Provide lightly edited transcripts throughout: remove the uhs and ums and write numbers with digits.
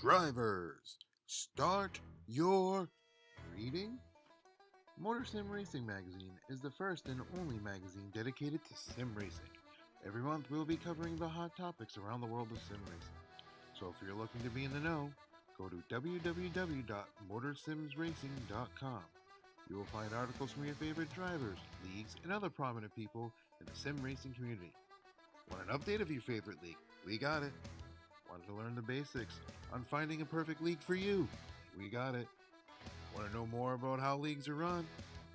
Drivers, start your reading. MotorSim Racing Magazine is the first and only magazine dedicated to sim racing. Every month we'll be covering the hot topics around the world of sim racing. So if you're looking to be in the know, go to www.motorsimsracing.com. You will find articles from your favorite drivers, leagues, and other prominent people in the sim racing community. Want an update of your favorite league? We got it. Want to learn the basics on finding a perfect league for you? We got it. Want to know more about how leagues are run?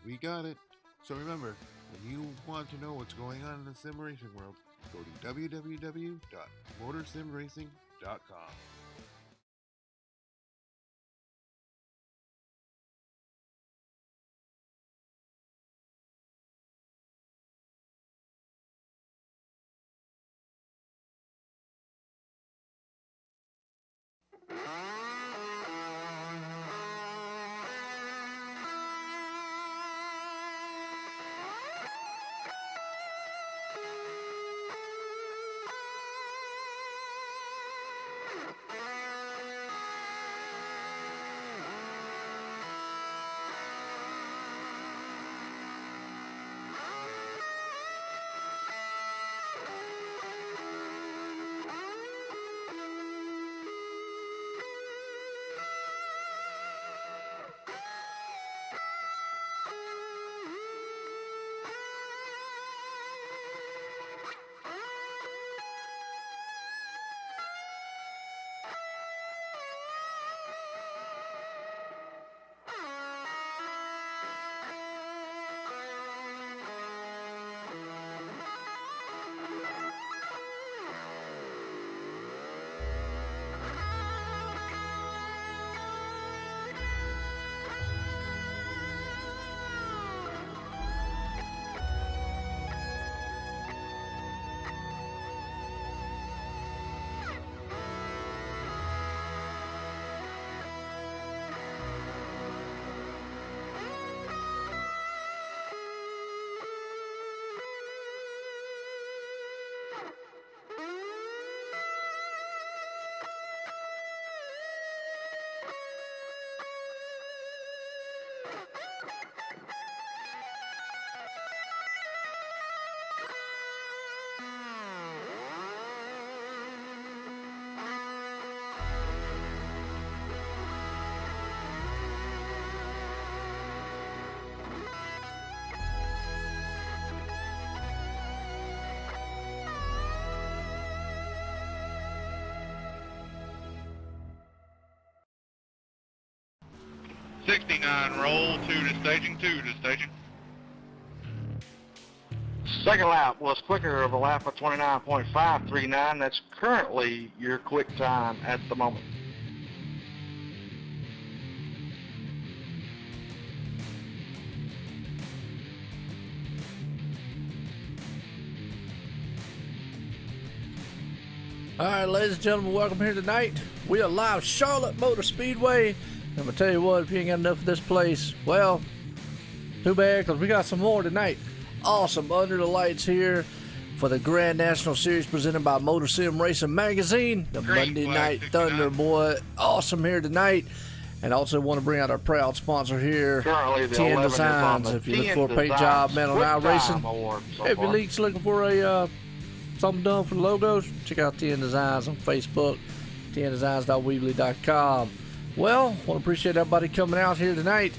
We got it. So remember, when you want to know what's going on in the sim racing world, go to www.motorsimracing.com. '69 roll, 2 to staging, 2 to staging. Second lap was quicker of a lap of 29.539. That's currently your quick time at the moment. All right, ladies and gentlemen, welcome here tonight. We are live Charlotte Motor Speedway. I'm gonna tell you what, if you ain't got enough of this place, well, too bad, because we got some more tonight. Awesome under the lights here for the Grand National Series presented by MotorSim Racing Magazine. The Monday Night Thunder, boy. Awesome here tonight. And also want to bring out our proud sponsor here, TN Designs. If you look for a paint job, man, on iracing. If your league's looking for a something done for the logos, check out TN Designs on Facebook, tndesigns.weebly.com. Well, want to appreciate everybody coming out here tonight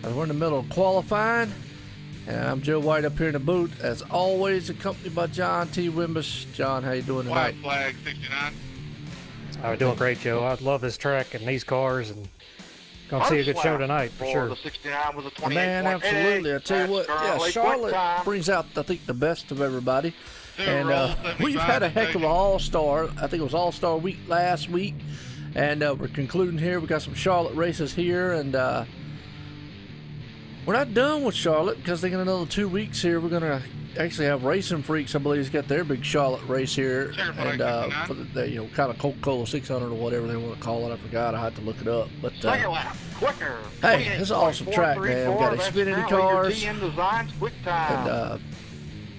as we're in the middle of qualifying. And I'm Joe White up here in the booth, as always, accompanied by John T. Wimbush. John, how you doing tonight? White flag 69. We're doing great, Joe. I love this track and these cars, and gonna see a good show tonight for sure. The 69 was a 28.8. Man, absolutely. I tell you what, yeah, Charlotte brings out, I think, the best of everybody. And we've had a heck of an all-star. I think it was all-star week last week. And we're concluding here. We got some Charlotte races here. And we're not done with Charlotte, because they got another 2 weeks here. We're going to actually have Racing Freaks, I believe, has got their big Charlotte race here. And for the, you know, kind of Coca-Cola 600 or whatever they want to call it. I forgot. I had to look it up. But second lap, quicker. Hey, this is an awesome track, man. We got Xfinity cars. TN Designs quick time. And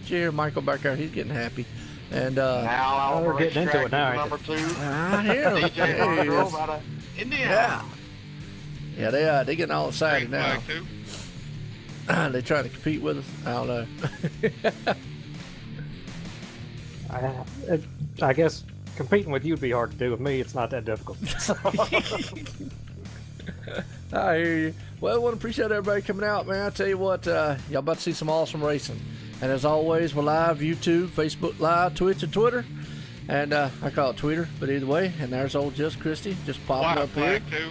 you hear Michael back there, he's getting happy. And Now we're Alpha getting into it now, number 2. I hear him. DJ There he Hargrove is. out of Indiana. Yeah, they getting all excited Green now. flag 2. They trying to compete with us. I don't know. I guess competing with you would be hard to do. With me, it's not that difficult. I hear you. Well, I want to appreciate everybody coming out, man. I tell you what, y'all about to see some awesome racing. And as always, we're live, YouTube, Facebook Live, Twitch, and Twitter. And I call it Twitter, but either way. And there's old Just Christie just popping White up here. flag 2.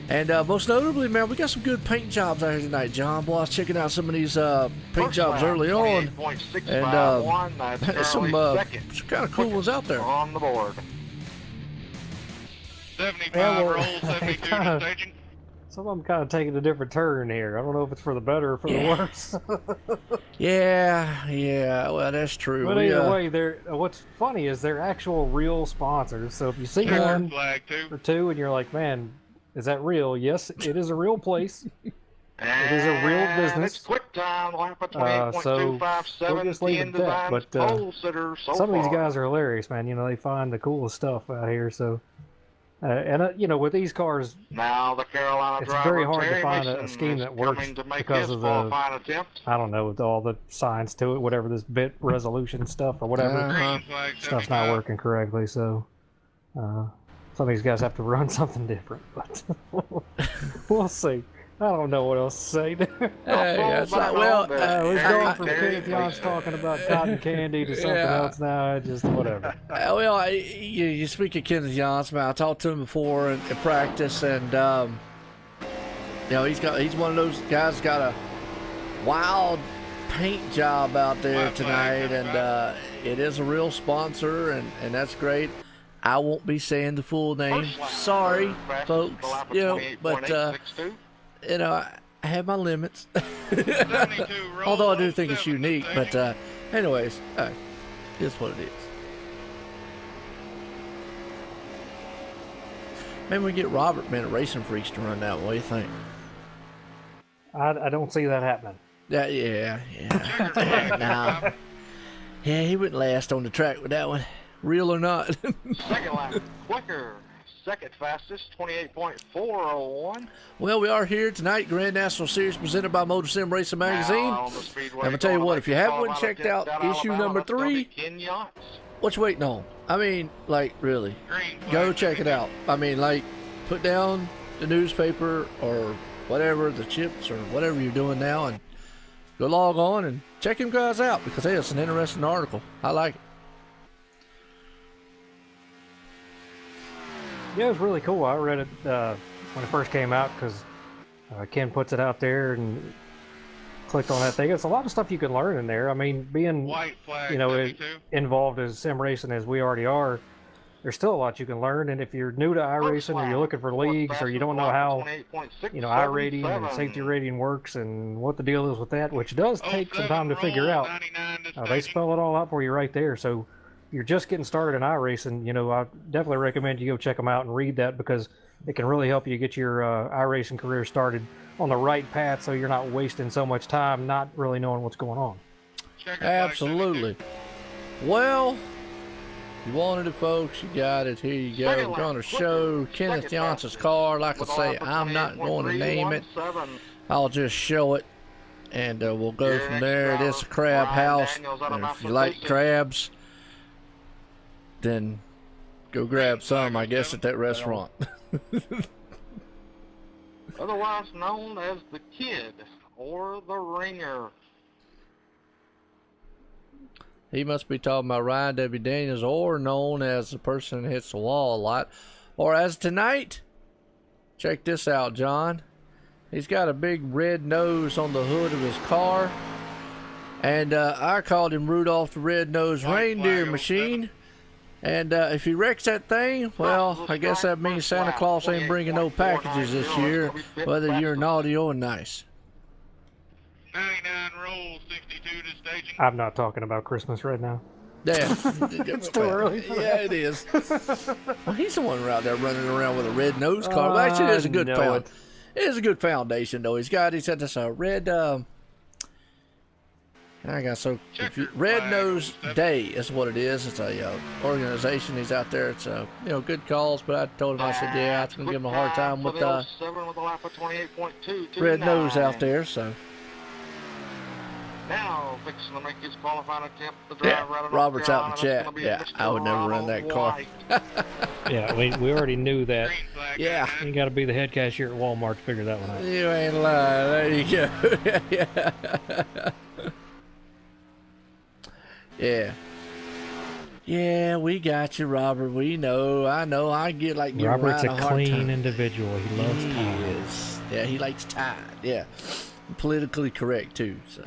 And most notably, man, we got some good paint jobs out here tonight, John. Boy, I was checking out some of these paint First jobs lap, early on. 28.651. That's Some currently second kind of cool ones out there. on the board. 75 Yeah, well, roll, 72 to staging. Some of them kind of taking a different turn here. I don't know if it's for the better or for the worse. Yeah. Well, that's true. But either way, what's funny is they're actual real sponsors. So if you see Checkered one flag 2. or two and you're like, man, is that real? Yes, it is a real place. It is a real business. It's quick time, lap of So 28.257. we'll just leave it at that. But pole sitter so some of these far. guys are hilarious, man. You know, they find the coolest stuff out here. So, you know, with these cars, Now the Carolina it's driver, very hard to Terry find a Mason, scheme is that works coming to make because his of the, qualifying attempt. I don't know, with all the signs to it, whatever this bit resolution stuff or whatever. Green flag Stuff's not 75. working correctly, so some of these guys have to run something different, but we'll see. I don't know what else to say. That's right. Well, We're Terry- going from Terry Kenneth Young's Mason. talking about cotton candy to something Yeah. else now. Just whatever. well, you speak of Kenneth Johnson, man. I talked to him before in practice, and you know, he's one of those guys got a wild paint job out there White flag, tonight, and it is a real sponsor, and that's great. I won't be saying the full name. First lap, Sorry, fastest, folks. the lap of You know, but 28.862. you know, I have my limits. 72 roll, Although I do think it's 07 to unique, staging. but anyways, it's what it is. Maybe we get Robert, man, at Racing Freaks to run that. What do you think? I don't see that happening. Yeah. Checkered flag Nah. 75. Yeah, he wouldn't last on the track with that one. Real or not. Second lap, quicker. Second fastest, 28.401. Well, we are here tonight, Grand National Series presented by MotorSim Racing Magazine. Now on the speedway, I'm gonna tell you going what, to if you make haven't Colorado checked out down issue Alabama, number that's gonna be 3, Ken Yachts. what you waiting on? I mean, like, really. Green flag Go check it 72. out. I mean, like, put down the newspaper or whatever, the chips or whatever you're doing now, and go log on and check them guys out, because hey, it's an interesting article. I like it. Yeah, it was really cool. I read it when it first came out because Ken puts it out there and clicked on that thing. It's a lot of stuff you can learn in there. I mean, being White flag you know 72. involved as sim racing as we already are, there's still a lot you can learn. And if you're new to iRacing or you're looking for leagues or you don't know how iRating and safety rating works and what the deal is with that, which does take some time to figure out. 99 to They staging. spell it all out for you right there. So if you're just getting started in iRacing, you know, I definitely recommend you go check them out and read that because it can really help you get your iRacing career started on the right path so you're not wasting so much time not really knowing what's going on. Checkered flag Absolutely. Well, you wanted it, folks. You got it. Here you go. Second We're going to lap, show quicker, Kenneth second Johnson's fastest. car. Like I With a say, lap of I'm not going to name it. 28.317. I'll just show it, and we'll go Your from next there. It is a driver, crab Ryan house. Daniels out of And if you Mount like Pleasant. crabs, then go grab some, I guess, at that restaurant. Otherwise known as the Kid or the Ringer. He must be talking about Ryan W. Daniels, or known as the person that hits the wall a lot. Or as tonight, check this out, John. He's got a big red nose on the hood of his car. And I called him Rudolph the Red-Nosed White Reindeer flag Machine. And if he wrecks that thing, well, I guess that means Santa Claus ain't bringing no packages this year, whether you're naughty or nice. 99 roll, 62 to staging. I'm not talking about Christmas right now. Yeah. It's too early for Yeah, it is. Well, he's the one out there running around with a red nose car. Well, actually, it is a good know found. it. It is a good foundation, though. He's got this red I got so Checkered Red flag Nose on the Day is what it is. It's a organization. He's out there. It's good calls. But I told him, I said, yeah, I was gonna give him a hard time with with a lap of 28.229. Red Nose out there. So Now fixing to make his qualifying attempt to drive yeah, right Robert's out in the That's chat. gonna be Yeah, Mr. I would never run that car. White. Yeah, we already knew that. Green flag. Yeah. You got to be the head cashier at Walmart to figure that one out. You ain't lying. There you go. Yeah. Yeah, we got you, Robert. We know. I know. I get like giving Robert's Ryan a hard clean time. individual. He loves He time. is. Yeah, he likes Tide. Yeah, politically correct too. So.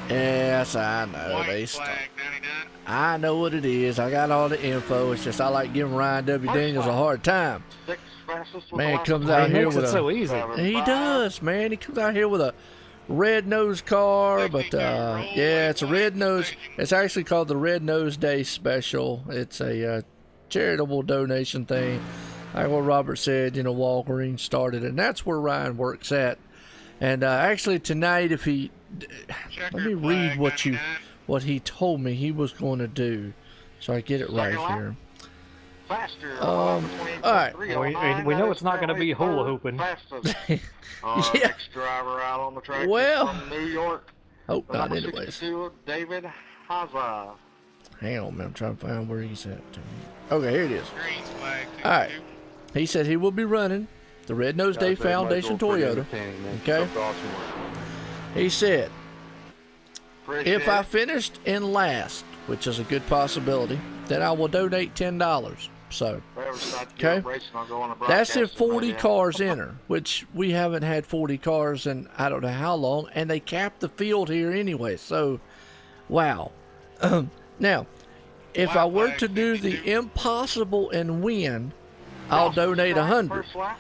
Yes, I know. White They flag 99. I know what it is. I got all the info. It's just I like giving Ryan W. Daniels a hard time. Sixth fastest with Man, a lap comes of out He here makes with it a. so easy. He does, man. He comes out here with a red nose car, but yeah, it's a red nose. It's actually called the Red Nose Day Special. It's a charitable donation thing. Like what Robert said, Walgreens started, and that's where Ryan works at. And actually tonight, if he, let me Checkered read flag, what 99. what he told me he was going to do, so I get it right Second lap. here. Faster. All right. We know it's not going to be hula hooping. Fastest. Yeah. Next driver out on the track is Well, from New York. Hope The not, number anyways. 62, David Haza. Hang on, man. I'm trying to find where he's at. Okay, here it is. Green flag. All right. 62. He said he will be running the Red Nose Day Foundation Toyota. Okay. He said, if I finished in last, which is a good possibility, then I will donate $10. So okay. That's if 40 cars enter, which we haven't had 40 cars in I don't know how long, and they capped the field here anyway. So, wow. Now, if I were to do the impossible and win, I'll donate 100. Well,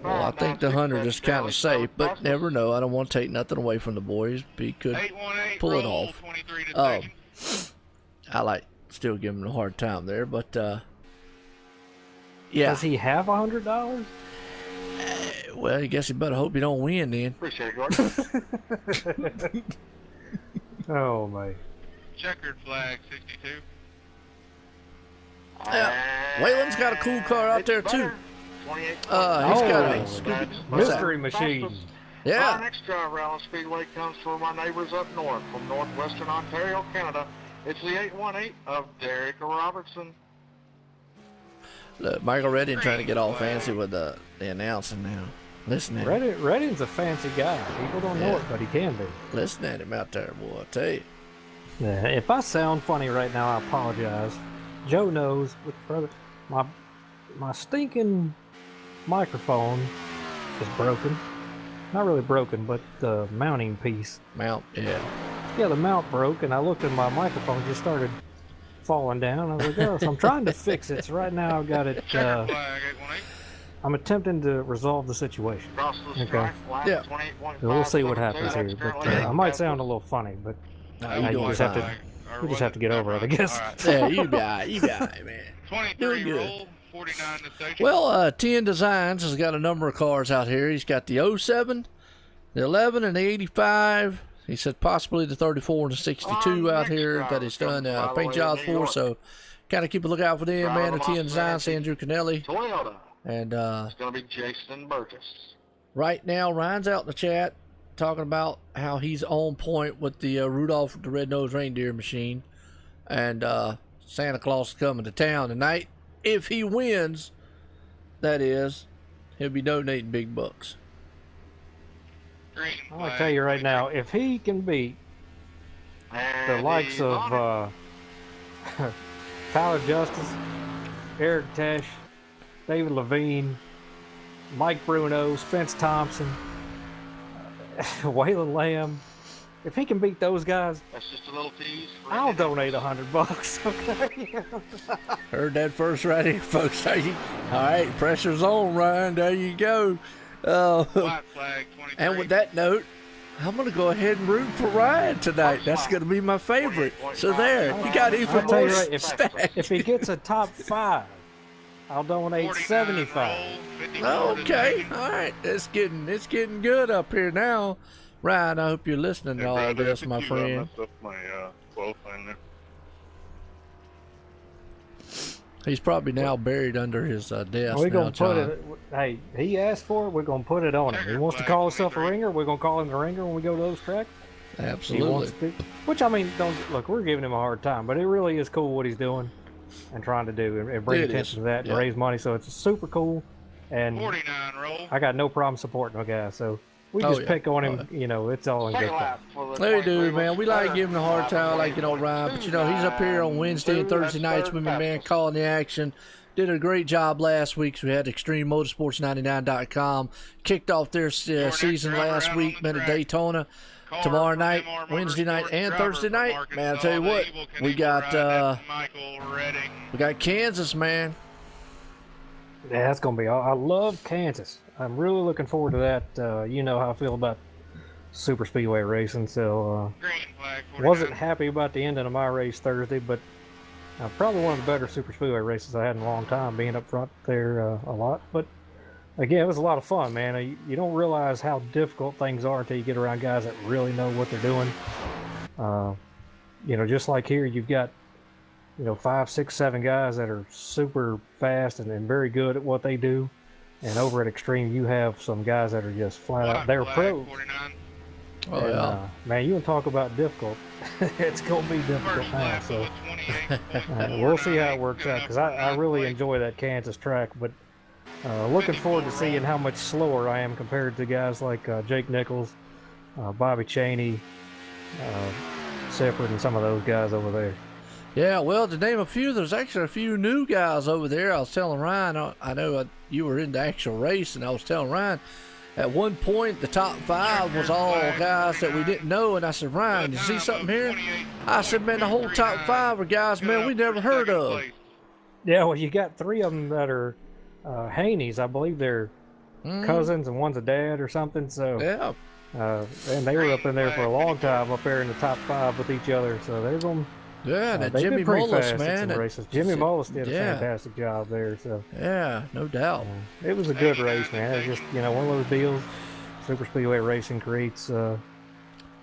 I think the 100 is kind of safe, but never know. I don't want to take nothing away from the boys. He could 818 pull it roll, off. 23 to Oh, second. I like still giving him a hard time there, but yeah. Does he have $100? Well, I guess you better hope you don't win then. Appreciate it, Gordon. Oh, my. Checkered flag 62. Waylon's got a cool car out there too. He's got a Scooby. What's that? Mystery machine. Our Yeah. next driver out on Speedway comes from our neighbors up north, from northwestern Ontario, Canada. It's the 818 of Derek Robertson. Look, Michael Redding trying to get all fancy with the announcing now. Listen at him. Redding's a fancy guy. People don't know it, but he can be. Listen at him out there, boy. I tell you. Yeah, if I sound funny right now, I apologize. Joe knows, but brother, my stinking microphone is broken. Not really broken, but the mounting piece. Mount, yeah. Yeah, the mount broke, and I looked and my microphone just started falling down. I was like, oh, so I'm trying to fix it. So right now I've got it. Checkered flag 818. I'm attempting to resolve the situation. Across the Okay. stripe, lap Yeah. 28.5. So we'll see what happens here. That's But currently I might sound a little funny, but No, you doing just have to- fine. you just have to get over it, I guess. Yeah, you be all right. You be all right, man. 23 Doing good. roll, 49 to station. Well, TN Designs has got a number of cars out here. He's got the 07, the 11, and the 85. He said possibly the 34 and the 62 out here that he's done paint jobs for. So kind of keep a lookout for them, man. At TN Designs, Andrew Kennelly. Toyota. And It's going to be Jason Burgess. right now, Ryan's out in the chat talking about how he's on point with the Rudolph the Red-Nosed Reindeer machine. And Santa Claus is coming to town tonight. If he wins, that is, he'll be donating big bucks. Green I'm gonna flag tell you right 23. now, if he can beat And the likes he's of on Tyler Justice, Eric Tesh, David Levine, Mike Bruno, Spence Thompson, Waylon Lamb, if he can beat those guys, it. That's just a little tease. for I'll Indianapolis. donate $100. Okay. Heard that first right here, folks. All right, pressure's on, Ryan. There you go. White flag 23. And with that note, I'm going to go ahead and root for Ryan tonight. That's going to be my favorite. So there, you got even I'll tell more you right, stacked. if he gets a top 5, I'll donate 49 $75. roll, 54 to Okay, second. all right. It's getting good up here now. Ryan, I hope you're listening to Hey, all brother, this, if my it's you, I friend. messed up my qualifying there. He's probably now buried under his desk We're now, gonna put John. it. Hey, he asked for it. We're gonna put it on him. He Checker wants to flag call himself a 23. ringer. We're gonna call him the ringer when we go to those tracks. He Absolutely. wants to. Which I mean, don't look. We're giving him a hard time, but it really is cool what he's doing and trying to do and bring It attention is. to that and Yeah. raise money. So it's super cool, and 49 roll. I got no problem supporting the guy. So we Oh, just yeah. pick on Oh, him. You know, it's all in good Second fun. lap for the They do, 23 man. We like better. giving him a hard time, like, Ryan. But, he's up here on Wednesday and Thursday nights with me, man, calling the action. Did a great job last week. So we had ExtremeMotorsports99.com. Kicked off their season last week, been at Daytona. Tomorrow night, Wednesday night, and Thursday night. Man, I'll tell you what, we got Kansas, man. Yeah, that's gonna be. I love Kansas. I'm really looking forward to that. You know how I feel about super speedway racing, so Green flag 49. wasn't happy about the ending of my race Thursday, but probably one of the better super speedway races I had in a long time, being up front there a lot. But again, it was a lot of fun, man. You don't realize how difficult things are until you get around guys that really know what they're doing. Just like here, you've got 5, 6, 7 guys that are super fast and very good at what they do. And over at Extreme, you have some guys that are just flat out, they're Flag pros. 49. Oh, And, yeah. man, you want to talk about difficult. It's going to be difficult First now. lap So of the 28.49. we'll see how it works Good out, enough because for I ninth really place. enjoy that Kansas track. But looking forward to seeing how much slower I am compared to guys like Jake Nichols, Bobby Cheney, Sifford, and some of those guys over there. Yeah, well, to name a few, there's actually a few new guys over there. I was telling Ryan, I know you were in the actual race, and I was telling Ryan, at one point, the top 5 was all guys that we didn't know, and I said, Ryan, you see something here? I said, man, the whole top 5 are guys, man, we never heard of. Yeah, well, you got 3 of them that are Haney's. I believe they're cousins, and one's a dad or something. So Yeah. and they were up in there for a long time, up there in the top 5 with each other. So they're going. Yeah, that they've Jimmy been pretty Mullis, fast at man. some that- races. Jimmy Mullis did a yeah. fantastic job there. So Yeah, no doubt. it was a good race, man. It was just one of those deals. Super speedway racing creates a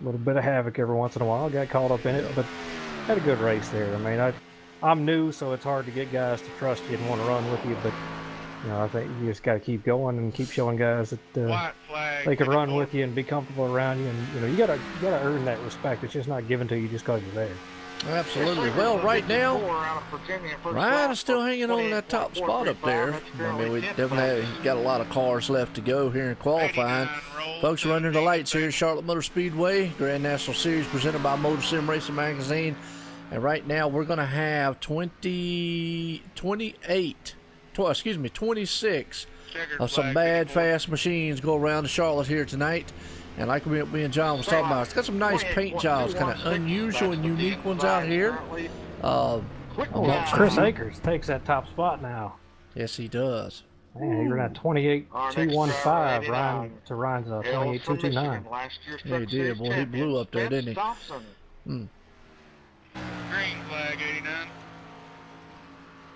little bit of havoc every once in a while. I got caught up in it, but had a good race there. I mean, I'm new, so it's hard to get guys to trust you and want to run with you. But I think you just got to keep going and keep showing guys that White flag they can run 54. with you and be comfortable around you. And you gotta earn that respect. It's just not given to you just because you're there. Absolutely. Well, right now, Ryan is still hanging on to that top spot up there. I mean, we definitely got a lot of cars left to go here in qualifying. 89 roll, Folks, we're under the 17 lights here at clear. Charlotte Motor Speedway, Grand National Series presented by MotorSim Racing Magazine. And right now, we're going to have 26 Checkered of some flag bad 54. fast machines go around to Charlotte here tonight. And like me and John was talking about, it's got some nice paint jobs, kind of unusual and unique ones out here. Amongst Chris the- Akers takes that top spot now. Yes, he does. Man, he ran at 28.215 Ryan's 28.229. Yeah, he did. Boy, he blew up there, didn't he? Green flag 89.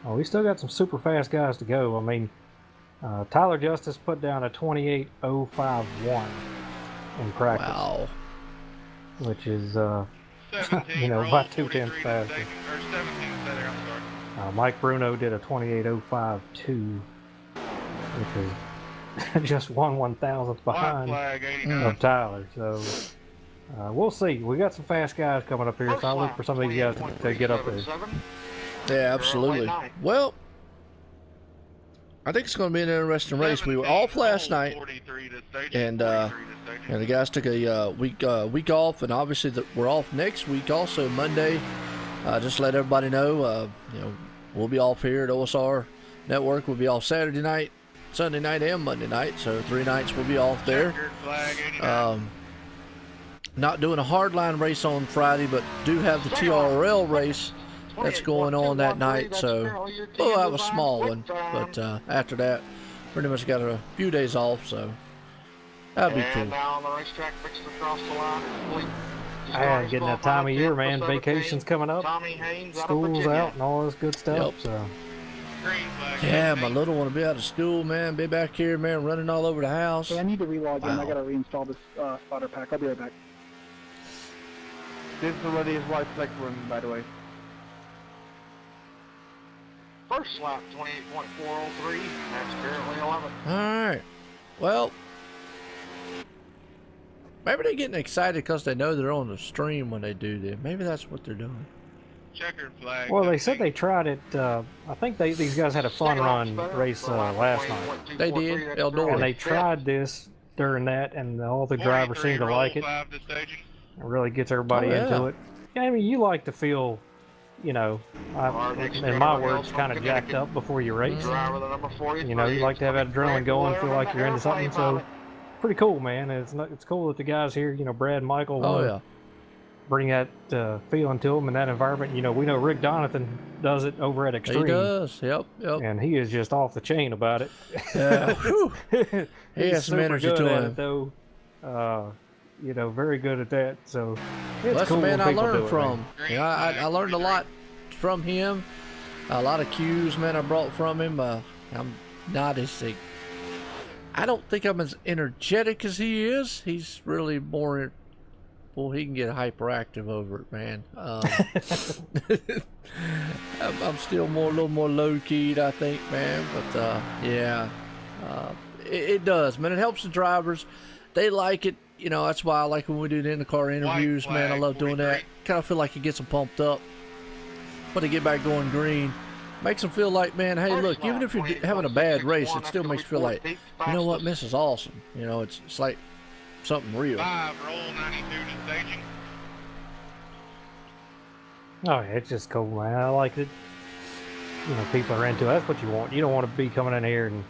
Oh, we still got some super fast guys to go. I mean, Tyler Justice put down a 28.051 in practice, Wow. which is 17 roll, about 2 43 tenths to faster. station, or 17 better, I'm sorry. Mike Bruno did a 28.052, which is just 1/1000th White behind flag 89. of Tyler. So we'll see. We got some fast guys coming up here, so I'll look for some of these guys to get up there. Yeah, absolutely. Well, I think it's going to be an interesting race. We were off last night, 43 to station, and 43 to station. the guys took a week off, and obviously we're off next week also, Monday. Just to let everybody know, we'll be off here at OSR Network. We'll be off Saturday night, Sunday night, and Monday night, so 3 nights we'll be off there. Checkered flag 89. Not doing a hardline race on Friday, but do have the TRL race that's going on that night, so we'll have a small one. But after that, pretty much got a few days off, so that'd be cool. And getting that time of year, man. Vacations coming up, school's out, and all this good stuff. Yep. So Green flag. Yeah, my little one will be out of school, man. Be back here, man, running all over the house. Hey, I need to relog in. I Wow. gotta reinstall this spotter pack. I'll be right back. This is already his wife's flex run, by the way. First lap, 28.403. That's currently 11th. All right. Well, maybe they're getting excited because they know they're on the stream when they do this. Maybe that's what they're doing. Checkered flag. Well, I they said think. they tried it. I think these guys had a fun run race last night, They did? Eldora. and they tried this during that, and all the drivers 43 seem to roll, like it. 5 to staging. It really gets everybody Oh, yeah. into it. Yeah, I mean, you like to feel, you know, in my words, kind of jacked up before you race. Driver, the number 43. You know, you like to have that adrenaline going, feel like you're into something. So, pretty cool, man. It's cool that the guys here, you know, Brad and Michael, Oh, wanna yeah. bring that feeling to them in that environment. You know, we know Rick Donathan does it over at He Extreme, does. Yep. and he is just off the chain about it. Yeah. Whew. He He's has some super energy good to at him. it, though. You know, very good at that. So it's Well, that's cool the man when I people do learned it, from. man. Yeah, I learned a lot from him. A lot of cues, man, I brought from him. I'm not as I don't think I'm as energetic as he is. He's really more. Well, he can get hyperactive over it, man. I'm still a little more low keyed, I think, man. But yeah, it does, man. It helps the drivers. They like it. You know, that's why I like when we do the in-the-car interviews, man. I flag, love doing that. 43. Kind of feel like it gets them pumped up. When they get back going green, makes them feel like, man, hey, look, even if you're having a bad race, it still makes you feel like, you know what, this is awesome. You know, it's like something real. 5 roll, 92 to staging. Oh, yeah, it's just cool, man. I like it. You know, people are into it. That's what you want. You don't want to be coming in here and,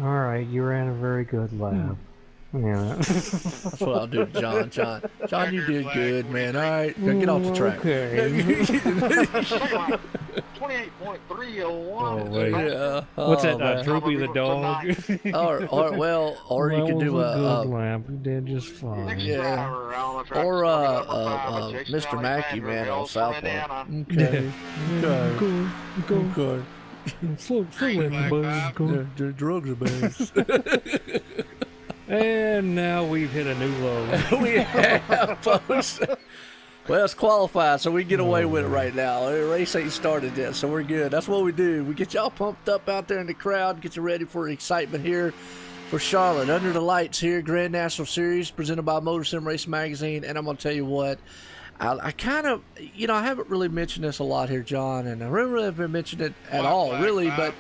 all right, you ran a very good lap. Yeah. That's what I'll do, John. John, you did good, man. All right, now get off the track. Okay. 28.301. Oh, wait. Yeah. What's Oh, that? man. Droopy the dog? Or you can do good lap. You did just fine. Next Yeah. driver out on the track or is number 5, Jason Mr. Mackey, man, on Vanderbilt from South Park. Indiana. Okay. Go. Okay. Slow Green flag, bud. 5. Go. The drugs are bad. And now we've hit a new low. We have, folks. Well, it's qualified, so we get away with it right now. The race ain't started yet, so we're good. That's what we do. We get y'all pumped up out there in the crowd, get you ready for excitement here for Charlotte. Under the lights here, Grand National Series presented by MotorSim Racing Magazine. And I'm going to tell you what, I kind of, you know, I haven't really mentioned this a lot here, John, and I really haven't mentioned it at all, really, but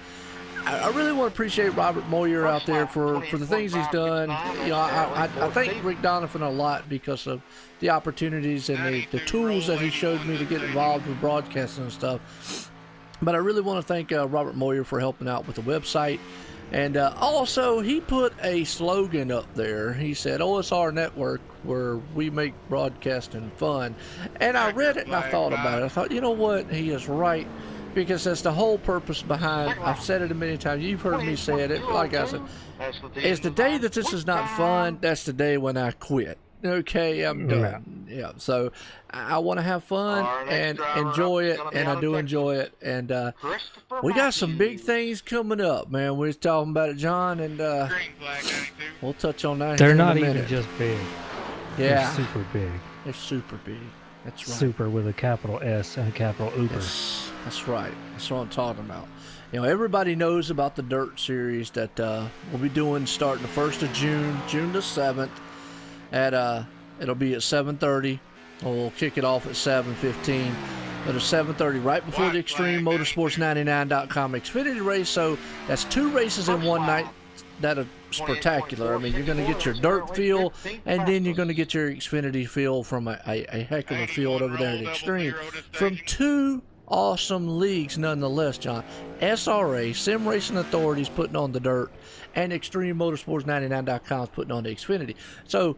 I really want to appreciate Robert Moyer out there for the things he's done. You know, I thank Rick Donovan a lot because of the opportunities and the tools that he showed me to get involved with broadcasting and stuff. But I really want to thank Robert Moyer for helping out with the website. And also, he put a slogan up there. He said, OSR Network, where we make broadcasting fun. And I read it and I thought about it. I thought, you know what? He is right. Because that's the whole purpose behind, I've said it a many times, you've heard me say it, like I said, is the day that this is not fun, that's the day when I quit. Okay, I'm done. Yeah, so I want to have fun and enjoy it, and I do enjoy it. And we got some big things coming up, man. We was talking about it, John, and Green flag, 92. we'll touch on that They're here in not a even minute. just big. Yeah, They're super big. they're super big. That's right. Super with a capital S and a capital Uber. That's right. That's what I'm talking about. You know, everybody knows about the Dirt Series that we'll be doing starting the 1st of June, June the 7th. It'll be at 7:30. We'll kick it off at 7:15. But at 7:30, right before the Extreme Motorsports99.com Xfinity race. So that's 2 races in one night. That are spectacular. I mean, you're going to get your dirt feel, and then you're going to get your Xfinity feel from a heck of a field over there at Extreme. From 2 awesome leagues, nonetheless, John. SRA, Sim Racing Authorities, putting on the dirt, and Extreme Motorsports99.com is putting on the Xfinity. So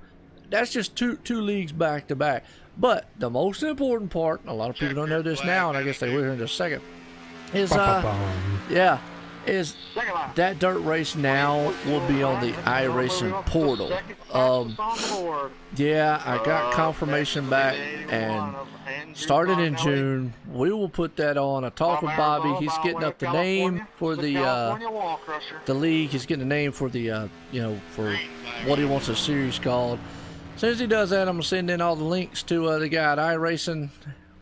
that's just two leagues back to back. But the most important part, a lot of people don't know this now, and I guess they will here in just a second, is is that dirt race now will be on the iracing portal. Yeah, I got confirmation back, and started in June. We will put that on. I talked with Bobby. He's getting up the name for the league. He's getting a name for the for what he wants the series called. As soon as he does that, I'm gonna send in all the links to the guy at iRacing.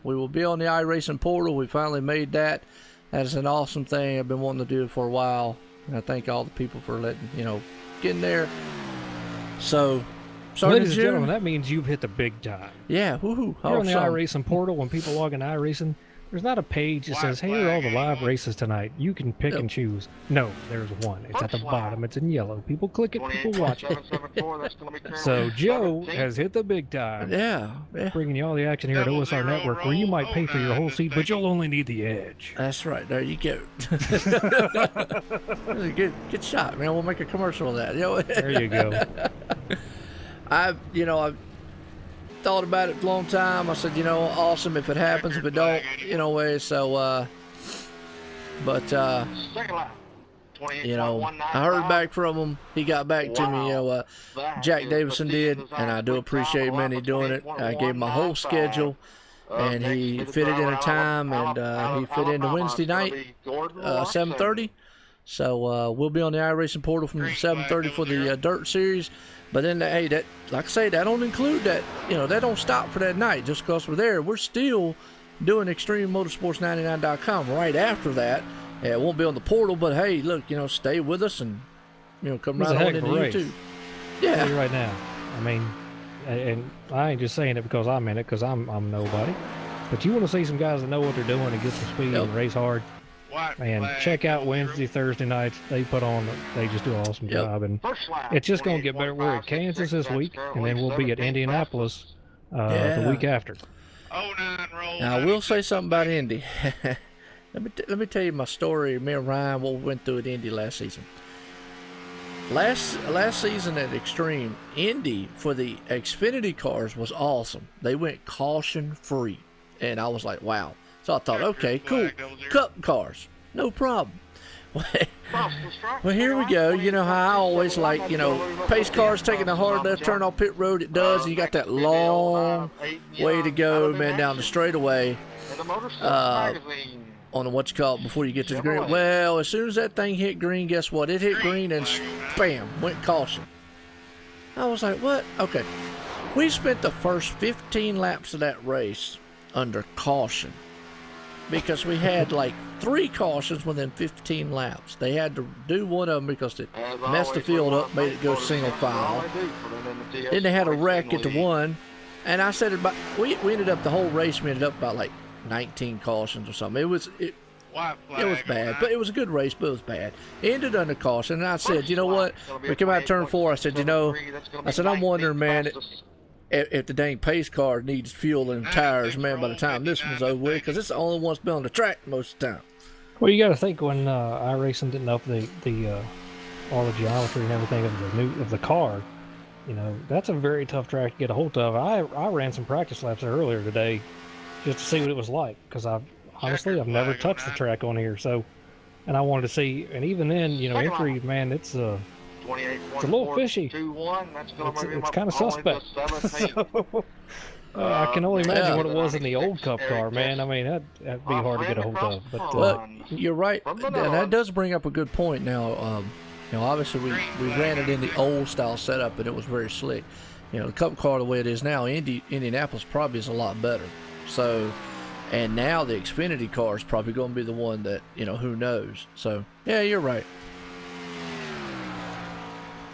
We will be on the iRacing portal. We finally made that. That is an awesome thing. I've been wanting to do it for a while, and I thank all the people for letting getting there. So. Ladies and gentlemen, that means you've hit the big time. Yeah, woohoo. You're on the iRacing portal. When people log in iRacing, there's not a page that says, here are all the live races tonight. You can pick and choose. No, there's one. It's at the bottom. It's in yellow. People click it, people watch it. So Joe has hit the big time. Yeah. Bringing you all the action here at OSR Network, where you might pay for your whole seat, but you'll only need the edge. That's right. There you go. Good shot, man. We'll make a commercial of that. There you go. I've thought about it a long time. I said, awesome if it happens. If it don't, so, but, I heard back from him. He got back to me, Jack Davison did, and I do appreciate Manny doing it. I gave him my whole schedule, and he fit it in a time, and he fit into Wednesday night, 7:30. So we'll be on the iRacing portal from 7:30 for the Dirt Series. But then, hey, that, like I say, that don't include that. That don't stop for that night. Just because we're there, we're still doing ExtremeMotorsports99.com right after that. Yeah, it won't be on the portal, but hey, look, stay with us and come right on into YouTube. Yeah, I'll tell you right now. I mean, and I ain't just saying it because I'm in it, because I'm nobody. But you want to see some guys that know what they're doing and get some speed and race hard. Man, check out Wednesday, Thursday nights. They just do an awesome job, and it's just going to get better. We're at Kansas this week, and then we'll be at Indianapolis the week after. Now, I will say something about Indy. Let me tell you my story. Me and Ryan, what we went through at Indy last season. Last season at Extreme, Indy for the Xfinity cars was awesome. They went caution free, and I was like, wow. So I thought, okay, cool. Cup cars, no problem. Well, here we go. You know how I always like, pace cars taking the hard left turn off pit road. It does. And you got that long way to go, man, down the straightaway on what you call it before you get to the green. Well, as soon as that thing hit green, guess what? It hit green and bam, went caution. I was like, what? Okay. We spent the first 15 laps of that race under caution, because we had like 3 cautions within 15 laps. They had to do one of them because it messed the field up, made it go single file. Then they had a wreck at the one, and I said we ended up the whole race. We ended up about like 19 cautions or something. It was bad, but it was a good race, but it was bad. It ended under caution, and I said, you know what? We come out turn 4. I said, I'm wondering, man, if the dang pace car needs fuel and tires, man, by the time this one's over with, because it's the only one that's been on the track most of the time. Well, you got to think, when iRacing didn't know the all the geometry and everything of the car, that's a very tough track to get a hold of. I ran some practice laps there earlier today just to see what it was like, because I've never touched the track on here, and I wanted to see, and even then, entry, man, it's a little fishy. It's kind of suspect. So, I can only imagine what it was in the old Cup car, man. I mean, that'd be hard to get a hold of. But well, you're right, and that does bring up a good point. Now, obviously we ran it in the old style setup, and it was very slick. The Cup car the way it is now, Indianapolis probably is a lot better. So, and now the Xfinity car is probably going to be the one that who knows. So, yeah, you're right.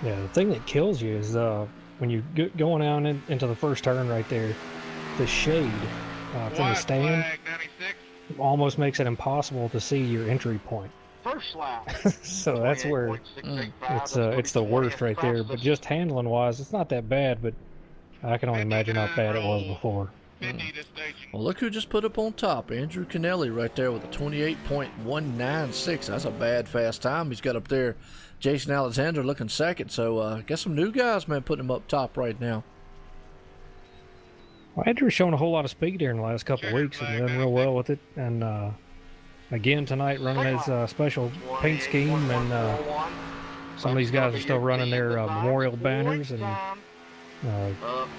Yeah, the thing that kills you is when you going out into the first turn right there, the shade from the stand almost makes it impossible to see your entry point. So that's where it's the worst right there. But just handling wise, it's not that bad, but I can only imagine how bad it was before. Well, look who just put up on top. Andrew Kennelly right there with a 28.196. That's a bad fast time he's got up there. Jason Alexander looking second. So got some new guys, man, putting him up top right now. Well, Andrew's shown a whole lot of speed here in the last couple of weeks and done real well with it. And again tonight running his special paint scheme, and some of these guys are still running their memorial banners, and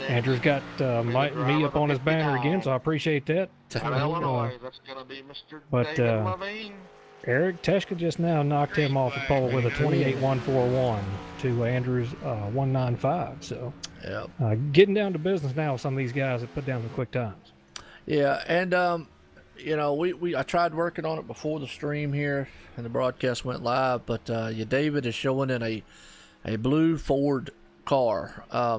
Andrew's got me up on his banner again, so I appreciate that. Out of Illinois, that's going to be Mr. But, David Levine. Eric Teshka just now knocked him off the pole with a 28.141 to Andrew's 195. So, Yep. Getting down to business now with some of these guys that put down the quick times. Yeah, and you know, I tried working on it before the stream here, and the broadcast went live. But David is showing in a blue Ford car. I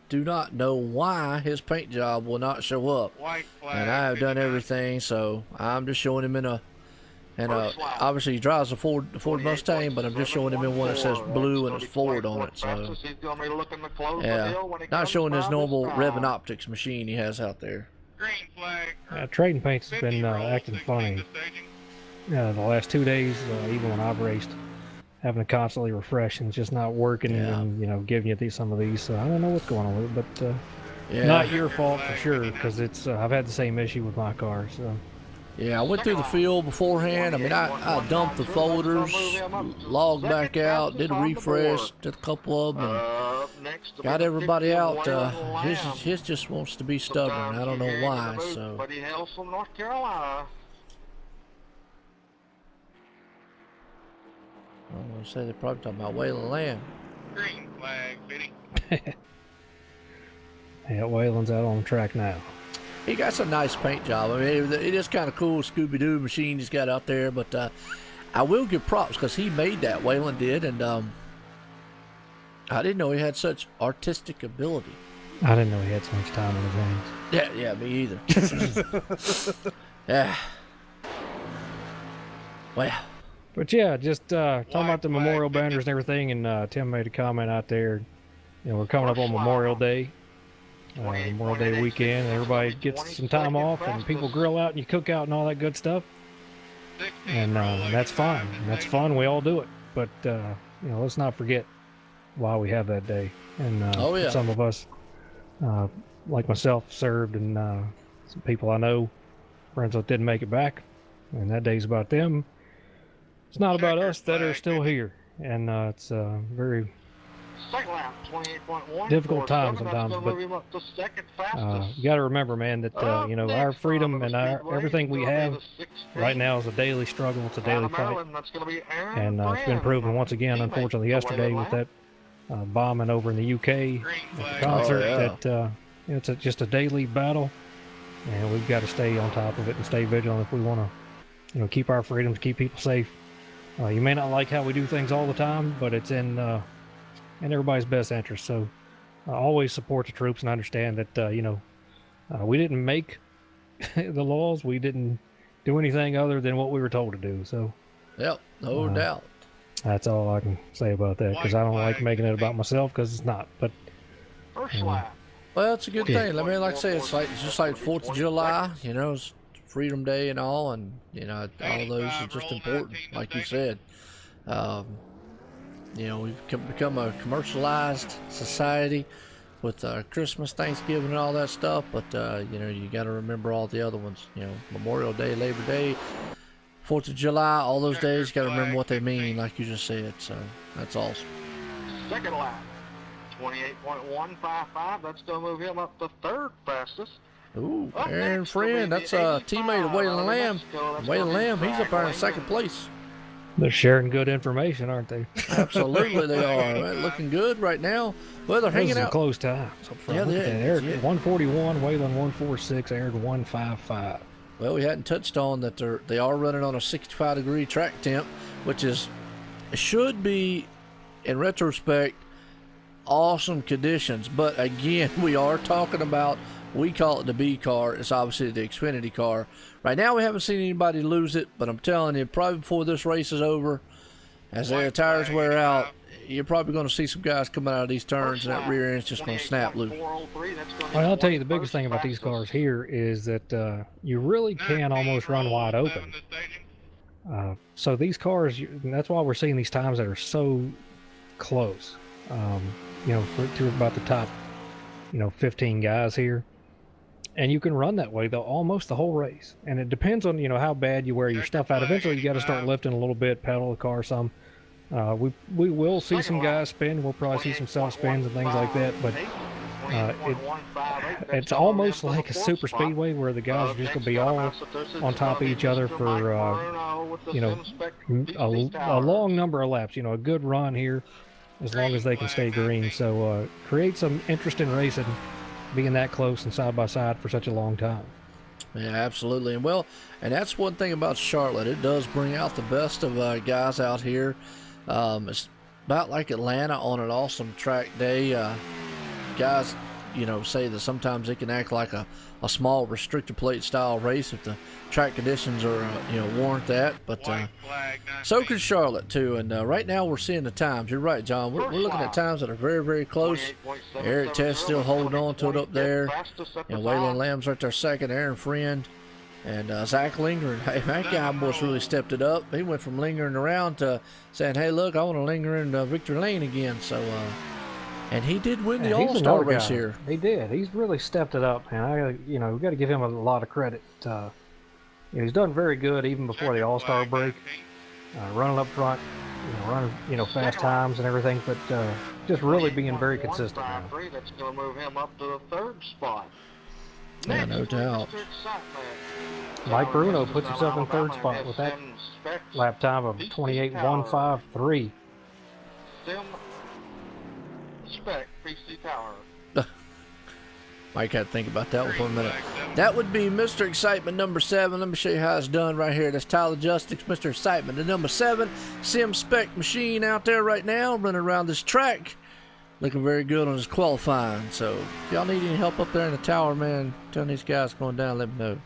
do not know why his paint job will not show up, White flag. and I have done 59. everything, so I'm just showing him in a. And obviously he drives a Ford Mustang, but I'm just showing him in one that says blue and it's Ford on it. So yeah, not showing his normal Rev and Optics machine he has out there. Green flag. Trading paints has 50 been rolls, acting 16 funny. to staging. The last 2 days, even when I've raced, having to constantly refresh and it's just not working, Yeah. and giving you some of these. So I don't know what's going on with it, but Yeah, not your fault for sure, because it's I've had the same issue with my car. So yeah. I went through the field beforehand. I mean, I dumped the folders, logged back out, did a refresh, did a couple of them, and got everybody out. His just wants to be stubborn. I don't know why. So. But he hails from North Carolina. I'm gonna say they're probably talking about Waylon Lamb. Green flag, 50. yeah, Waylon's out on the track now. He got some nice paint job. I mean, it is kind of cool Scooby-Doo machine he's got out there. But I will give props because he made that. Waylon did, and I didn't know he had such artistic ability. I didn't know he had so much time on his hands. Yeah, me either. Yeah. Well. But yeah, just talking about the memorial banners and everything, and Tim made a comment out there. We're coming up on Memorial Day, Memorial Day weekend. Everybody gets some time off, and people grill out and you cook out and all that good stuff. 16 And roll, that's 85 fine. to And that's staging. fun. We all do it. But let's not forget why we have that day. And Oh, yeah. some of us, like myself, served, and some people I know, friends that didn't make it back. And that day's about them. It's not about us that are still here. And it's very Second lap, 28.1. difficult time That's sometimes, gonna but move him up to second fastest. you got to remember, man, that Up our next, freedom Honda and our Speedway, everything we gonna be have the 16th. right now is a daily struggle. It's a Out daily of fight. Maryland, that's gonna be Aaron And it's been Brand. proven once again, Teammate unfortunately, to yesterday Waylon with that Lamb. bombing over in the UK Green at the flag. concert. Oh, yeah. That it's just a daily battle, and we've got to stay on top of it and stay vigilant if we want to, keep our freedoms, keep people safe. You may not like how we do things all the time, but it's in everybody's best interest. So always support the troops and understand that we didn't make the laws. We didn't do anything other than what we were told to do. So Yep, no doubt. that's all I can say about that, because I don't like making it about myself, because it's not. But First lap. Well, it's a good Yeah. thing. I mean, like I say, it's just like 4th of July, it's Freedom Day and all, and all of those are just important, like you said. We've become a commercialized society with Christmas, Thanksgiving, and all that stuff, but you got to remember all the other ones. Memorial Day, Labor Day, 4th of July, all those days, you got to remember what they mean, like you just said. So that's awesome. Second lap, 28.155. That's going to move him up to third fastest. Ooh, Up Aaron next will be Friend, the that's a teammate of 85 Waylon out Lamb. Mexico. That's Waylon gonna be Lamb, he's up there in Brad second Waylon. place. they're sharing good information, aren't they? Absolutely, they are. Right, looking good right now. Well, they're Those hanging are out. close times up front. Yeah, Look at they- that. Eric yeah. 141, Waylon 146, Aaron 155. Well, we hadn't touched on that they are running on a 65-degree track temp, which should be, in retrospect, awesome conditions. But again, we are talking about, we call it the B car. It's obviously the Xfinity car. Right now, we haven't seen anybody lose it, but I'm telling you, probably before this race is over, as their tires wear out, you're probably going to see some guys coming out of these turns, and that rear end's just going to snap loose. Well, I'll tell you, the biggest thing about these cars here is that you really can almost run wide open. So these cars, and that's why we're seeing these times that are so close. To about the top, 15 guys here. And you can run that way though almost the whole race. And it depends on how bad you wear your stuff out. Eventually you got to start lifting a little bit, pedal the car some. We will see some guys spin. We'll probably see some self spins and things like that. But It's almost like a super speedway where the guys are just going to be all on top of each other for, a long number of laps. A good run here as long as they can stay green. So create some interest in racing, being that close and side by side for such a long time. Yeah, absolutely. And that's one thing about Charlotte. It does bring out the best of guys out here. It's about like Atlanta on an awesome track day. Guys, say that sometimes it can act like a small restrictor plate style race if the track conditions are, warrant that. But so can Charlotte too. And right now we're seeing the times. You're right, John. We're looking at times that are very, very close. Eric Test still holding on to it up there. Waylon Lamb's right there second. Aaron Friend. And Zach lingering. Hey, that guy almost really stepped it up. He went from lingering around to saying, hey, look, I want to linger in Victory Lane again. So, and he did win the All-Star race here. He did. He's really stepped it up, man. We got to give him a lot of credit. He's done very good even before the All-Star break. Running up front, running, fast times and everything, but just really being very consistent. That's going to move him up to the third spot. Yeah, no doubt. Mike Bruno puts himself in third spot with that lap time of 28.153. Sim Spec PC Tower. Mike had to think about that one for a minute. That would be Mr. Excitement number 7. Let me show you how it's done right here. That's Tyler Justice, Mr. Excitement. The number 7 Sim Spec machine out there right now running around this track. Looking very good on his qualifying. So if y'all need any help up there in the tower, man, tell these guys going down, let me know.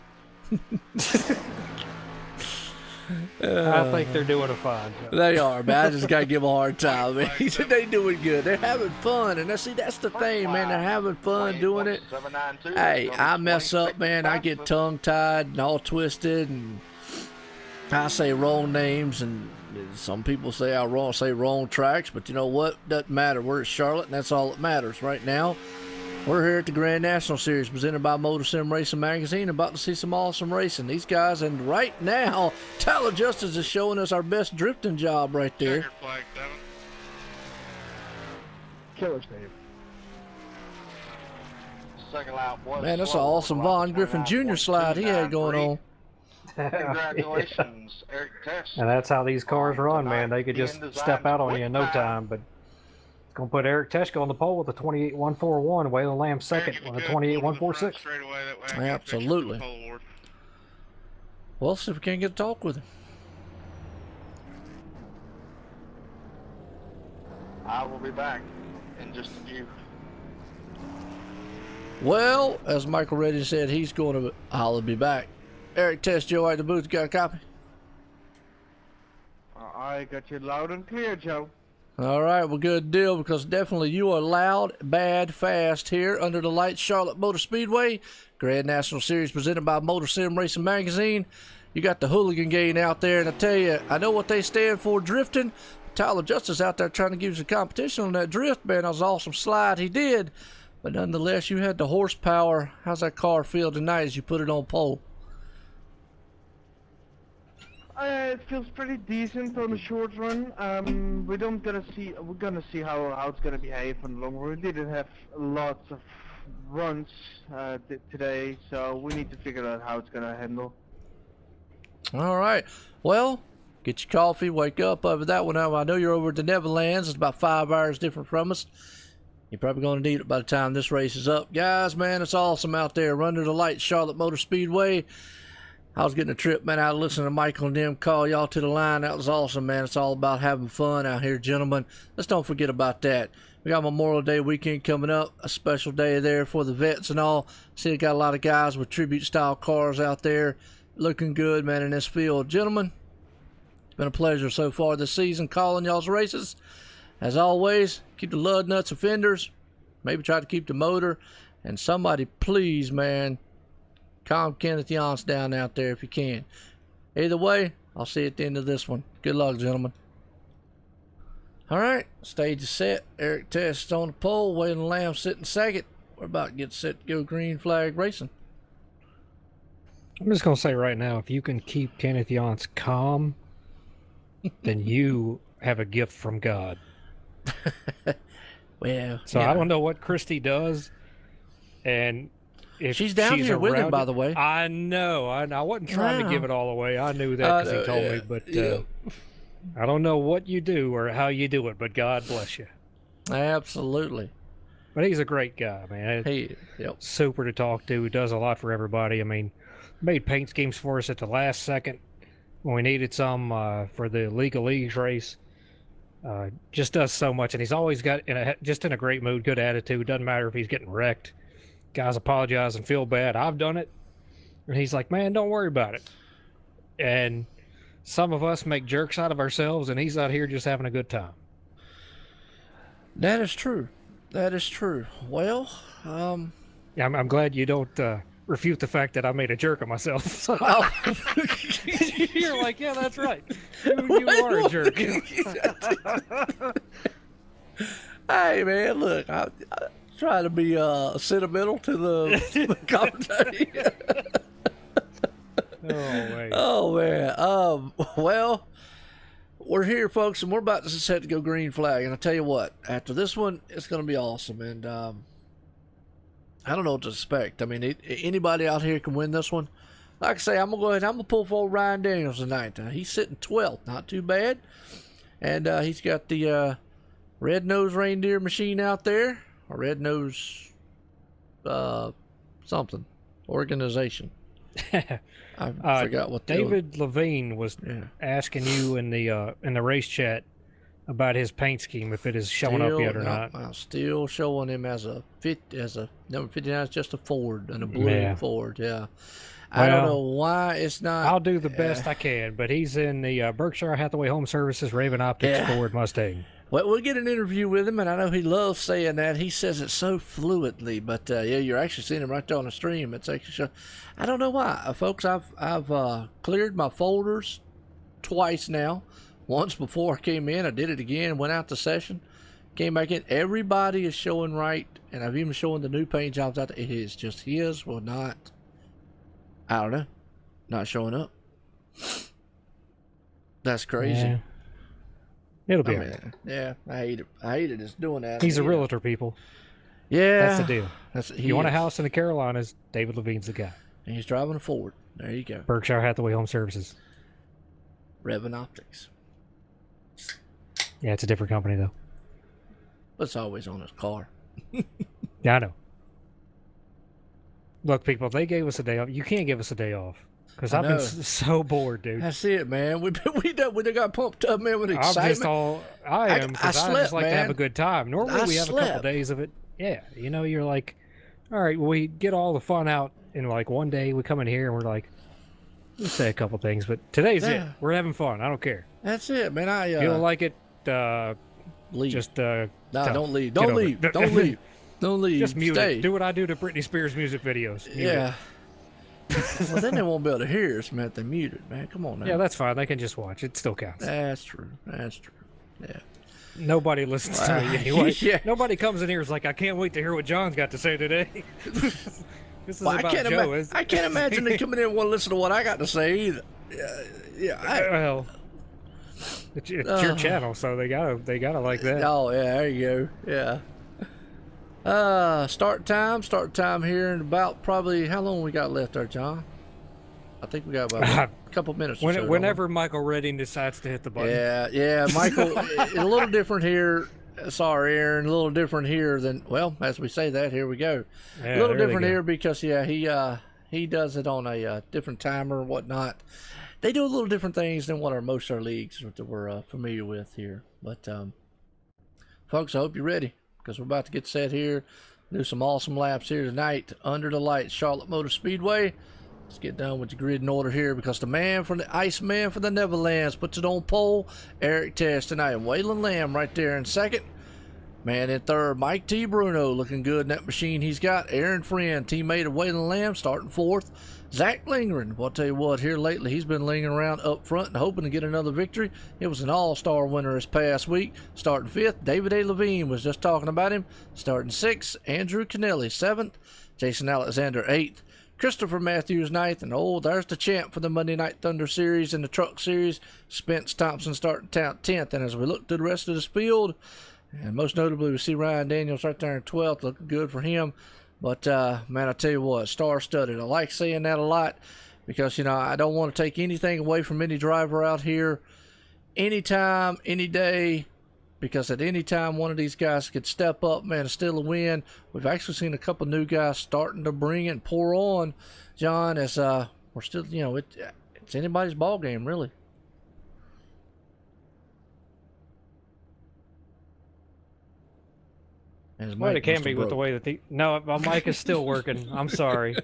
I think they're doing a fine job. They are, man. I just got to give them a hard time, man. He said they doing good. They're having fun. And that's the thing, man. They're having fun doing it. Hey, I mess up, man. I get tongue-tied and all twisted. And I say wrong names. And some people say I say wrong tracks. But you know what? Doesn't matter. We're at Charlotte, and that's all that matters right now. We're here at the Grand National Series presented by MotorSim Racing Magazine, about to see some awesome racing. These guys, and right now, Tyler Justice is showing us our best drifting job right there. Flag 7. Killer Steve. Second lap was Man, that's an awesome Von Griffin Jr. slide he had going on. Congratulations, Eric Test. And that's how these cars run, man. They could just step out on you in no time, but going to put Eric Teschko on the pole with a 28.141. Waylon Lamb second with a 28.146. Absolutely. Well, see if we can't get to talk with him. I will be back in just a few. Well, as Michael Reddy said, he's going to I'll be back. Eric Test, Joe at the booth, got a copy? I got you loud and clear, Joe. All right, well, good deal, because definitely you are loud, bad, fast here under the lights, Charlotte Motor Speedway. Grand National Series presented by MotorSim Racing Magazine. You got the hooligan gang out there, and I tell you, I know what they stand for, drifting. Tyler Justice out there trying to give you some competition on that drift, man. That was an awesome slide he did. But nonetheless, you had the horsepower. How's that car feel tonight as you put it on pole? It feels pretty decent on the short run. We're gonna see how it's gonna behave on the long run. We didn't have lots of runs today, so we need to figure out how it's gonna handle. All right. Well, get your coffee, wake up over that one. I know you're over at the Netherlands. It's about 5 hours different from us. You're probably going to need it by the time this race is up. Guys, man, it's awesome out there. Under the lights, Charlotte Motor Speedway. I was getting a trip, man, out listening to Michael and them call y'all to the line. That was awesome, man. It's all about having fun out here, gentlemen. Let's don't forget about that. We got Memorial Day weekend coming up, a special day there for the vets and all. See, got a lot of guys with tribute-style cars out there looking good, man, in this field. Gentlemen, it's been a pleasure so far this season calling y'all's races. As always, keep the lug nuts and fenders. Maybe try to keep the motor. And somebody, please, man, calm Kenneth Yance down out there if you can. Either way, I'll see you at the end of this one. Good luck, gentlemen. All right, stage is set. Eric Test is on the pole. Waylon Lamb sitting second. We're about to get set to go green flag racing. I'm just going to say right now, if you can keep Kenneth Yance calm, then you have a gift from God. Well, so I don't know what Christy does, And if She's down here with him, around by it- the way. I know. I wasn't trying to give it all away. I knew that because he told me. But yeah. I don't know what you do or how you do it, but God bless you. Absolutely. But he's a great guy, man. Yep. Super to talk to. He does a lot for everybody. I mean, made paint schemes for us at the last second when we needed some for the League of Leagues race. Just does so much, and he's always got just in a great mood, good attitude. Doesn't matter if he's getting wrecked. Guys apologize and feel bad. I've done it, and he's like, "Man, don't worry about it." And some of us make jerks out of ourselves, and he's out here just having a good time. That is true. That is true. Well, Yeah, I'm glad you don't refute the fact that I made a jerk of myself. So you're like, yeah, that's right. You are a jerk. Hey, man, look, I try to be sentimental to the commentary. Oh, wait. Oh, man. Well, we're here, folks, and we're about to set to go green flag. And I tell you what, after this one, it's going to be awesome. And I don't know what to expect. I mean, anybody out here can win this one. Like I say, I'm going to go ahead. I'm going to pull for Ryan Daniels tonight. He's sitting 12th. Not too bad. And he's got the red nose reindeer machine out there. Or red nose something. Organization. I forgot what David Levine was asking you in the race chat about his paint scheme, if it is showing up yet or not. I'm still showing him as a number 59 is just a Ford and a blue Ford. Yeah. I don't know why it's not. I'll do the best I can, but he's in the Berkshire Hathaway Home Services Raven Optics Ford Mustang. Well, we'll get an interview with him, and I know he loves saying that. He says it so fluidly, but yeah, you're actually seeing him right there on the stream. It's actually, I don't know why, folks. I've cleared my folders twice now. Once before I came in, I did it again. Went out to session, came back in. Everybody is showing right, and I've even shown the new paint jobs out there. It is just his will not. I don't know, not showing up. That's crazy. Yeah. It'll be yeah, I hate it. I hate it. It's doing that. He's a realtor, people. Yeah, that's the deal. You want a house in the Carolinas? David Levine's the guy. And he's driving a Ford. There you go. Berkshire Hathaway Home Services. Raven Optics. Yeah, it's a different company though. It's always on his car. Yeah, I know. Look, people, they gave us a day off. You can't give us a day off. Because I've been so bored, dude. That's it, man. We got pumped up, man, with excitement. I am, because I just like to have a good time. Normally we have slept. a couple days of it. Yeah, you know, you're like, all right, well, we get all the fun out in like one day. We come in here and we're like, let's say a couple things, but today's it. We're having fun. I don't care. That's it, man. If you don't like it, leave. Just no, don't leave. Don't leave. Don't leave. Don't leave. Just mute Stay. it. Do what I do to Britney Spears music videos. Yeah. Well, then they won't be able to hear us, man, if they mute it, man. Come on now. Yeah, that's fine. They can just watch. It still counts. That's true. That's true. Yeah. Nobody listens to me anyway. Yeah. Nobody comes in here and is like, I can't wait to hear what John's got to say today. This is about Joe. I can't imagine they coming in and want to listen to what I got to say either. Well, it's your channel, so they gotta like that. Oh yeah, there you go. Yeah. Start time here in about probably how long we got left there, John? I think we got about a couple minutes. Whenever Michael Redding decides to hit the button. Yeah, Michael. It's a little different here. Sorry, Aaron. A little different here than as we say that. Here we go. Yeah, a little different here because he does it on a different timer and whatnot. They do a little different things than what most of our leagues that we're familiar with here. But folks, I hope you're ready because we're about to get set here. Do some awesome laps here tonight under the lights, Charlotte Motor Speedway. Let's get done with the grid in order here because the man from the Iceman for the Neverlands puts it on pole. Eric Test tonight. Waylon Lamb right there in second. Man in third, Mike T. Bruno looking good in that machine he's got. Aaron Friend, teammate of Waylon Lamb, starting fourth. Zach Lingren, well, I'll tell you what, here lately he's been lingering around up front and hoping to get another victory. It was an all-star winner this past week. Starting fifth, David A. Levine was just talking about him. Starting sixth, Andrew Kennelly, seventh. Jason Alexander, eighth. Christopher Matthews, ninth. And there's the champ for the Monday Night Thunder Series and the Truck Series. Spence Thompson starting 10th. And as we look to the rest of this field, and most notably we see Ryan Daniels right there in 12th, looking good for him. But, man, I tell you what, star-studded. I like saying that a lot because, you know, I don't want to take anything away from any driver out here anytime, any day, because at any time one of these guys could step up, man, and steal a win. We've actually seen a couple new guys starting to bring it and pour on, John, as we're still, you know, it's anybody's ball game, really. Well, it can be with the way that no, my mic is still working. I'm sorry.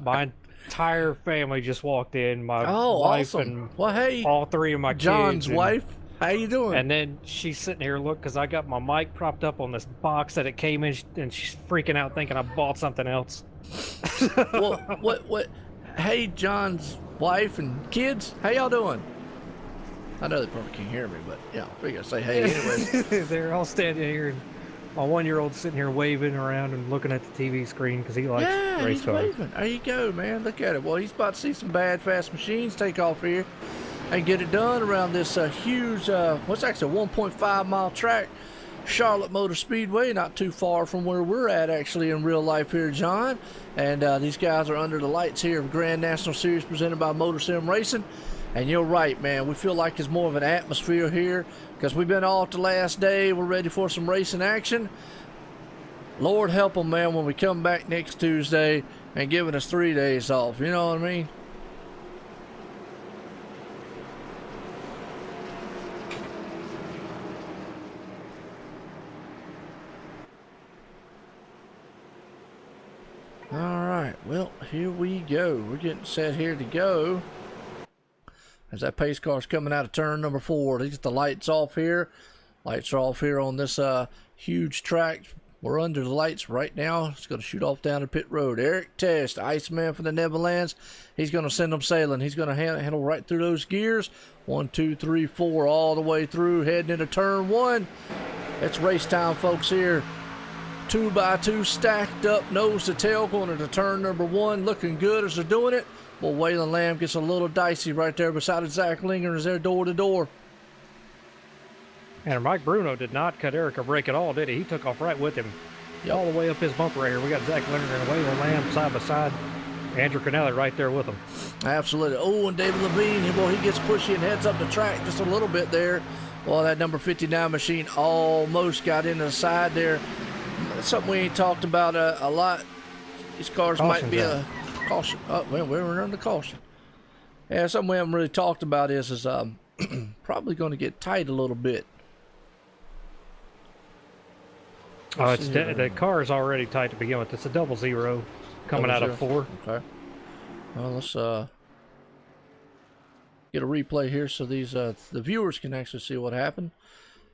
My entire family just walked in. My wife awesome. and Well, hey, all three of my John's kids. wife. How you doing? And then she's sitting here, look, because I got my mic propped up on this box that it came in, and she's freaking out thinking I bought something else. Well, what? Hey, John's wife and kids, how y'all doing? I know they probably can't hear me, but yeah, we gotta say hey anyways. They're all standing here, and my 1-year-old's sitting here waving around and looking at the TV screen because he likes race he's cars. waving. There you go, man. Look at it. Well, he's about to see some bad, fast machines take off here and get it done around this huge, what's actually a 1.5 mile track, Charlotte Motor Speedway, not too far from where we're at actually in real life here, John. And these guys are under the lights here of Grand National Series presented by MotorSim Racing. And you're right, man. We feel like it's more of an atmosphere here because we've been off the last day. We're ready for some racing action. Lord help them, man, when we come back next Tuesday and giving us 3 days off. You know what I mean? All right, well, here we go. We're getting set here to go. As that pace car's coming out of turn number 4. They get the lights off here. Lights are off here on this huge track. We're under the lights right now. It's going to shoot off down the pit road. Eric Test, Iceman from the Netherlands. He's going to send them sailing. He's going to handle right through those gears. 1, 2, 3, 4, all the way through, heading into turn 1. It's race time, folks, here. 2x2 stacked up, nose to tail, going into turn number 1. Looking good as they're doing it. Well, Waylon Lamb gets a little dicey right there beside Zach Linger as they're door to door. And Mike Bruno did not cut Eric a break at all, did he? He took off right with him. Yep. All the way up his bumper area. We got Zach Linger and Waylon Lamb side by side. Andrew Canelli right there with him. Absolutely. Oh, and David Levine, well, he gets pushy and heads up the track just a little bit there. Well, that number 59 machine almost got into the side there. That's something we ain't talked about a lot. These cars might be a caution. Oh, well, we're under caution. Yeah, something we haven't really talked about is probably going to get tight a little bit. Oh, the car is already tight to begin with. It's a 00 coming out of 4. Okay. Well, let's get a replay here so these the viewers can actually see what happened.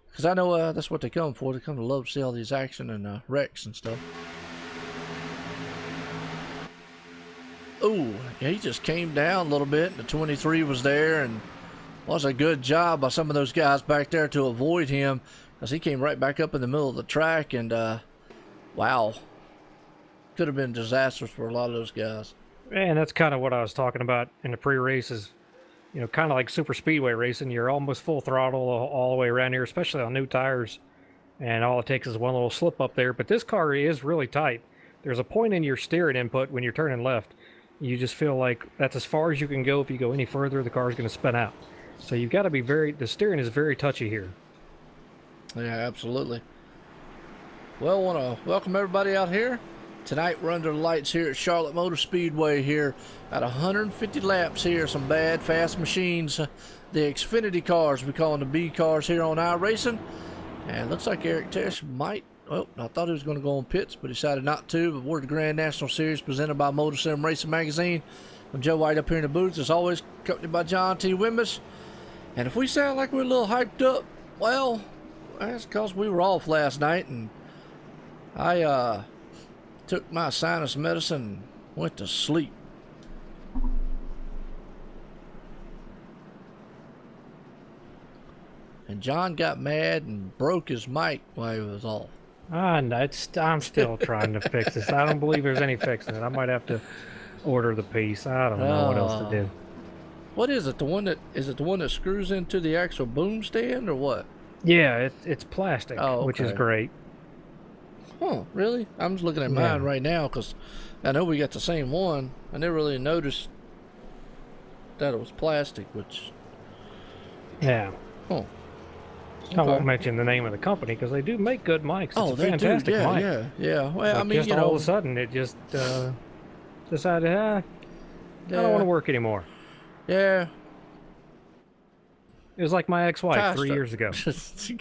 Because I know that's what they come for. They come to love to see all these action and wrecks and stuff. Oh, yeah, he just came down a little bit. The 23 was there, and was a good job by some of those guys back there to avoid him, because he came right back up in the middle of the track, and wow, could have been disastrous for a lot of those guys. And that's kind of what I was talking about in the pre-races. You know, kind of like super speedway racing. You're almost full throttle all the way around here, especially on new tires, and all it takes is one little slip up there. But this car is really tight. There's a point in your steering input when you're turning left. You just feel like that's as far as you can go. If you go any further, the car is going to spin out. So you've got to be the steering is very touchy here. Yeah, absolutely. Well, I want to welcome everybody out here. Tonight we're under the lights here at Charlotte Motor Speedway here. At 150 laps here, some bad, fast machines. The Xfinity cars, we call them the B cars here on iRacing. And looks like Eric Tesh might, well, I thought he was going to go on pits, but decided not to. But we're the Grand National Series presented by MotorSim Racing Magazine. I'm Joe White up here in the booth, as always, accompanied by John T. Wimbish. And if we sound like we're a little hyped up, well, that's because we were off last night, and I took my sinus medicine and went to sleep. And John got mad and broke his mic while he was off. I'm still trying to fix this. I don't believe there's any fixing it. I might have to order the piece. I don't know what else to do. What is it? The one that screws into the actual boom stand, or what? Yeah, it's plastic, which is great. Huh, really? I'm just looking at mine right now because I know we got the same one. I never really noticed that it was plastic, which... Yeah. Huh. I won't mention the name of the company because they do make good mics. It's a they fantastic do. mic. Yeah. Well, But I mean, just you all know... of a sudden, it just decided, I don't want to work anymore. Yeah. It was like my ex-wife 3 years ago.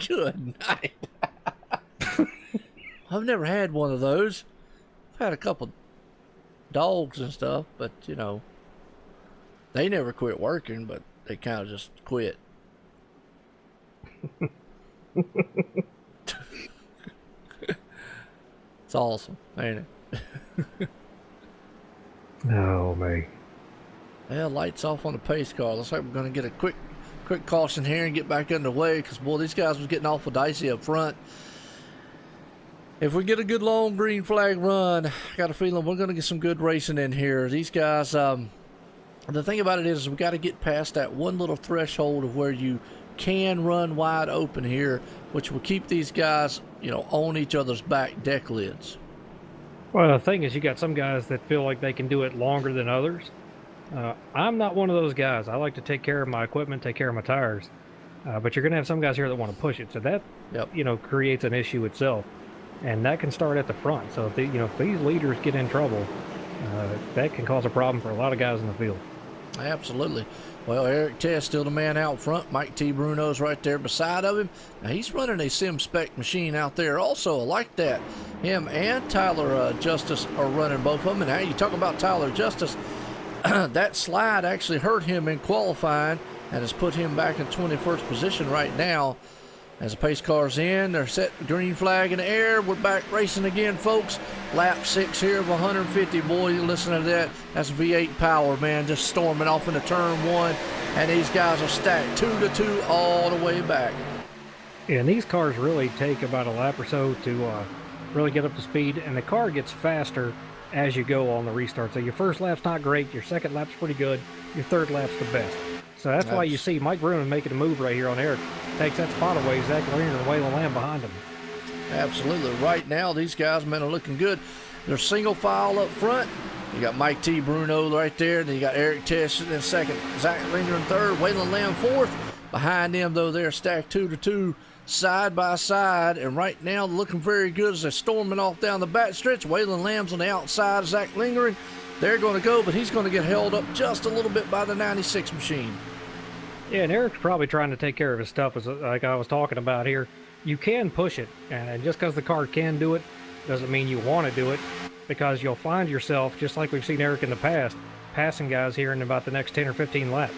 Good night. I've never had one of those. I've had a couple dogs and stuff, but, you know, they never quit working, but they kind of just quit. It's awesome, ain't it? Oh, man. Well, lights off on the pace car. Looks like we're going to get a quick caution here and get back underway because, boy, these guys was getting awful dicey up front. If we get a good long green flag run, I got a feeling we're going to get some good racing in here. These guys, the thing about it is we got to get past that one little threshold of where you can run wide open here, which will keep these guys, you know, on each other's back deck lids. Well, the thing is, you got some guys that feel like they can do it longer than others. I'm not one of those guys. I like to take care of my equipment, take care of my tires. But you're going to have some guys here that want to push it. So that, you know, creates an issue itself. And that can start at the front. So, if if these leaders get in trouble, that can cause a problem for a lot of guys in the field. Absolutely. Well, Eric Tess still the man out front. Mike T. Bruno's right there beside of him. Now, he's running a Sim Spec machine out there also. I like that. Him and Tyler Justice are running both of them. And now you talk about Tyler Justice. That slide actually hurt him in qualifying and has put him back in 21st position right now. As the pace car's in, they're set green flag in the air. We're back racing again, folks. Lap 6 here of 150. Boy, you listen to that. That's V8 power, man, just storming off into turn 1. And these guys are stacked 2-2 all the way back. Yeah, and these cars really take about a lap or so to really get up to speed. And the car gets faster as you go on the restart. So your first lap's not great. Your second lap's pretty good. Your third lap's the best. So that's why you see Mike Bruno making a move right here on Eric. Takes that spot away. Zach Linger and Waylon Lamb behind him. Absolutely. Right now, these guys, man, are looking good. They're single file up front. You got Mike T. Bruno right there. Then you got Eric Tess in second. Zach Linger in third. Waylon Lamb fourth. Behind them, though, they're stacked 2-2 side by side. And right now, looking very good as they're storming off down the back stretch. Waylon Lamb's on the outside. Zach Linger. They're going to go, but he's going to get held up just a little bit by the 96 machine. Yeah, and Eric's probably trying to take care of his stuff, as like I was talking about here. You can push it, and just because the car can do it doesn't mean you want to do it, because you'll find yourself, just like we've seen Eric in the past, passing guys here in about the next 10 or 15 laps.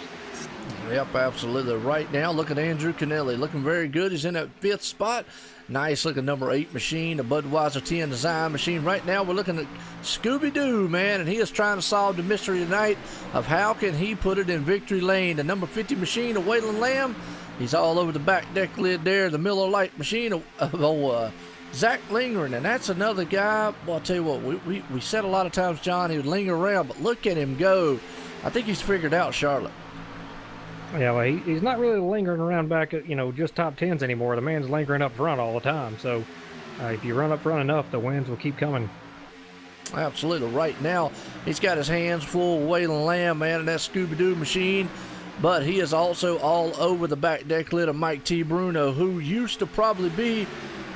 Yep, absolutely. Right now, look at Andrew Kennelly. Looking very good. He's in that 5th spot. Nice looking number 8 machine, a Budweiser 10 design machine. Right now, we're looking at Scooby-Doo, man, and he is trying to solve the mystery tonight of how can he put it in victory lane. The number 50 machine of Waylon Lamb, he's all over the back deck lid there. The Miller Lite machine of Zach Lingering, and that's another guy. Well, I'll tell you what, we said a lot of times, John, he would linger around, but look at him go. I think he's figured out Charlotte. Yeah, well, he's not really lingering around back at, just top 10s anymore. The man's lingering up front all the time. So if you run up front enough, the wins will keep coming. Absolutely. Right now, he's got his hands full of Waylon Lamb, man, and that Scooby-Doo machine. But he is also all over the back deck lid of Mike T. Bruno, who used to probably be,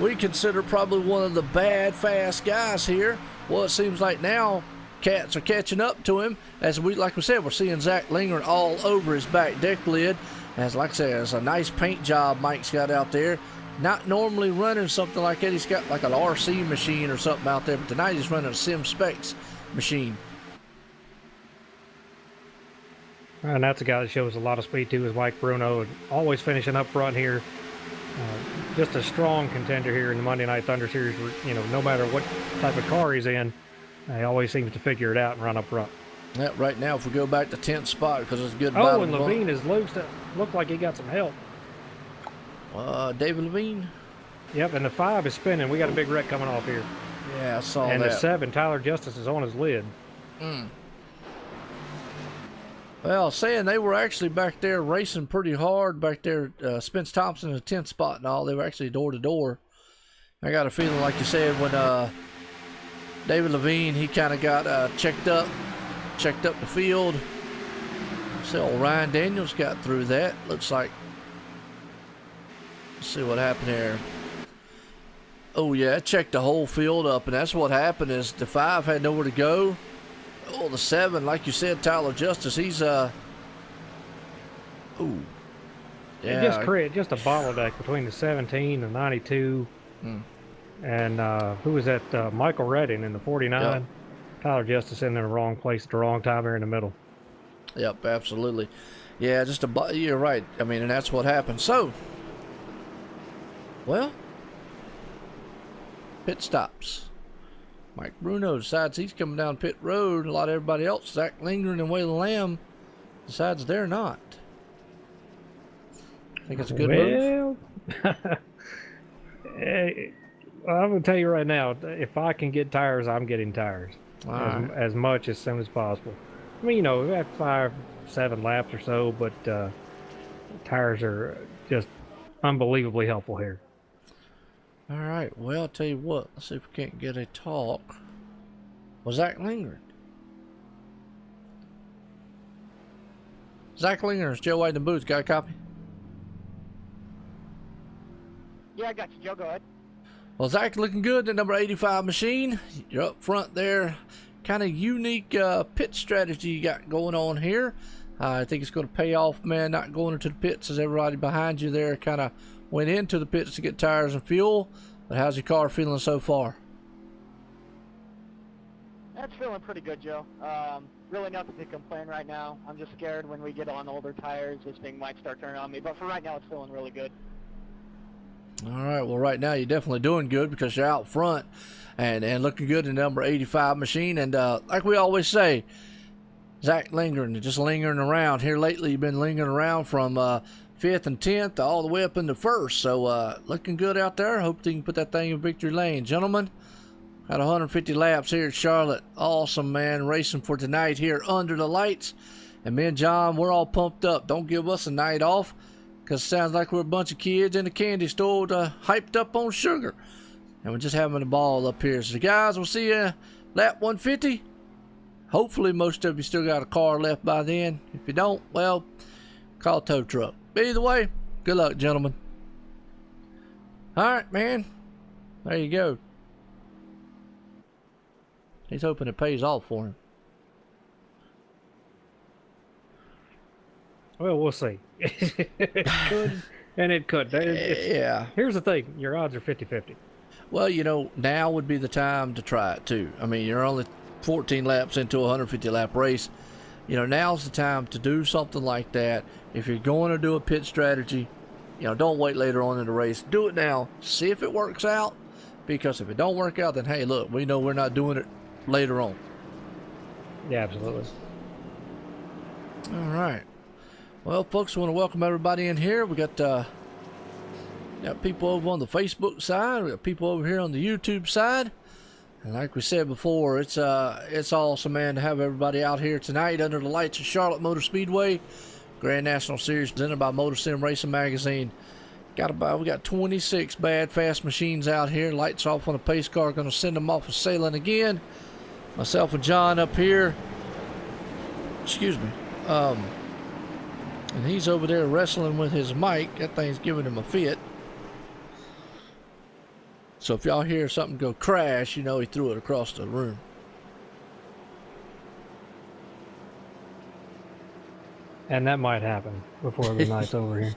we consider probably one of the bad, fast guys here. Well, it seems like now cats are catching up to him. Like we said, we're seeing Zach Linger all over his back deck lid. As like I said, it's a nice paint job Mike's got out there. Not normally running something like that. He's got like an RC machine or something out there, but tonight he's running a Sim Specs machine. And that's a guy that shows a lot of speed too, is Mike Bruno, always finishing up front here. Just a strong contender here in the Monday Night Thunder Series. Where, no matter what type of car he's in, he always seems to figure it out and run up front. Yeah, right now, if we go back to 10th spot, because it's a good battle. Oh, and Levine is loose. Looked like he got some help. David Levine? Yep, and the 5 is spinning. We got a big wreck coming off here. Yeah, I saw and that. And the 7, Tyler Justice, is on his lid. Well, saying they were actually back there racing pretty hard back there. Spence Thompson in the 10th spot and all. They were actually door to door. I got a feeling, like you said, when David Levine, he kind of got checked up the field. So Ryan Daniels got through that. Looks like. Let's see what happened here. Oh yeah, checked the whole field up, and that's what happened. Is the 5 had nowhere to go. Oh, the 7, like you said, Tyler Justice, he's ooh. Yeah. It just created just a bottleneck between the 17 and 92. And who was that? Michael Redding in the 49. Yep. Tyler Justice in the wrong place at the wrong time here in the middle. Yep, absolutely. Yeah, you're right. I mean, and that's what happened. So, well, pit stops. Mike Bruno decides he's coming down pit road. A lot of everybody else, Zach Lingren and Waylon Lamb, decides they're not. I think it's a good move. I'm going to tell you right now, if I can get tires, I'm getting tires. As much as soon as possible. I mean, you know, we've had 5-7 laps or so, but tires are just unbelievably helpful here. All right. Well, I'll tell you what. Let's see if we can't get a talk. Well, Zach Lingren. Zach Lingren is Joe White in the booth. Got a copy? Yeah, I got you, Joe. Go ahead. Well, Zach looking good. The number 85 machine. You're up front there. Kind of unique pit strategy you got going on here. I think it's going to pay off, man, not going into the pits as everybody behind you there kind of went into the pits to get tires and fuel. But how's your car feeling so far? That's feeling pretty good, Joe. Really nothing to complain right now. I'm just scared when we get on older tires, this thing might start turning on me. But for right now, it's feeling really good. All right, well, right now you're definitely doing good because you're out front and looking good in the number 85 machine. And like we always say, Zach Lingren, just lingering around. Here lately, you've been lingering around from 5th and 10th all the way up into 1st. So looking good out there. Hope you can put that thing in victory lane. Gentlemen, had 150 laps here at Charlotte. Awesome, man. Racing for tonight here under the lights. And me and John, we're all pumped up. Don't give us a night off. Because it sounds like we're a bunch of kids in a candy store hyped up on sugar. And we're just having a ball up here. So, guys, we'll see you lap 150. Hopefully, most of you still got a car left by then. If you don't, well, call a tow truck. But either way, good luck, gentlemen. All right, man. There you go. He's hoping it pays off for him. Well, we'll see. It could, and it could. Yeah. Here's the thing. Your odds are 50-50. Well, you know, now would be the time to try it, too. I mean, you're only 14 laps into a 150-lap race. You know, now's the time to do something like that. If you're going to do a pit strategy, you know, don't wait later on in the race. Do it now. See if it works out. Because if it don't work out, then, hey, look, we know we're not doing it later on. Yeah, absolutely. All right. Well, folks, I want to welcome everybody in here. We got people over on the Facebook side. We got people over here on the YouTube side. And like we said before, it's awesome, man, to have everybody out here tonight under the lights of Charlotte Motor Speedway. Grand National Series presented by MotorSim Racing Magazine. We got 26 bad fast machines out here. Lights off on the pace car. Going to send them off of sailing again. Myself and John up here. Excuse me. And he's over there wrestling with his mic. That thing's giving him a fit. So if y'all hear something go crash, you know he threw it across the room. And that might happen before the night's over here.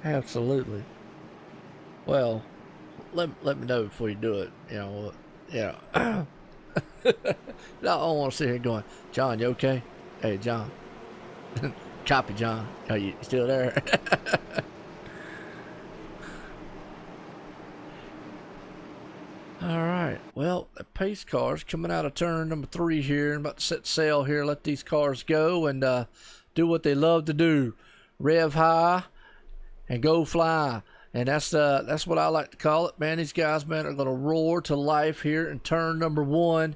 Absolutely. Well, let me know before you do it. You know, yeah. I don't want to sit here going, John, you okay? Hey, John. Copy, John. Are you still there? All right. Well, the pace car's coming out of turn number 3 here. I'm about to set sail here, let these cars go and do what they love to do. Rev high and go fly. And that's what I like to call it, man. These guys, man, are going to roar to life here in turn number 1.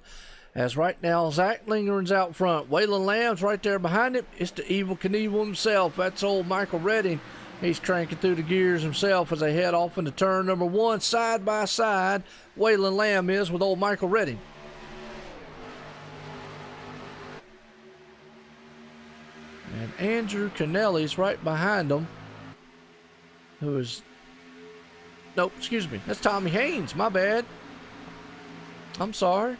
As right now, Zach Lingren's out front. Waylon Lamb's right there behind him. It's the Evil Knievel himself. That's old Michael Redding. He's cranking through the gears himself as they head off into turn number 1, side by side. Waylon Lamb is with old Michael Redding. And Andrew Kennelly's right behind him. Who is... Nope, excuse me. That's Tommy Haynes. My bad. I'm sorry.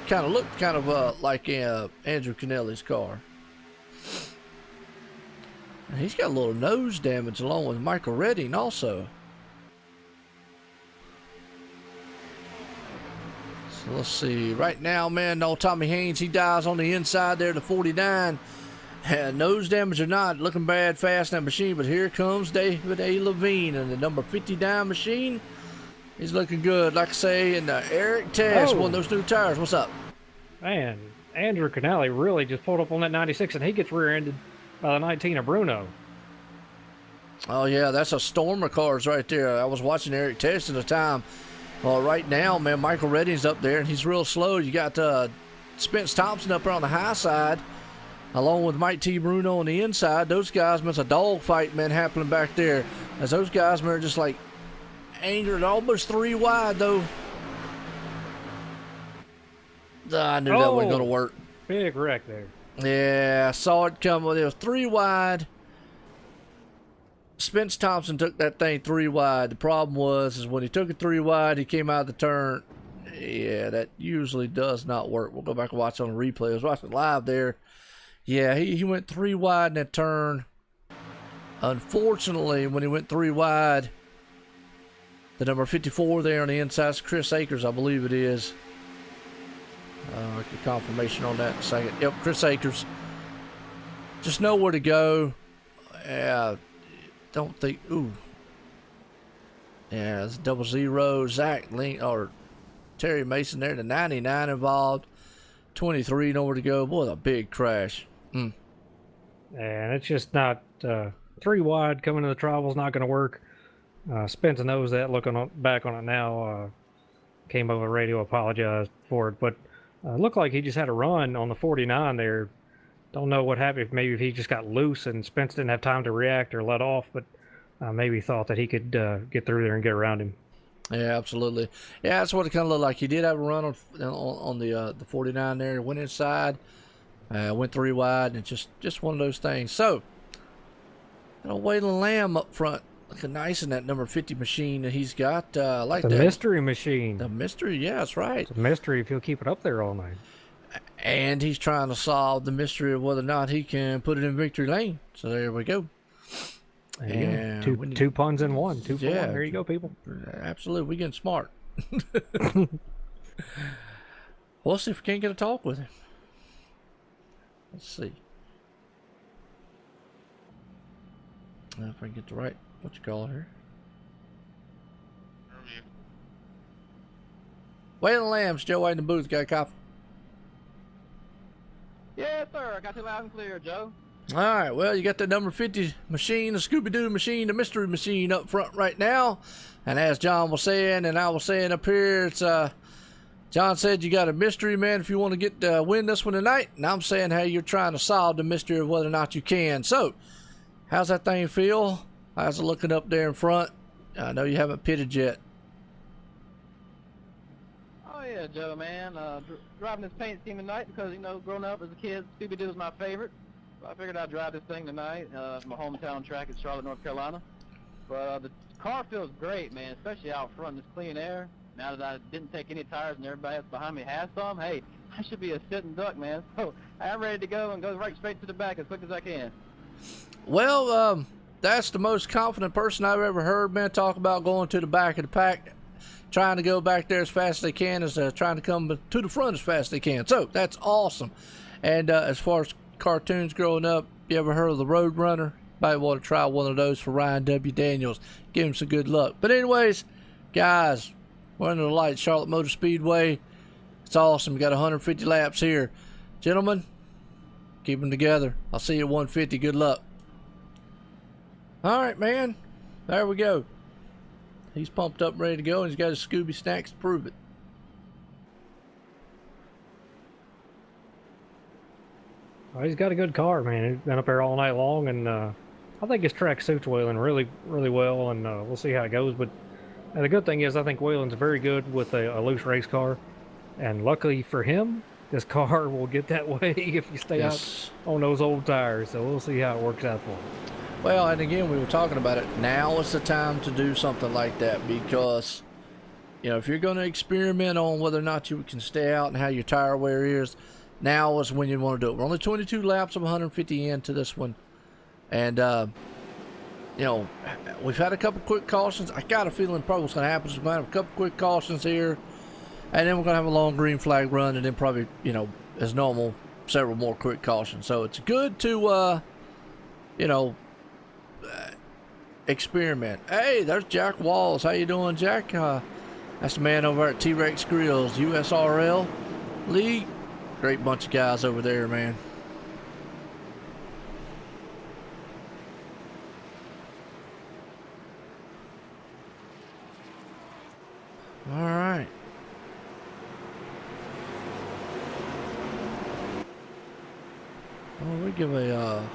Kind of looked like Andrew Kennelly's car. And he's got a little nose damage along with Michael Redding also. So let's see. Right now, man, no Tommy Haynes, he dies on the inside there to 49. And nose damage or not, looking bad fast in that machine, but here comes David A. Levine and the number 59 machine. He's looking good, like I say, and Eric Tess won those new tires. What's up? Man, Andrew Canale really just pulled up on that 96, and he gets rear-ended by the 19 of Bruno. Oh, yeah, that's a storm of cars right there. I was watching Eric Tess at the time. Well, right now, man, Michael Redding's up there, and he's real slow. You got Spence Thompson up there on the high side, along with Mike T. Bruno on the inside. Those guys, man, it's a dog fight, man, happening back there. As those guys, man, are just like angered, almost 3 wide, though. I knew that wasn't going to work. Big wreck there. Yeah, I saw it coming. It was 3 wide. Spence Thompson took that thing 3 wide. The problem was when he took it 3 wide, he came out of the turn. Yeah, that usually does not work. We'll go back and watch on the replay. I was watching live there. Yeah, he went 3 wide in that turn. Unfortunately, when he went 3 wide, the number 54 there on the inside is Chris Akers, I believe it is. I'll get confirmation on that in a second. Yep, Chris Akers. Just nowhere to go. Don't think. Ooh. Yeah, it's 00. Zach Link or Terry Mason there. The 99 involved. 23 nowhere to go. Boy, a big crash. And it's just not 3 wide coming to the tribal's not going to work. Spence knows that. Looking back on it now, came over the radio, apologized for it, but looked like he just had a run on the 49 there. Don't know what happened. Maybe if he just got loose and Spence didn't have time to react or let off, but maybe thought that he could get through there and get around him. Yeah, absolutely. Yeah, that's what it kind of looked like. He did have a run on the 49 there. Went inside, went 3 wide, and just one of those things. So, Waylon Lamb up front, looking nice in that number 50 machine that he's got. Like the mystery machine. The mystery, yeah, that's right. It's a mystery if he'll keep it up there all night. And he's trying to solve the mystery of whether or not he can put it in victory lane. So there we go. And two puns in one. 2 for 1. There you go, people. Absolutely. We're getting smart. We'll see if we can't get a talk with him. Let's see. If I can get the right, what you call it here. Waylon Lamb's Joe White in the booth. Got a copy? Yes, sir. I got you loud and clear, Joe. All right, well, you got the number 50 machine, the Scooby-Doo machine, the mystery machine up front right now. And as John was saying, and I was saying up here, it's John said you got a mystery, man, if you want to get win this one tonight. And I'm saying, hey, you're trying to solve the mystery of whether or not you can. So, how's that thing feel? How's it looking up there in front? I know you haven't pitted yet. Oh, yeah, Joe, man. Driving this paint scheme tonight because, growing up as a kid, Scooby-Doo was my favorite. So I figured I'd drive this thing tonight. It's my hometown track in Charlotte, North Carolina. But the car feels great, man, especially out front. This clean air. Now that I didn't take any tires and everybody else behind me has some, hey, I should be a sitting duck, man. So I'm ready to go and go right straight to the back as quick as I can. Well, that's the most confident person I've ever heard, man, talk about going to the back of the pack, trying to go back there as fast as they can, as trying to come to the front as fast as they can. So that's awesome. And as far as cartoons growing up, you ever heard of the Road Runner? Might want to try one of those for Ryan W. Daniels. Give him some good luck. But anyways, guys, we're under the lights, Charlotte Motor Speedway. It's awesome. We got 150 laps here. Gentlemen, keep them together. I'll see you at 150. Good luck. All right, man. There we go. He's pumped up, ready to go, and he's got his Scooby snacks to prove it. Well, he's got a good car, man. He's been up there all night long, and I think his track suits Whalen really, really well, and we'll see how it goes. But the good thing is, I think Whalen's very good with a loose race car, and luckily for him, this car will get that way if you stay out on those old tires. So we'll see how it works out for him. Well, and again, we were talking about it. Now is the time to do something like that because, you know, if you're going to experiment on whether or not you can stay out and how your tire wear is, now is when you want to do it. We're only 22 laps of 150 into this one. And, you know, we've had a couple quick cautions. I got a feeling probably what's going to happen is we're going to have a couple quick cautions here. And then we're going to have a long green flag run. And then probably, you know, as normal, several more quick cautions. So it's good to, you know, experiment. Hey, there's Jack Walls. How you doing, Jack? That's the man over at T-Rex Grills, USRL League. Great bunch of guys over there, man. All right. Well, we give a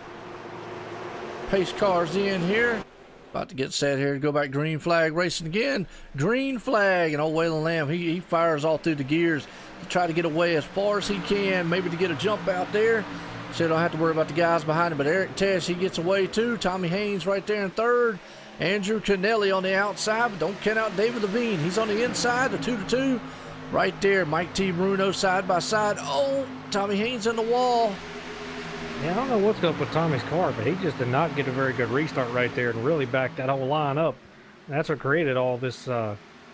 pace cars in here. About to get set here to go back green flag racing again. Green flag, and old Waylon Lamb, he fires all through the gears to try to get away as far as he can, maybe to get a jump out there so you don't have to worry about the guys behind him. But Eric Tesh, he gets away too. Tommy Haynes right there in third. Andrew Kennelly on the outside, but don't count out David Levine. He's on the inside, the 2-2. Right there, Mike T. Bruno side by side. Oh, Tommy Haynes in the wall. Yeah, I don't know what's up with Tommy's car, but he just did not get a very good restart right there and really backed that whole line up. That's what created all this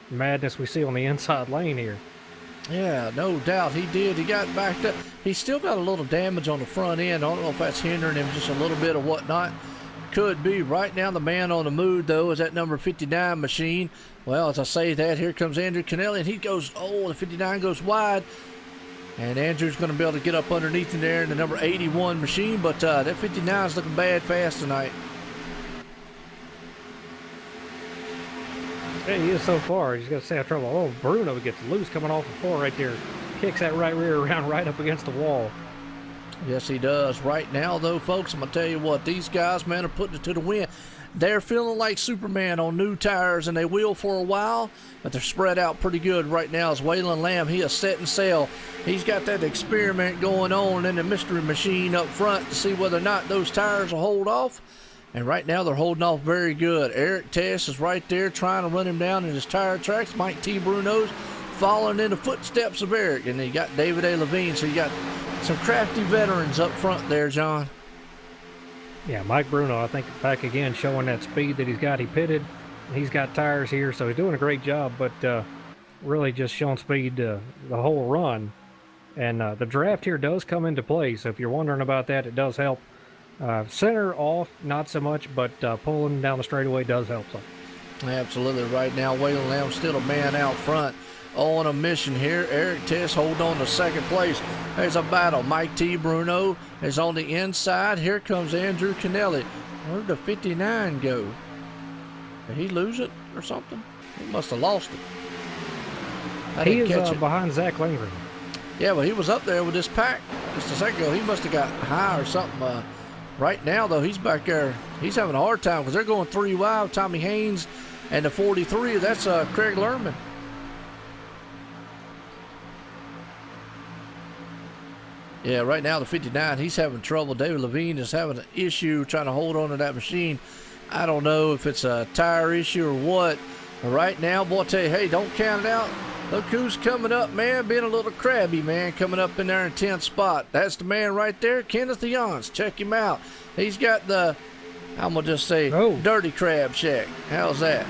madness we see on the inside lane here. Yeah, no doubt he did. He got backed up. He still got a little damage on the front end. I don't know if that's hindering him just a little bit or whatnot. Could be. Right now, the man on the mood, though, is that number 59 machine. Well, as I say that, here comes Andrew Kennelly, and he goes, oh, the 59 goes wide. And Andrew's going to be able to get up underneath in there in the number 81 machine, but that 59 is looking bad fast tonight. Yeah, he is so far. He's got to stay out of trouble. Oh, Bruno gets loose coming off the floor right there. Kicks that right rear around right up against the wall. Yes, he does. Right now, though, folks, I'm going to tell you what. These guys, man, are putting it to the wind. They're feeling like Superman on new tires, and they will for a while, but they're spread out pretty good right now. As Waylon Lamb, he is set and sail. He's got that experiment going on in the mystery machine up front to see whether or not those tires will hold off. And right now, they're holding off very good. Eric Tess is right there trying to run him down in his tire tracks. Mike T. Bruno's following in the footsteps of Eric, and you got David A. Levine, so you got some crafty veterans up front there, John. Yeah, Mike Bruno, I think, back again, showing that speed that he's got. He pitted. He's got tires here, so he's doing a great job, but really just showing speed the whole run. And the draft here does come into play, so if you're wondering about that, it does help. Center off, not so much, but pulling down the straightaway does help some. Absolutely. Right now, Waylon Lamb still a man out front on a mission here. Eric Tess hold on to second place. There's a battle. Mike T. Bruno is on the inside. Here comes Andrew Kennelly. Where'd the 59 go? Did he lose it or something? He must have lost it. He is behind Zach Langren. Yeah, well, he was up there with this pack just a second ago. He must have got high or something. Right now, though, he's back there. He's having a hard time because they're going 3 wide. Tommy Haynes and the 43, that's Craig Lerman. Yeah, right now the 59, he's having trouble. David Levine is having an issue trying to hold on to that machine. I don't know if it's a tire issue or what. But right now, boy, I tell you, hey, don't count it out. Look who's coming up, man, being a little crabby, man, coming up in there in 10th spot. That's the man right there, Kenneth Yance. Check him out. He's got the, I'm going to just say, Dirty Crab Shack. How's that?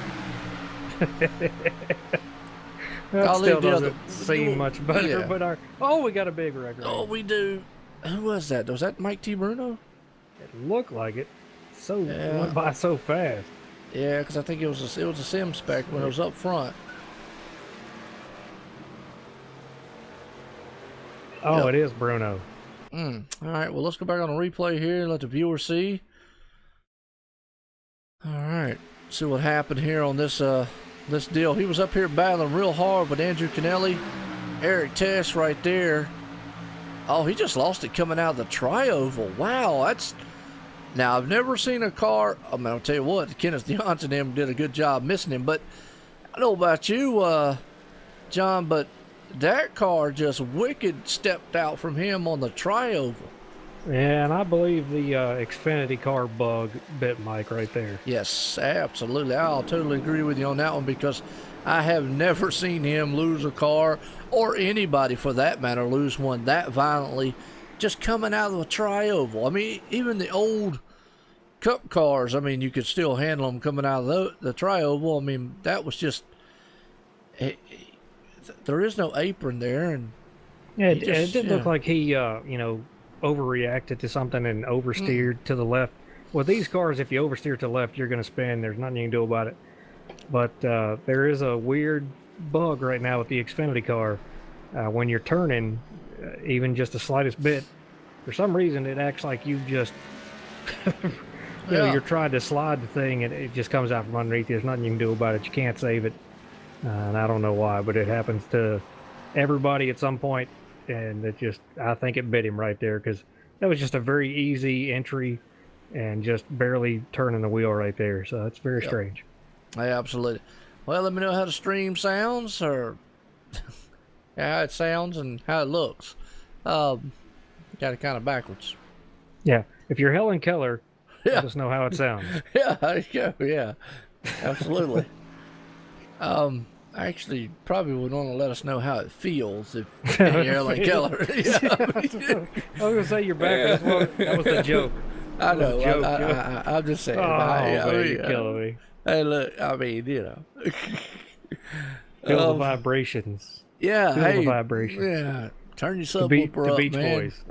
That still doesn't seem much better, but we got a big record. Oh, we do. Who was that? Was that Mike T. Bruno? It looked like it. It went by so fast. Yeah, because I think it was a sim spec when it was up front. Oh, yep. It is Bruno. All right, well, let's go back on the replay here and let the viewer see. All right, see what happened here on this this deal. He was up here battling real hard with Andrew Kennelly. Eric Tess right there. Oh, he just lost it coming out of the tri-oval. Wow, Now, I've never seen a car. I mean, I'll tell you what, Kenneth Johnson and them did a good job missing him. But I don't know about you, John, but that car just wicked stepped out from him on the trioval. Yeah, and I believe the Xfinity car bug bit Mike right there. Yes, absolutely. I'll totally agree with you on that one because I have never seen him lose a car, or anybody for that matter lose one that violently, just coming out of a trioval. I mean, even the old Cup cars, I mean, you could still handle them coming out of the trioval. I mean, that was just, there is no apron there. And yeah, it did look like he, you know, overreacted to something and oversteered to the left. Well, these cars, if you oversteer to the left, you're going to spin. There's nothing you can do about it. But there is a weird bug right now with the Xfinity car. When you're turning, even just the slightest bit, for some reason, it acts like you just, you know, you're trying to slide the thing and it just comes out from underneath you. There's nothing you can do about it. You can't save it. And I don't know why, but it happens to everybody at some point. And it just, I think it bit him right there because that was just a very easy entry and just barely turning the wheel right there. So it's very strange. Yeah, absolutely. Well, let me know how the stream sounds, or how it sounds and how it looks. Got it kind of backwards. Yeah. If you're Helen Keller, let us know how it sounds. Yeah, absolutely. Actually, probably would want to let us know how it feels if you're Helen Keller. I was going to say you're backwards. Well, that was the joke. I know. I'm just saying. You're killing me. Hey, look, I mean, you know. Feel the vibrations. Yeah, Feel the vibrations. Yeah, turn your subwoofer up, Beach man. Boys.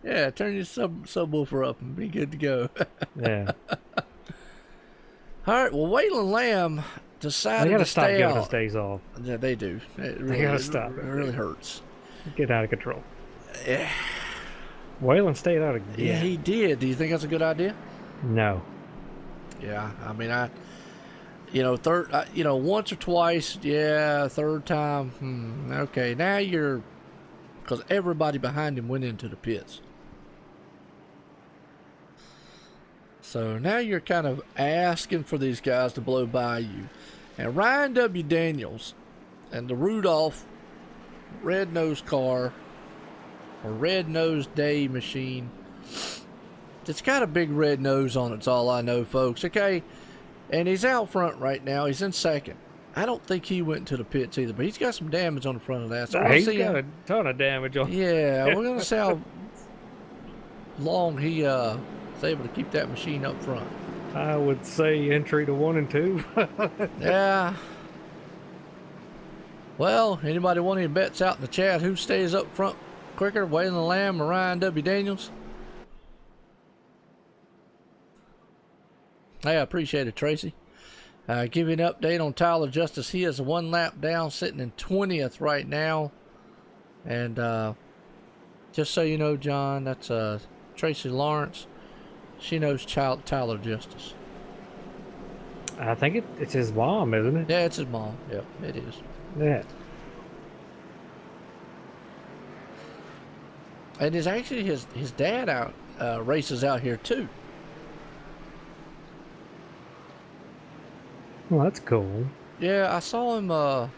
Yeah, turn your subwoofer up and be good to go. Yeah. All right, well, Waylon Lamb decided to stay giving out. us days off. Yeah, they do. They gotta stop. It really hurts. Get out of control. Yeah. Waylon stayed out again. Yeah, he did. Do you think that's a good idea? No. Yeah, I mean, once or twice, yeah, third time, okay. Now you're, because everybody behind him went into the pits. So now you're kind of asking for these guys to blow by you. And Ryan W. Daniels and the Rudolph red-nosed car, or red-nosed day machine, it's got a big red nose on it, it's all I know, folks, okay? And he's out front right now. He's in second. I don't think he went to the pits either, but he's got some damage on the front of that. So he's got a ton of damage on. Yeah, we're going to see how long he is able to keep that machine up front. I would say entry to 1 and 2. Yeah. Well, anybody want any bets out in the chat? Who stays up front quicker, Waylon Lamb or Ryan W. Daniels? Hey, I appreciate it, Tracy. Give you an update on Tyler Justice. He is 1 lap down, sitting in 20th right now. And just so you know, John, that's Tracy Lawrence. She knows Tyler Justice. I think it's his mom, isn't it? Yeah, it's his mom. Yep, it is. Yeah. And it's actually his dad out races out here too. Well, that's cool. Yeah, I saw him. I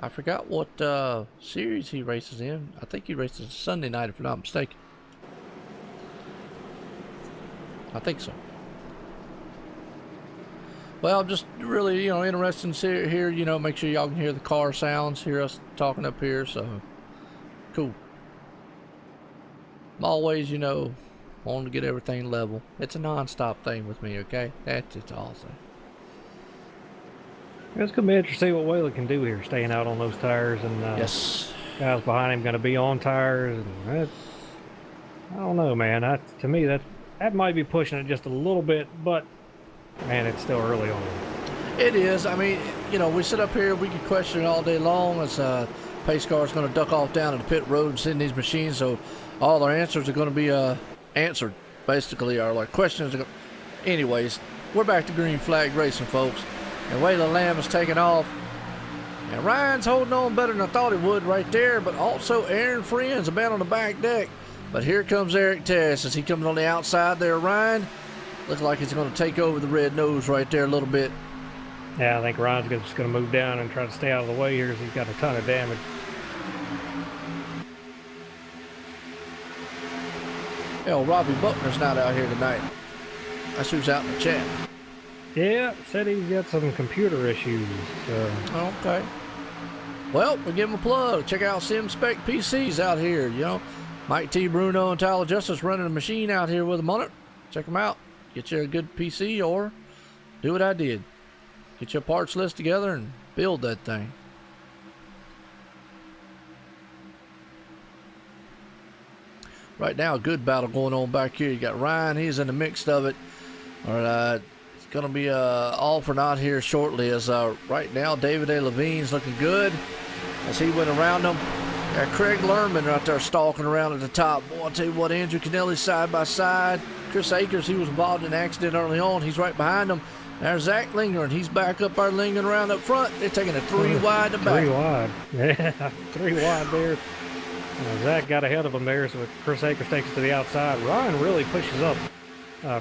forgot what series he races in. I think he races Sunday night, if I'm not mistaken. I think so. Well, I'm just really, interested to hear, make sure y'all can hear the car sounds, hear us talking up here, so cool. I'm always, wanting to get everything level. It's a non-stop thing with me, okay? That's all I'm saying. It's going to be interesting to see what Waylon can do here, staying out on those tires, and yes, guys behind him going to be on tires, and I don't know, man. To me, that might be pushing it just a little bit, but man, it's still early on. It is. I mean, we sit up here, we can question it all day long as pace car is going to duck off down to the pit road and send these machines, so all our answers are going to be answered, basically, or like questions. Anyways, we're back to green flag racing, folks, and Waylon Lamb is taking off, and Ryan's holding on better than I thought he would right there, but also Aaron Friends, a man on the back deck, But here comes Eric Terrace. Is he coming on the outside there, Ryan? Looks like he's going to take over the red nose right there a little bit. Yeah, I think Ryan's just going to move down and try to stay out of the way here, as he's got a ton of damage. Hell, Robbie Buckner's not out here tonight. That's who's out in the chat. Yeah, said he's got some computer issues. Okay. Well, we give him a plug. Check out SimSpec PCs out here. You know, Mike T. Bruno and Tyler Justice running a machine out here with them on it. Check them out. Get you a good PC, or do what I did. Get your parts list together and build that thing. Right now, a good battle going on back here. You got Ryan. He's in the mix of it. All right, it's going to be all for naught here shortly. As right now, David A. Levine's looking good as he went around them. Got Craig Lerman right there stalking around at the top. Boy, I'll tell you what, Andrew Kennelly side by side. Chris Akers, he was involved in an accident early on. He's right behind him. There's Zach Linger, and he's back up there lingering around up front. They're taking a 3 wide to back. 3 wide. Yeah, 3 wide there. Zach got ahead of him there, so Chris Akers takes it to the outside. Ryan really pushes up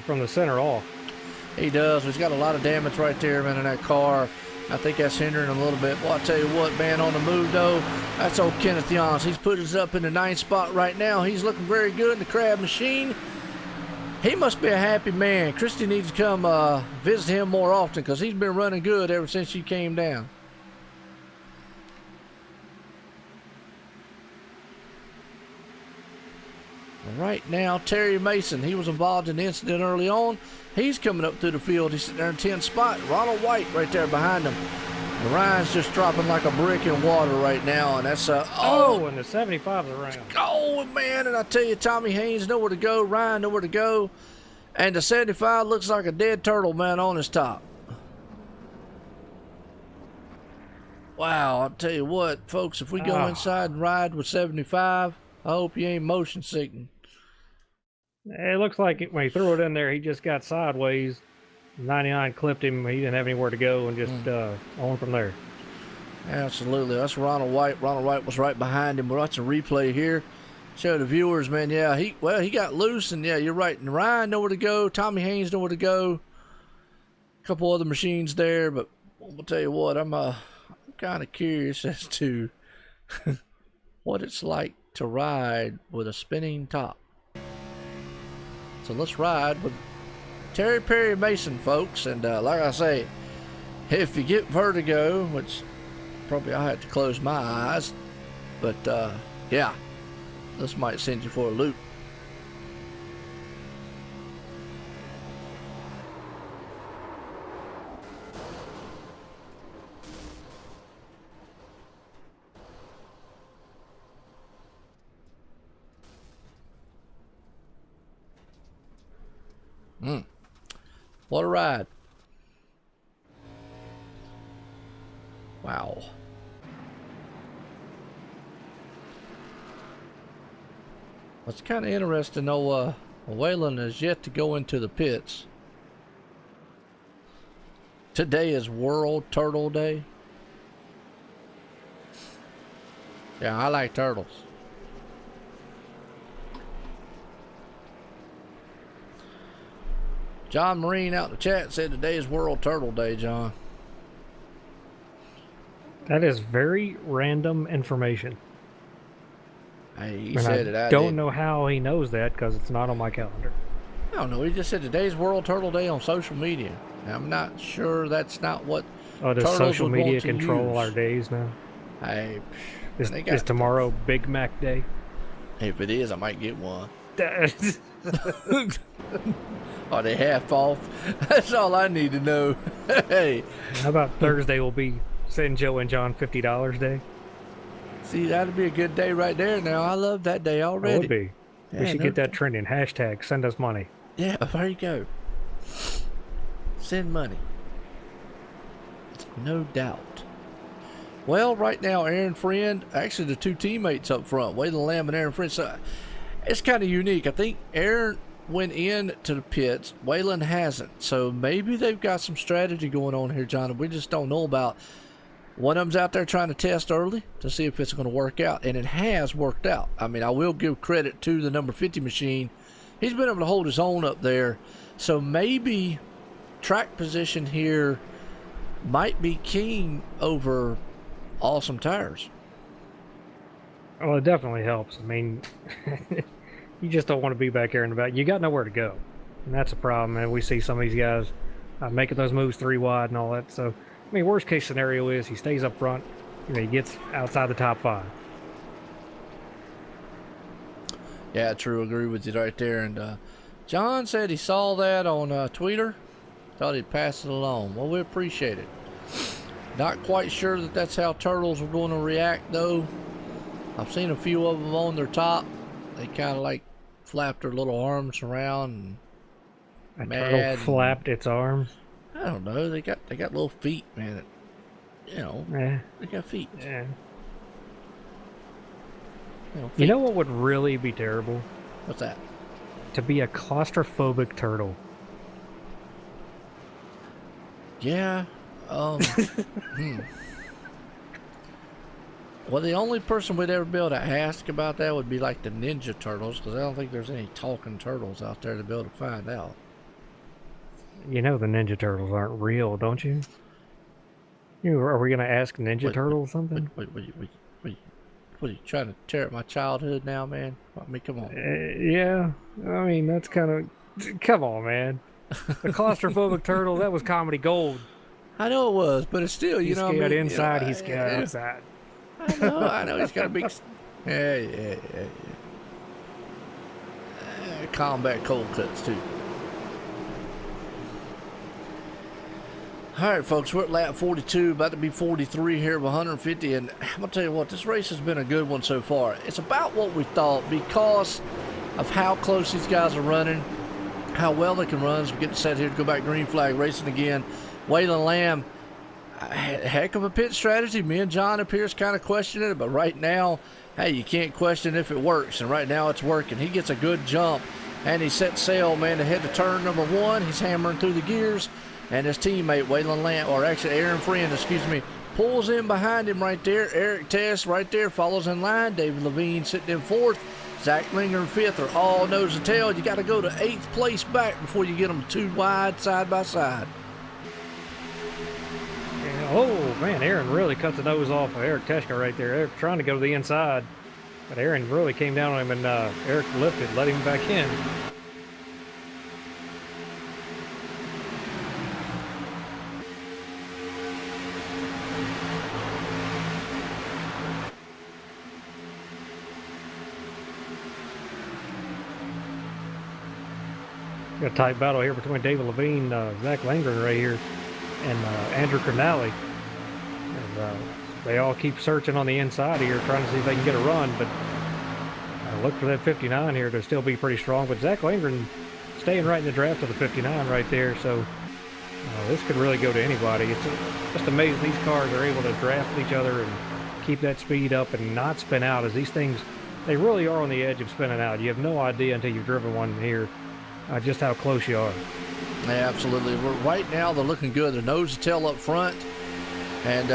from the center off. He does. He's got a lot of damage right there, man, in that car. I think that's hindering him a little bit. Well, I'll tell you what, man, on the move, though, that's old Kenneth Jans. He's put us up in the 9th spot right now. He's looking very good in the crab machine. He must be a happy man. Christy needs to come visit him more often, because he's been running good ever since she came down. Right now, Terry Mason, he was involved in the incident early on. He's coming up through the field. He's sitting there in 10th spot. Ronald White right there behind him. And Ryan's just dropping like a brick in water right now, and that's and the 75's around. Oh, man, and I tell you, Tommy Haynes nowhere to go. Ryan nowhere to go. And the 75 looks like a dead turtle, man, on his top. Wow, I'll tell you what, folks, if we go inside and ride with 75, I hope you ain't motion sickning. It looks like when he threw it in there, he just got sideways. 99 clipped him. He didn't have anywhere to go, and just on from there. Absolutely. That's Ronald White. Ronald White was right behind him. We're watching a replay here. Show the viewers, man. Yeah, he got loose, and yeah, you're right. And Ryan nowhere to go. Tommy Haynes nowhere to go. A couple other machines there, but I'll tell you what, I'm kind of curious as to what it's like to ride with a spinning top. So let's ride with Terry Perry Mason, folks. And like I say, if you get vertigo, which probably I have to close my eyes, but yeah, this might send you for a loop. What a ride. Wow. It's kind of interesting, though. Waylon is yet to go into the pits. Today is World Turtle Day. Yeah, I like turtles. John Marine out in the chat said today is World Turtle Day, John. That is very random information. Hey, he said it. I don't know how he knows that, because it's not on my calendar. I don't know. He just said today's World Turtle Day on social media. I'm not sure that's not what. Oh, does social media control our days now? Hey, is tomorrow Big Mac Day? If it is, I might get one. Are they half off? That's all I need to know. Hey, how about Thursday will be Send Joe and John $50 day? See, that'd be a good day right there. Now, I love that day already. It would be. Yeah, we should get that trending. Hashtag send us money. Yeah, there you go. Send money. No doubt. Well, right now, Aaron Friend, actually the two teammates up front, Waylon Lamb and Aaron Friend. So it's kind of unique. I think Aaron went in to the pits. Waylon hasn't. So maybe they've got some strategy going on here, John, we just don't know about. One of them's out there trying to test early to see if it's going to work out, and it has worked out. I mean, I will give credit to the number 50 machine. He's been able to hold his own up there. So maybe track position here might be king over awesome tires. Well, it definitely helps. I mean, you just don't want to be back there in the back. You got nowhere to go, and that's a problem. And we see some of these guys making those moves 3 wide and all that. So, I mean, worst case scenario is he stays up front. You know, he gets outside the top 5. Yeah, true. Agree with you right there. And John said he saw that on Twitter. Thought he'd pass it along. Well, we appreciate it. Not quite sure that that's how turtles are going to react, though. I've seen a few of them on their top. They kind of like flapped their little arms around. And a turtle flapped its arms. I don't know. They got little feet, man. You know, they got feet. Yeah. You know what would really be terrible? What's that? To be a claustrophobic turtle. Yeah. Well, the only person we'd ever be able to ask about that would be like the Ninja Turtles, because I don't think there's any talking turtles out there to be able to find out. You know the Ninja Turtles aren't real, don't you? Are we going to ask Ninja Turtles something? Wait, what are you trying to tear up my childhood now, man? I mean, come on. Yeah, I mean, that's kind of... Come on, man. The claustrophobic turtle, that was comedy gold. I know it was, but it's still, he's know... scared I mean, inside, he's scared outside. I know, he's got a big... Yeah. Combat cold cuts, too. All right, folks, we're at lap 42, about to be 43 here of 150, and I'm going to tell you what, this race has been a good one so far. It's about what we thought because of how close these guys are running, how well they can run as we get set here to go back green flag racing again. Waylon Lamb, a heck of a pit strategy. Me and John up here is kind of questioning it, but right now, hey, you can't question if it works, and right now it's working. He gets a good jump, and he set sail, man, to head to turn number 1. He's hammering through the gears. And his teammate, Waylon Lamb, or actually Aaron Friend, pulls in behind him right there. Eric Tess right there follows in line. David Levine sitting in 4th. Zach Linger in 5th are all nose to tail. You got to go to 8th place back before you get them 2 wide side by side. Yeah, oh, man, Aaron really cut the nose off of Eric Teschka right there. Eric trying to go to the inside. But Aaron really came down on him, and Eric lifted, let him back in. Got a tight battle here between David Levine, Zach Langren right here, and Andrew Cernali. And they all keep searching on the inside here, trying to see if they can get a run, but look for that 59 here to still be pretty strong. But Zach Langren staying right in the draft of the 59 right there, so this could really go to anybody. It's just amazing these cars are able to draft each other and keep that speed up and not spin out, as these things, they really are on the edge of spinning out. You have no idea until you've driven one here just how close you are. Yeah, absolutely. Right now, they're looking good. They're nose to tail up front. And,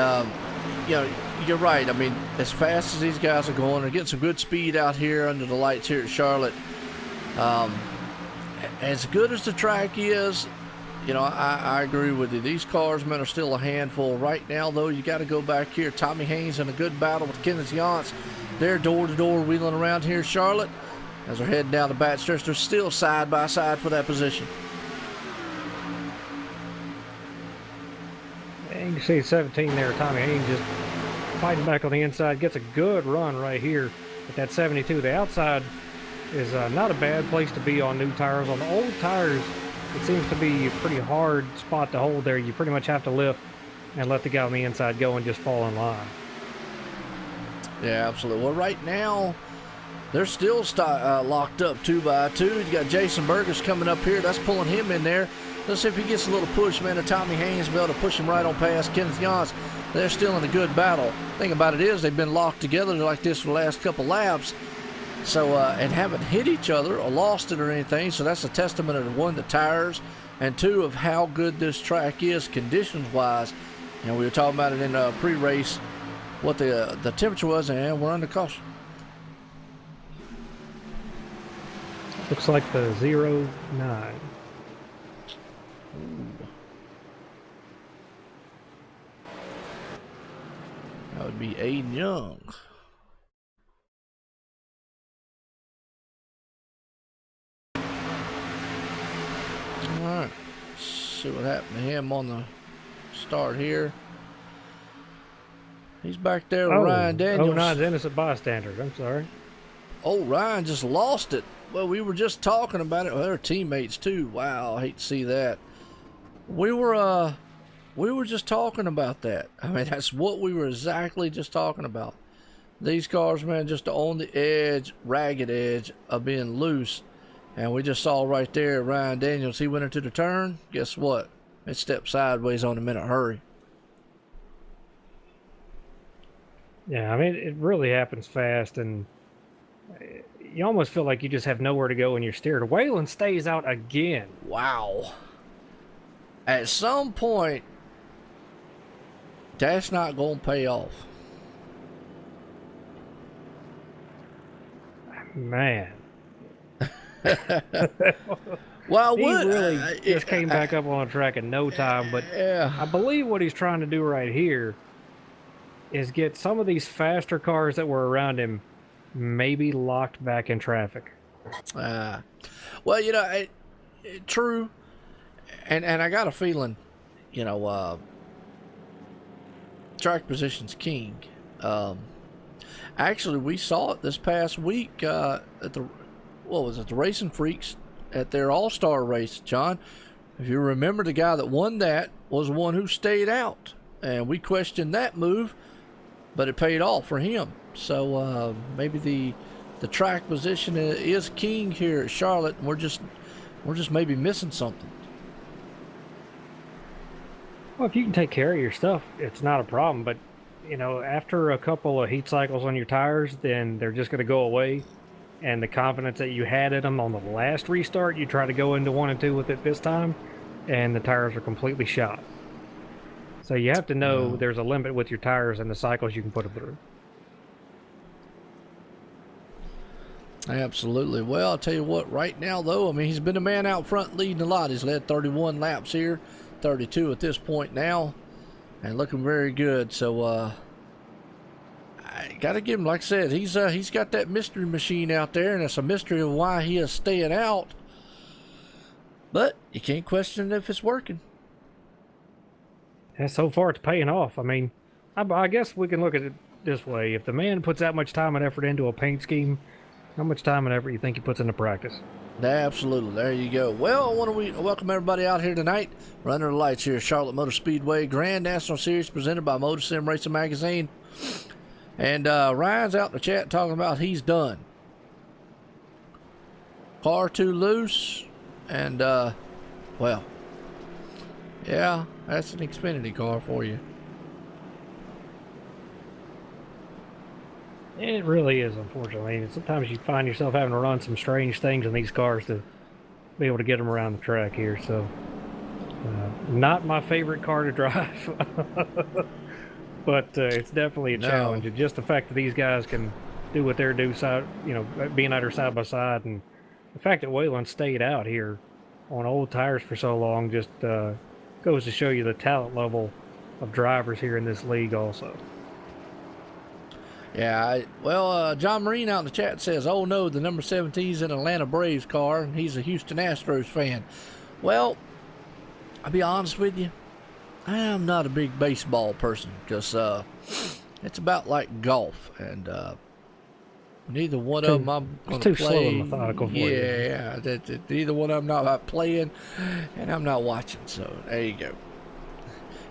you know, you're right. I mean, as fast as these guys are going, they're getting some good speed out here under the lights here at Charlotte. As good as the track is, you know, I agree with you. These cars, man, are still a handful. Right now, though, you got to go back here. Tommy Haynes in a good battle with Kenneth Yance. They're door-to-door wheeling around here, Charlotte. As they're heading down the back stretch, they're still side by side for that position. And you can see 17 there, Tommy Haynes just fighting back on the inside, gets a good run right here at that 72. The outside is not a bad place to be on new tires. On the old tires, it seems to be a pretty hard spot to hold there. You pretty much have to lift and let the guy on the inside go and just fall in line. Yeah, absolutely. Well, right now, they're still locked up 2 by 2. You got Jason Burgess coming up here. That's pulling him in there. Let's see if he gets a little push, man. Tommy Haynes will be able to push him right on past Kenneth Yance. They're still in a good battle. Thing about it is they've been locked together like this for the last couple laps. So, and haven't hit each other or lost it or anything. So that's a testament of, 1, the tires, and 2, of how good this track is conditions-wise. You know, we were talking about it in pre-race, what the temperature was, and we're under caution. Looks like the 09. That would be Aiden Young. Alright, see what happened to him on the start here. He's back there with Ryan Daniels. 09's innocent bystander. I'm sorry. Oh, Ryan just lost it. Well, we were just talking about it with our teammates too. Wow, I hate to see that. We were just talking about that. I mean, that's what we were exactly just talking about. These cars, man, just on the edge, ragged edge of being loose. And we just saw right there, Ryan Daniels, he went into the turn. Guess what? It stepped sideways on him in a hurry. Yeah, I mean, it really happens fast, and you almost feel like you just have nowhere to go when you're steered. Waylon stays out again. Wow. At some point, that's not going to pay off. Man. Well, he really just came back up on the track in no time, but yeah. I believe what he's trying to do right here is get some of these faster cars that were around him maybe locked back in traffic. Well, you know, true, and I got a feeling, you know, track position's king. Actually, we saw it this past week at the Racing Freaks at their All-Star race, John. If you remember, the guy that won that was the one who stayed out, and we questioned that move, but it paid off for him. So maybe the track position is king here at Charlotte, and we're just maybe missing something. Well, if you can take care of your stuff, it's not a problem. But you know, after a couple of heat cycles on your tires, then they're just going to go away. And the confidence that you had in them on the last restart, you try to go into 1 and 2 with it this time, and the tires are completely shot. So you have to know there's a limit with your tires and the cycles you can put them through. Absolutely. Well, I'll tell you what, right now, though, I mean, he's been a man out front leading a lot. He's led 31 laps here, 32 at this point now, and looking very good. So, I got to give him, like I said, he's got that mystery machine out there, and it's a mystery of why he is staying out. But you can't question if it's working. And so far, it's paying off. I mean, I guess we can look at it this way. If the man puts that much time and effort into a paint scheme, how much time and effort you think he puts into practice? Absolutely. There you go. Well, I want to welcome everybody out here tonight. We're under the lights here at Charlotte Motor Speedway Grand National Series presented by MotorSim Racing Magazine. And Ryan's out in the chat talking about he's done. Car too loose. And, well, yeah, that's an Xfinity car for you. It really is, unfortunately. And sometimes you find yourself having to run some strange things in these cars to be able to get them around the track here. So, not my favorite car to drive. But it's definitely a challenge. And just the fact that these guys can do what they're doing, being out there side by side, and the fact that Waylon stayed out here on old tires for so long just goes to show you the talent level of drivers here in this league also. Yeah, John Marine out in the chat says, oh no, the number 17 is an Atlanta Braves car, and he's a Houston Astros fan. Well, I'll be honest with you, I am not a big baseball person, because it's about like golf, and neither one of them I'm going to play. It's too slow and methodical for you. Yeah, neither one of them not playing, and I'm not watching, so there you go.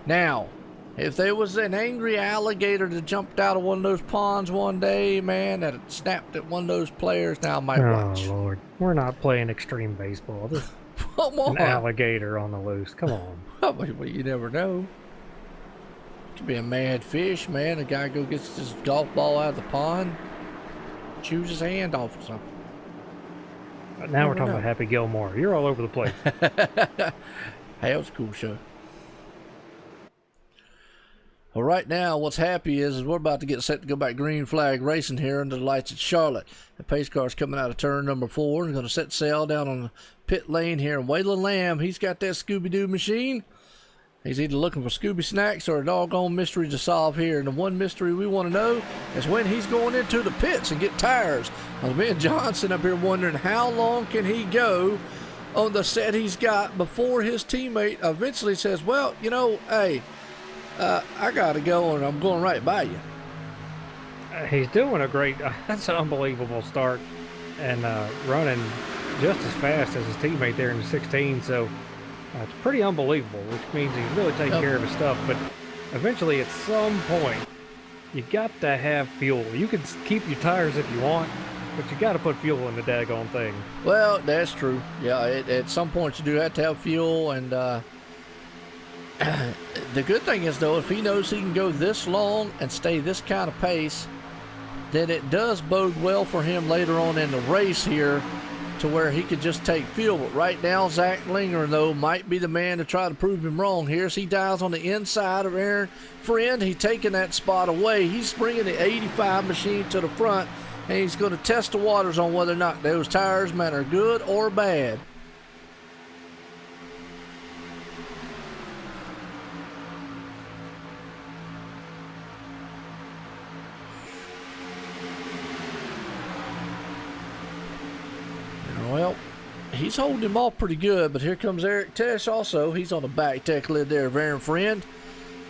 Now, if there was an angry alligator that jumped out of one of those ponds one day, man, that had snapped at one of those players, now I might watch. Oh, Lord. We're not playing extreme baseball. There's an alligator on the loose. Come on. Well, you never know. Could be a mad fish, man. A guy gets his golf ball out of the pond, chews his hand off or something. Now we're talking about Happy Gilmore. You're all over the place. Hey, it was a cool show. Well, right now, what's happy is we're about to get set to go back green flag racing here under the lights at Charlotte. The pace car's coming out of turn number 4 and going to set sail down on the pit lane here. And Waylon Lamb, he's got that Scooby-Doo machine. He's either looking for Scooby snacks or a doggone mystery to solve here. And the one mystery we want to know is when he's going into the pits and get tires. Now, me and Johnson up here wondering how long can he go on the set he's got before his teammate eventually says, well, you know, hey, I got to go and I'm going right by you. He's doing a great, that's an unbelievable start and running just as fast as his teammate there in the 16. So it's pretty unbelievable, which means he's really taking care of his stuff. But eventually, at some point, you got to have fuel. You can keep your tires if you want, but you got to put fuel in the daggone thing. Well, that's true. Yeah, at some point you do have to have fuel, and the good thing is, though, if he knows he can go this long and stay this kind of pace, then it does bode well for him later on in the race here to where he could just take fuel. But right now, Zach Linger, though, might be the man to try to prove him wrong here as he dials on the inside of Aaron Friend. He's taking that spot away. He's bringing the 85 machine to the front, and he's going to test the waters on whether or not those tires, man, are good or bad. Well, he's holding him off pretty good, but here comes Eric Tesh also. He's on the back deck lid there of Aaron Friend.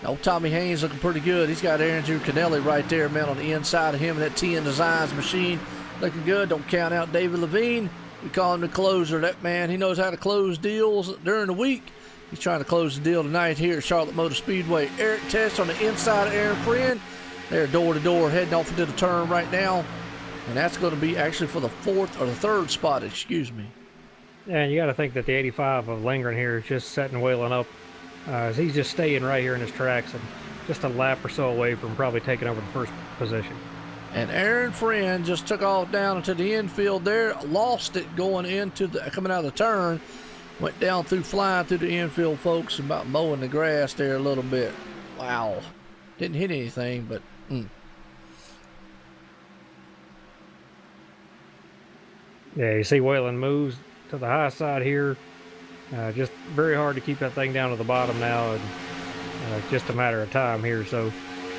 Old Tommy Haynes looking pretty good. He's got Aaron Giancarelli right there, man, on the inside of him and that TN Designs machine. Looking good. Don't count out David Levine. We call him the closer. That man, he knows how to close deals during the week. He's trying to close the deal tonight here at Charlotte Motor Speedway. Eric Tesh on the inside of Aaron Friend. They're door to door, heading off into the turn right now. And that's going to be actually for the 4th or the 3rd spot, excuse me. Yeah, and you got to think that the 85 of Lindgren here is just setting Waylon up. As he's just staying right here in his tracks and just a lap or so away from probably taking over the first position. And Aaron Friend just took off down into the infield there, lost it going into coming out of the turn, went down through flying through the infield, folks, about mowing the grass there a little bit. Wow. Didn't hit anything, but Yeah, you see Waylon moves to the high side here. Just very hard to keep that thing down to the bottom now. And it's just a matter of time here. So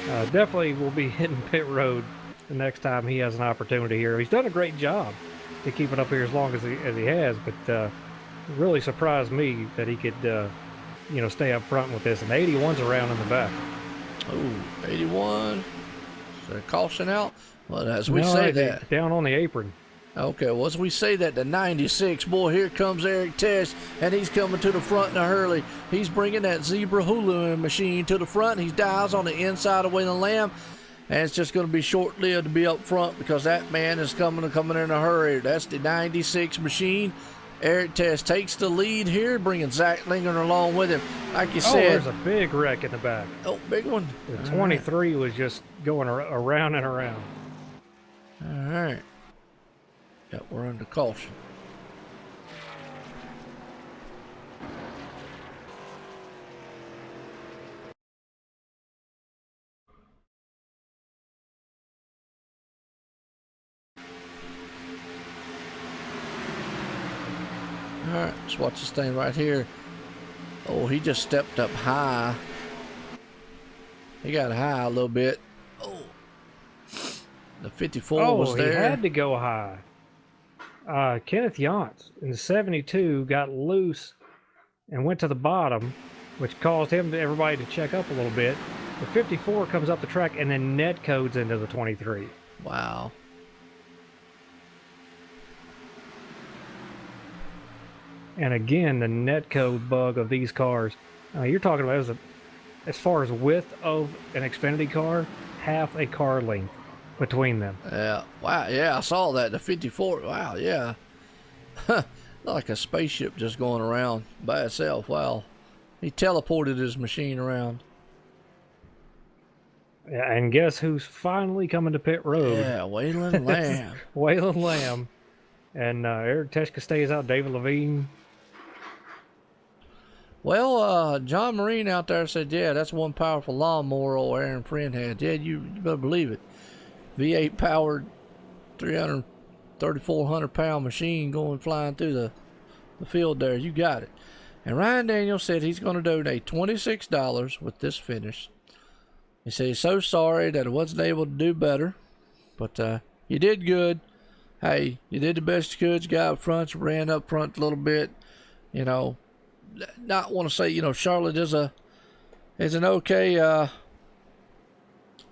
definitely will be hitting pit road the next time he has an opportunity here. He's done a great job to keep it up here as long as he has. But really surprised me that he could, stay up front with this. And the 81's around in the back. Oh, 81. Is there a caution out? Well, as we say that. Down on the apron. Okay, well, as we say that, the 96, boy, here comes Eric Tesh, and he's coming to the front in a hurry. He's bringing that Zebra Hulu machine to the front. He dials on the inside of Waylon Lamb, and it's just going to be short-lived to be up front because that man is coming in a hurry. That's the 96 machine. Eric Tesh takes the lead here, bringing Zach Linger along with him. Like you said. There's a big wreck in the back. Oh, big one. The 23 was just going around and around. All right. Yeah, we're under caution. All right, let's watch this thing right here. Oh, he just stepped up high. He got high a little bit. Oh, the 54 was there. Oh, he had to go high. Kenneth Yantz in the 72 got loose and went to the bottom, which caused everybody to check up a little bit. The 54 comes up the track and then net codes into the 23. Wow. And again, the net code bug of these cars. You're talking about as far as width of an Xfinity car, half a car length between them. Yeah. Wow. Yeah, I saw that. The 54. Wow. Yeah. Like a spaceship just going around by itself. Wow. He teleported his machine around. Yeah, and guess who's finally coming to pit road? Yeah, Waylon Lamb. Waylon Lamb. And Eric Teshka stays out. David Levine. Well, John Marine out there said, yeah, that's one powerful lawnmower old Aaron Friend had. Yeah, you better believe it. V8 powered, 3,400 pound machine going flying through the field there. You got it. And Ryan Daniels said he's going to donate $26 with this finish. He said he's so sorry that he wasn't able to do better, but you did good. Hey, you did the best you could. You got up front, you ran up front a little bit. You know, not want to say, you know, Charlotte is an okay.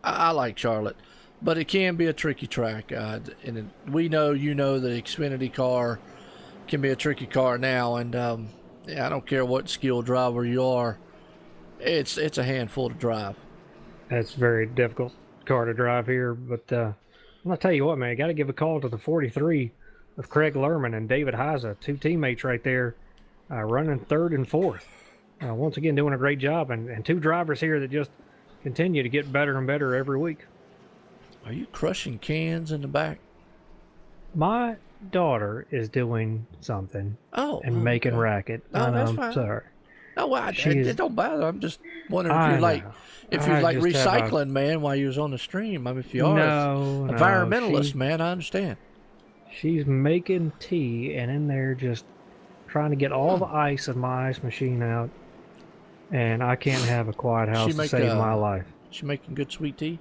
I like Charlotte, but it can be a tricky track. And we know, you know, the Xfinity car can be a tricky car now, and yeah, I don't care what skill driver you are. It's a handful to drive. That's a very difficult car to drive here, but I'm gonna tell you what, man, got to give a call to the 43 of Craig Lerman and David Heiza, two teammates right there, running third and fourth. Once again, doing a great job, and two drivers here that just continue to get better and better every week. Are you crushing cans in the back? My daughter is doing something and making racket. Oh, that's fine. I'm sorry. No, it don't bother. I'm just wondering if you're like recycling, man, while you was on the stream. I mean, if you are environmentalist, man, I understand. She's making tea and in there just trying to get all the ice in my ice machine out, and I can't have a quiet house to save my life. She making good sweet tea?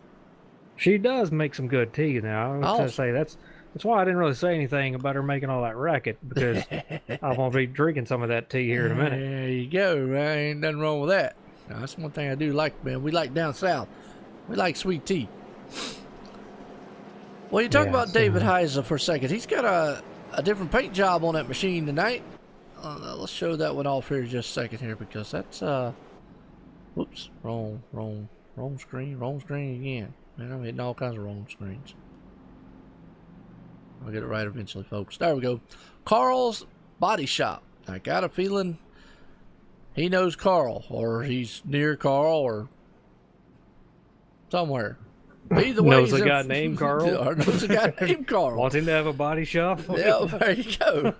She does make some good tea now. I was going to say that's why I didn't really say anything about her making all that racket, because I'm going to be drinking some of that tea here in a minute. There you go, man. Ain't nothing wrong with that. Now, that's one thing I do like, man. We like down south. We like sweet tea. Well, you talk about David Heiza for a second. He's got a different paint job on that machine tonight. Let's show that one off here just a second here, because that's, whoops, wrong screen again. Man, I'm hitting all kinds of wrong screens. I'll get it right eventually, folks. There we go. Carl's Body Shop. I got a feeling he knows Carl, or he's near Carl, or somewhere. Either way, knows a guy named Carl. Knows a guy named Carl. Wants him to have a body shop. Yeah, there you go.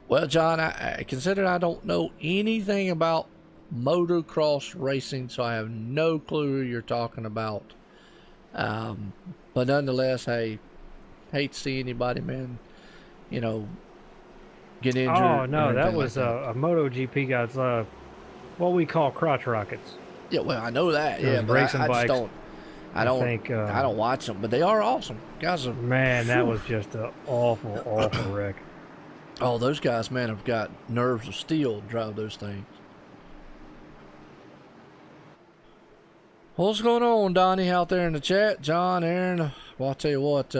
Well, John, I consider I don't know anything about motocross racing, so I have no clue who you're talking about. But nonetheless, hey, hate to see anybody, man, you know, get injured. Oh no, that was like a MotoGP guy's what we call crotch rockets. Yeah, well, I know that. Those Yeah, but racing I bikes, just don't. I don't watch them, but they are awesome. Guys are, man, that was just an awful wreck. Oh, those guys, man, have got nerves of steel to drive those things. What's going on, Donnie, out there in the chat? John, Aaron, well, I'll tell you what,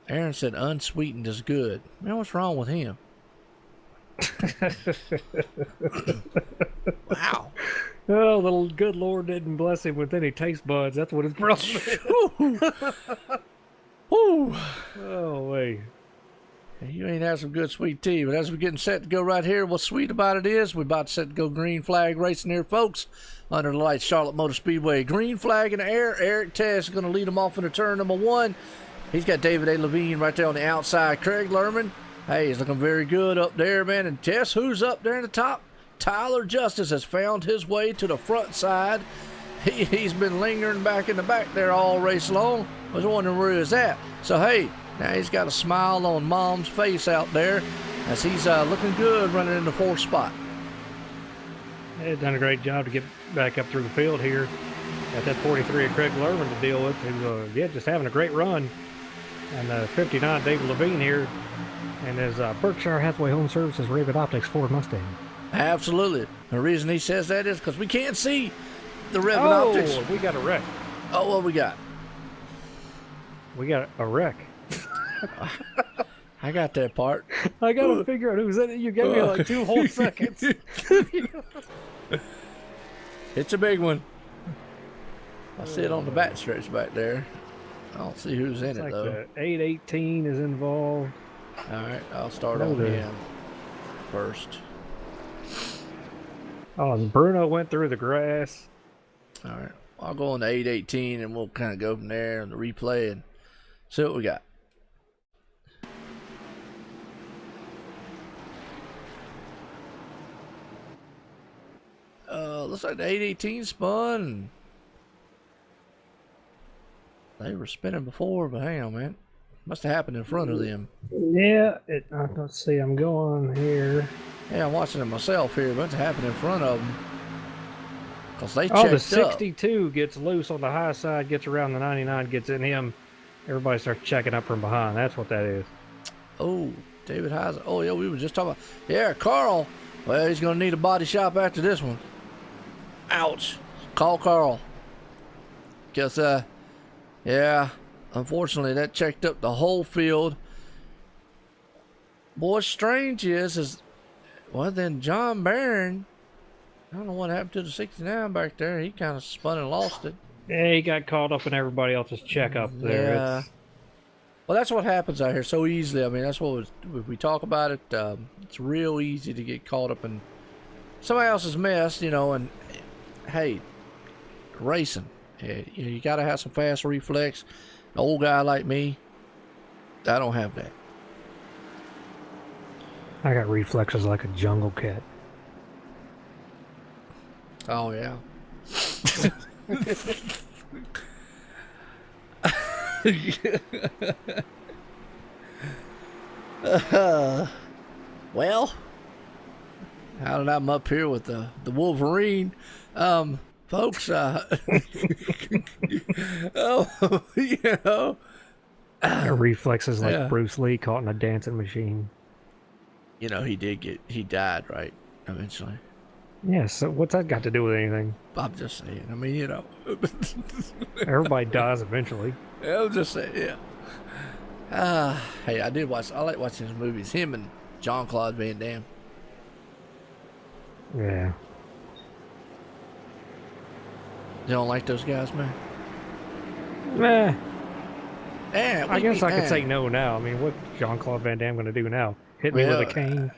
Aaron said unsweetened is good. Man, what's wrong with him? Wow. Oh, the good Lord didn't bless him with any taste buds. That's what his problem is. Woo. Oh, wait. You ain't had some good sweet tea, but as we're getting set to go right here, what's sweet about it is we're about to set to go green flag racing here, folks, under the lights, Charlotte Motor Speedway. Green flag in the air. Eric Tess is going to lead them off into turn number one. He's got David A. Levine right there on the outside. Craig Lerman, hey, he's looking very good up there, man. And Tess, who's up there in the top? Tyler Justice has found his way to the front side. He's been lingering back in the back there all race long. I was wondering where he was at. So, hey, now he's got a smile on Mom's face out there as he's looking good running in the fourth spot. They've done a great job to get back up through the field here. Got that 43 of Craig Lerman to deal with, who, just having a great run. And 59 David Levine here, and his Berkshire Hathaway Home Services Raven Optics Ford Mustang. Absolutely. The reason he says that is because we can't see the Raven Optics. Oh, we got a wreck. Oh, what we got? We got a wreck. I got that part. I got to figure out who's in it. You gave me like 2 whole seconds. It's a big one. I see it on the back stretch back there. I don't see who's in it, though. The 818 is involved. All right, I'll start on him first. Oh, and Bruno went through the grass. All right, I'll go on the 818, and we'll kind of go from there on the replay and see what we got. looks like the 818 spun. They were spinning before, but hang on, man. Must have happened in front of them. Yeah, let's see, I'm going here. Yeah, I'm watching it myself here, but it's happening in front of them. Because they Oh, checked the up. 62 gets loose on the high side, gets around the 99, gets in him. Everybody starts checking up from behind. That's what that is. Oh, David Heisen. Oh, yeah, we were just talking about. Yeah, Carl. Well, he's going to need a body shop after this one. Ouch. Call Carl. Because, yeah, unfortunately, that checked up the whole field. What's strange is, well, then John Barron, I don't know what happened to the 69 back there. He kind of spun and lost it. Yeah, he got caught up in everybody else's checkup there. Yeah. Well, that's what happens out here so easily. I mean, that's what we talk about it. It's real easy to get caught up in somebody else's mess, you know. And hey, racing, you got to have some fast reflex. An old guy like me, I don't have that. I got reflexes like a jungle cat. Oh yeah. Well, now that I'm up here with the Wolverine, folks, oh, you know, Reflexes like yeah. Bruce Lee caught in a dancing machine. You know, he died, right? Eventually. Yeah, so what's that got to do with anything? I'm just saying. I mean, you know. Everybody dies eventually. I'm just saying, yeah. Hey, I like watching his movies. Him and Jean-Claude Van Damme. Yeah. You don't like those guys, man? Meh. Yeah, I guess I could say no now. I mean, what's Jean-Claude Van Damme going to do now? Hit me with a cane?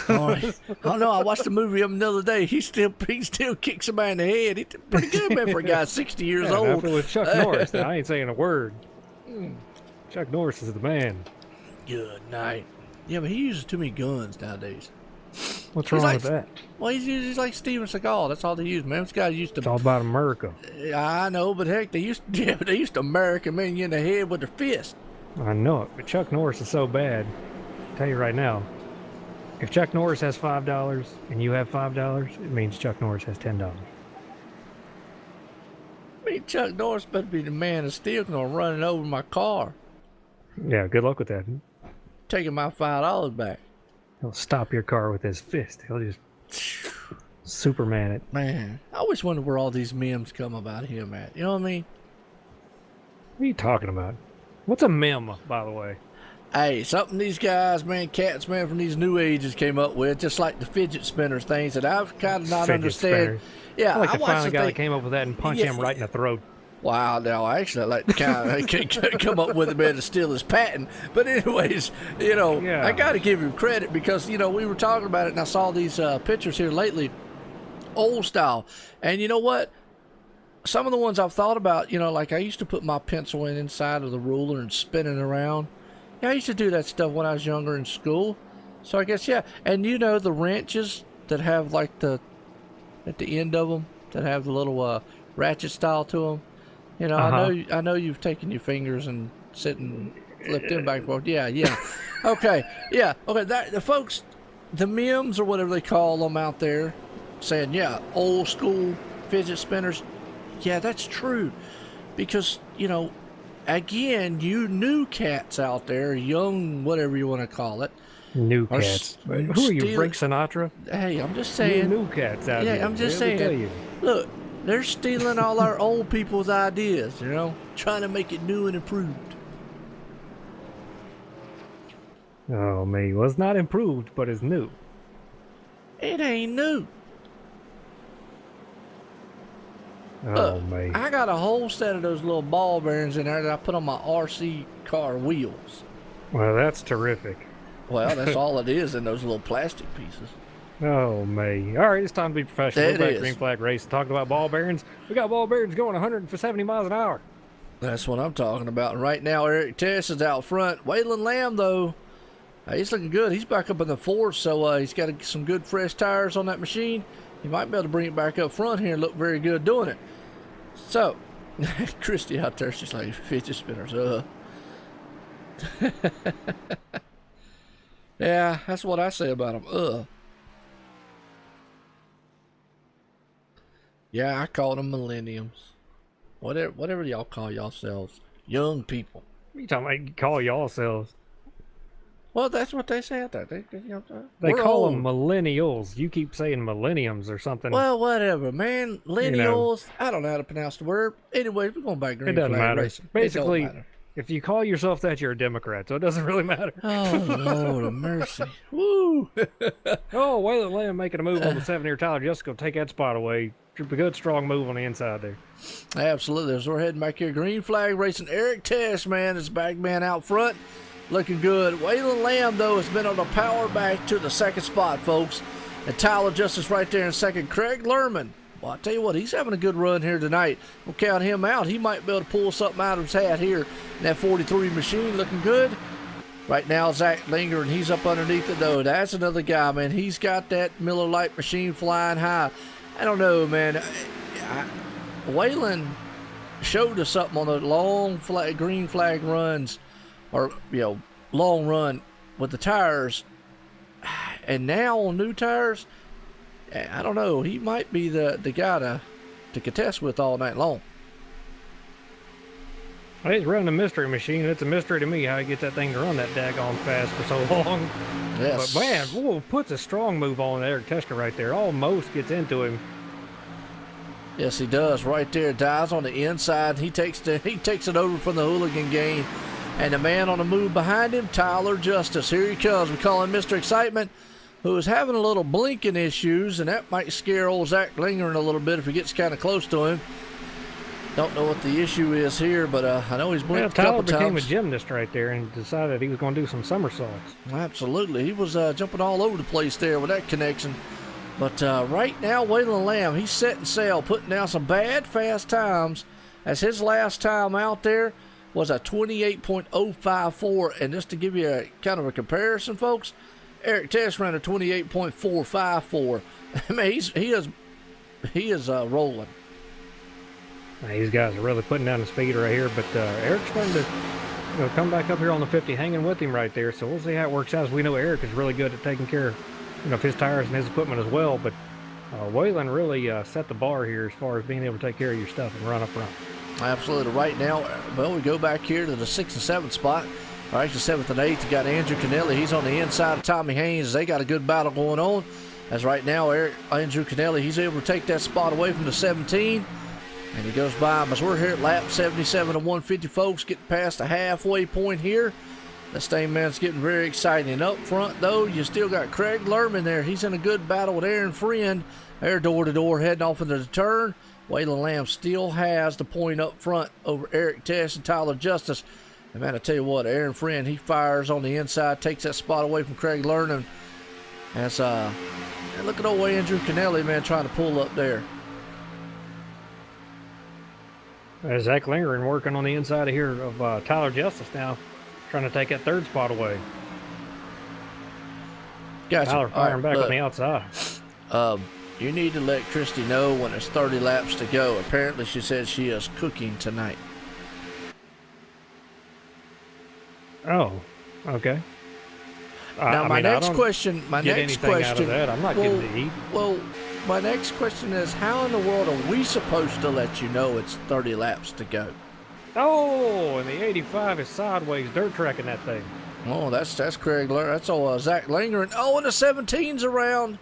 Oh no! I watched a movie of him the other day. He still kicks somebody in the head. He's pretty good, man, for a guy 60 years Yeah, old. after with Chuck Norris. Now, I ain't saying a word. Chuck Norris is the man. Good night. Yeah, but he uses too many guns nowadays. What's wrong with that? Well, he's like Steven Seagal. That's all they use, man. This guy used to. It's all about America. I know, but heck, they used to American man you in the head with their fist. I know it, but Chuck Norris is so bad. I'll tell you right now. If Chuck Norris has $5 and you have $5, it means Chuck Norris has $10. I mean, Chuck Norris better be the man of steel because I'm running over my car, Yeah, good luck with that. taking my $5 back. He'll stop your car with his fist. He'll just Superman it. Man, I always wonder where all these memes come about him at. You know what I mean? What are you talking about? What's a meme, by the way? Hey, something these guys, man, cats, man, from these new ages came up with, just like the fidget spinners things that I've kind of not Fidget understand. spinners. Yeah, I like I to watched find the a guy thing. that came up with that and punch Yeah. him right in the throat. Wow, no, actually, I like to kind of come up with a man to steal his patent. But anyways, you know, Yeah. I got to give him credit because, you know, we were talking about it and I saw these pictures here lately, old style. And you know what? Some of the ones I've thought about, you know, like I used to put my pencil inside of the ruler and spin it around. Yeah, I used to do that stuff when I was younger in school. So I guess, yeah. And you know, the wrenches that have like at the end of them, that have the little ratchet style to them. You know, I know you've taken your fingers and sit and flip them back and forth. Yeah. Okay. Yeah. Okay. The folks, the memes or whatever they call them out there, saying, yeah, old school fidget spinners. Yeah, that's true. Because, you know, again, you new cats out there, young, whatever you want to call it. New cats. Who are you, Frank Sinatra? Hey, I'm just saying. New cats out yeah, here. I'm just Let me tell saying. you. Look, they're stealing all our old people's ideas, you know, trying to make it new and improved. Oh, me. Well, it's not improved, but it's new. It ain't new. Oh, Look, me. I got a whole set of those little ball bearings in there that I put on my RC car wheels. Well, that's terrific. Well, that's all it is in those little plastic pieces. Oh, me. All right, it's time to be professional. It We're back is. Green Flag Race. Talking about ball bearings. We got ball bearings going 170 miles an hour. That's what I'm talking about. And right now, Eric Tess is out front. Waylon Lamb, though, he's looking good. He's back up in the fourth, so he's got some good fresh tires on that machine. He might be able to bring it back up front here and look very good doing it. So, Christy out there, she's like, fidget spinners, Yeah, that's what I say about them, Yeah, I call them millenniums. Whatever y'all call yourselves. Young people. What are you talking about? You call yourselves? Well, that's what they say out there. They call old. them millennials. You keep saying millenniums or something. Well, whatever, man. Millennials. I don't know how to pronounce the word. Anyway, we're going back green. It doesn't matter. Racing. Basically, it don't matter. If you call yourself that, you're a Democrat, so it doesn't really matter. Oh, Lord of mercy. Woo! Oh, Waylon Lamb making a move on the 7-year Tyler Justice will take that spot away. A good, strong move on the inside there. Absolutely. As we're heading back here, green flag racing. Eric Tesh, man, is back man out front. Looking good. Waylon Lamb, though, has been on the power back to the second spot, folks. And Tyler Justice right there in second. Craig Lerman. Well, I tell you what, he's having a good run here tonight. We'll count him out. He might be able to pull something out of his hat here in that 43 machine. Looking good. Right now, Zach Linger, and he's up underneath it, though. That's another guy, man. He's got that Miller Lite machine flying high. I don't know, man. Waylon showed us something on the long flag, green flag runs, or, long run with the tires. And now on new tires, I don't know. He might be the guy to contest with all night long. Well, he's running a mystery machine. It's a mystery to me how he gets that thing to run that daggone fast for so long. Yes. But man, puts a strong move on Eric Tester right there. Almost gets into him. Yes, he does. Right there, dives on the inside. He takes it over from the hooligan game. And the man on the move behind him, Tyler Justice. Here he comes. We call him Mr. Excitement, who is having a little blinking issues, and that might scare old Zach Lingering a little bit if he gets kind of close to him. Don't know what the issue is here, but I know he's blinked a couple times. Tyler became a gymnast right there and decided he was going to do some somersaults. Absolutely. He was jumping all over the place there with that connection. But right now, Waylon Lamb, he's setting sail, putting down some bad fast times, as his last time out there was a 28.054. And just to give you a kind of a comparison, folks, Eric Tess ran a 28.454. I mean, he is rolling. These guys are really putting down the speed right here, but Eric's starting to come back up here on the 50, hanging with him right there. So we'll see how it works out. As we know, Eric is really good at taking care of his tires and his equipment as well. But Waylon really set the bar here as far as being able to take care of your stuff and run up front. Absolutely. Right now, well, we go back here to the 6th and 7th spot. All right, the 7th and 8th, you got Andrew Kennelly. He's on the inside of Tommy Haynes. They got a good battle going on. As right now, Andrew Kennelly, he's able to take that spot away from the 17. And he goes by him as we're here at lap 77 of 150, folks, getting past the halfway point here. This thing, man, is getting very exciting. And up front, though, you still got Craig Lerman there. He's in a good battle with Aaron Friend. They're door-to-door heading off into the turn. Waylon Lamb still has the point up front over Eric Tess and Tyler Justice. And, man, I tell you what, Aaron Friend, he fires on the inside, takes that spot away from Craig Lerman. That's, and look at old Andrew Kennelly, man, trying to pull up there. Zach Lingering working on the inside of here of Tyler Justice now, trying to take that third spot away. Gotcha. Tyler firing back on the outside. You need to let Christy know when it's 30 laps to go. Apparently, she said she is cooking tonight. Oh, okay. Now, my next question. Out of that. I'm not getting to eat. Well, my next question is, how in the world are we supposed to let you know it's 30 laps to go? Oh, and the 85 is sideways dirt tracking that thing. Oh, that's Craig Lerner. That's old Zach Linger. Oh, and the 17's around.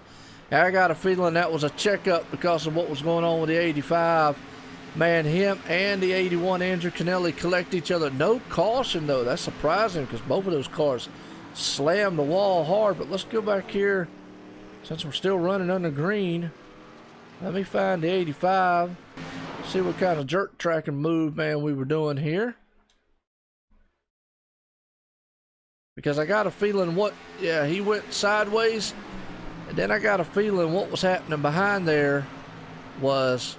I got a feeling that was a checkup because of what was going on with the 85. Man, him and the 81 Andrew Kennelly collect each other. No caution, though. That's surprising because both of those cars slammed the wall hard. But let's go back here. Since we're still running under green, let me find the 85. See what kind of jerk tracking move, man, we were doing here. Because I got a feeling he went sideways. And then I got a feeling what was happening behind there was,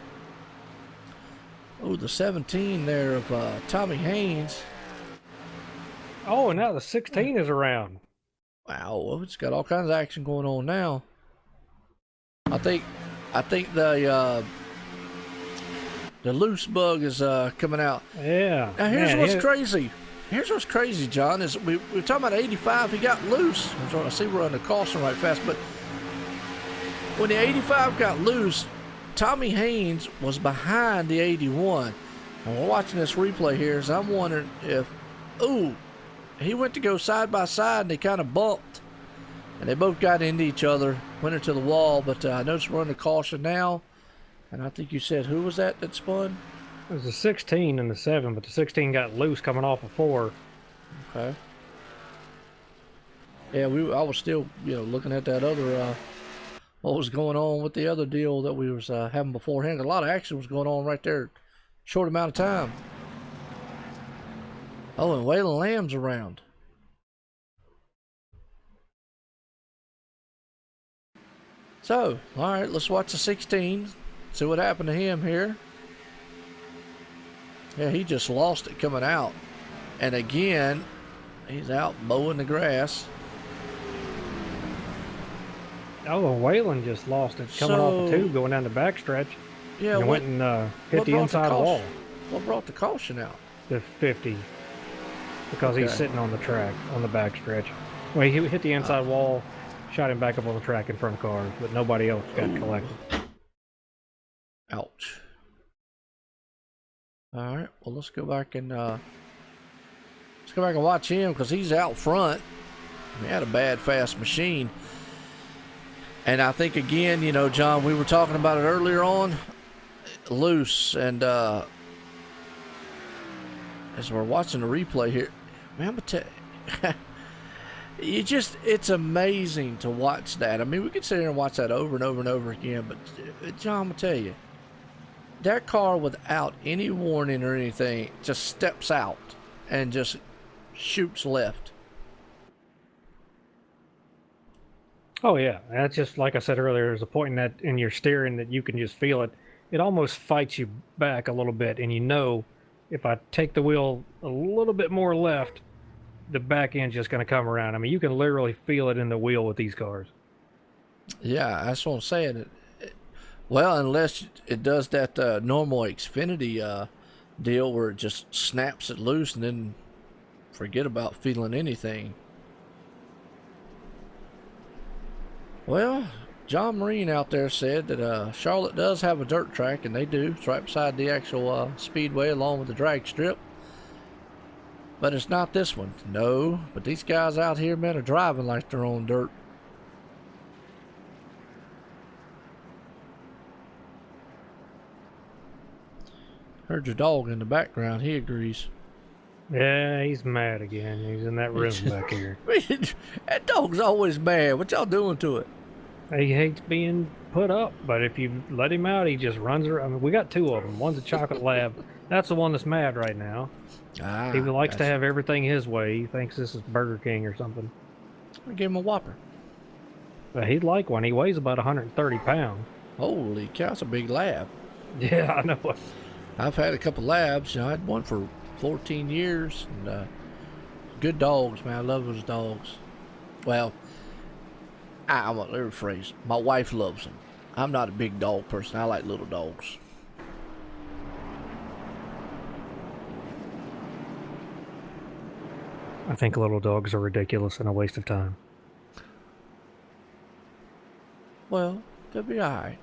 the 17 there of Tommy Haynes. Oh, and now the 16 is around. Wow, well, it's got all kinds of action going on now. I think I think the loose bug is coming out. Yeah. Now here's man, what's crazy. Here's what's crazy, John, is we're talking about 85. He got loose. I see we're under caution right fast, but when the 85 got loose, Tommy Haynes was behind the 81. And we're watching this replay here, so I'm wondering if, he went to go side by side and they kind of bumped. And they both got into each other, went into the wall, but I noticed we're under caution now. And I think you said, who was that spun? It was a 16 and the 7, but the 16 got loose coming off of 4. Okay. Yeah, I was still, looking at that other, what was going on with the other deal that we was having beforehand. A lot of action was going on right there, short amount of time. Oh, and Waylon Lamb's around. So, all right, let's watch the 16. See what happened to him here. Yeah, he just lost it coming out. And again, he's out mowing the grass. Oh, Waylon just lost it coming off of 2 going down the backstretch. Yeah, and went and hit the inside wall. What brought the caution out? The 50. Because he's sitting on the track, on the backstretch. Well, he hit the inside wall, shot him back up on the track in front of cars, but nobody else got collected. Ouch. All right, well, let's go back and watch him because he's out front. He had a bad, fast machine. And I think, again, John, we were talking about it earlier on, loose. And as we're watching the replay here, man, it's amazing to watch that. I mean, we could sit here and watch that over and over and over again, but John, I'm going to tell you, that car without any warning or anything just steps out and just shoots left. Oh yeah, that's just like I said earlier. There's a point in your steering that you can just feel it. It almost fights you back a little bit, and if I take the wheel a little bit more left, the back end's just going to come around. I mean, you can literally feel it in the wheel with these cars. Yeah, that's what I'm saying. Well, unless it does that normal Xfinity deal where it just snaps it loose and then forget about feeling anything. Well, John Marine out there said that Charlotte does have a dirt track, and they do. It's right beside the actual speedway along with the drag strip. But it's not this one. No, but these guys out here, man, are driving like they're on dirt. Heard your dog in the background. He agrees. Yeah, he's mad again. He's in that room back here. That dog's always mad. What y'all doing to it? He hates being put up, but if you let him out, he just runs around. I mean, we got 2 of them. One's a chocolate lab. That's the one that's mad right now. He likes to have everything his way. He thinks this is Burger King or something. I give him a Whopper. But he'd like one. He weighs about 130 pounds. Holy cow, that's a big lab. Yeah, I know. I've had a couple labs. I had one for 14 years. And good dogs, man. I love those dogs. Well, I want to rephrase. My wife loves them. I'm not a big dog person. I like little dogs. I think little dogs are ridiculous and a waste of time. Well, they'll be alright.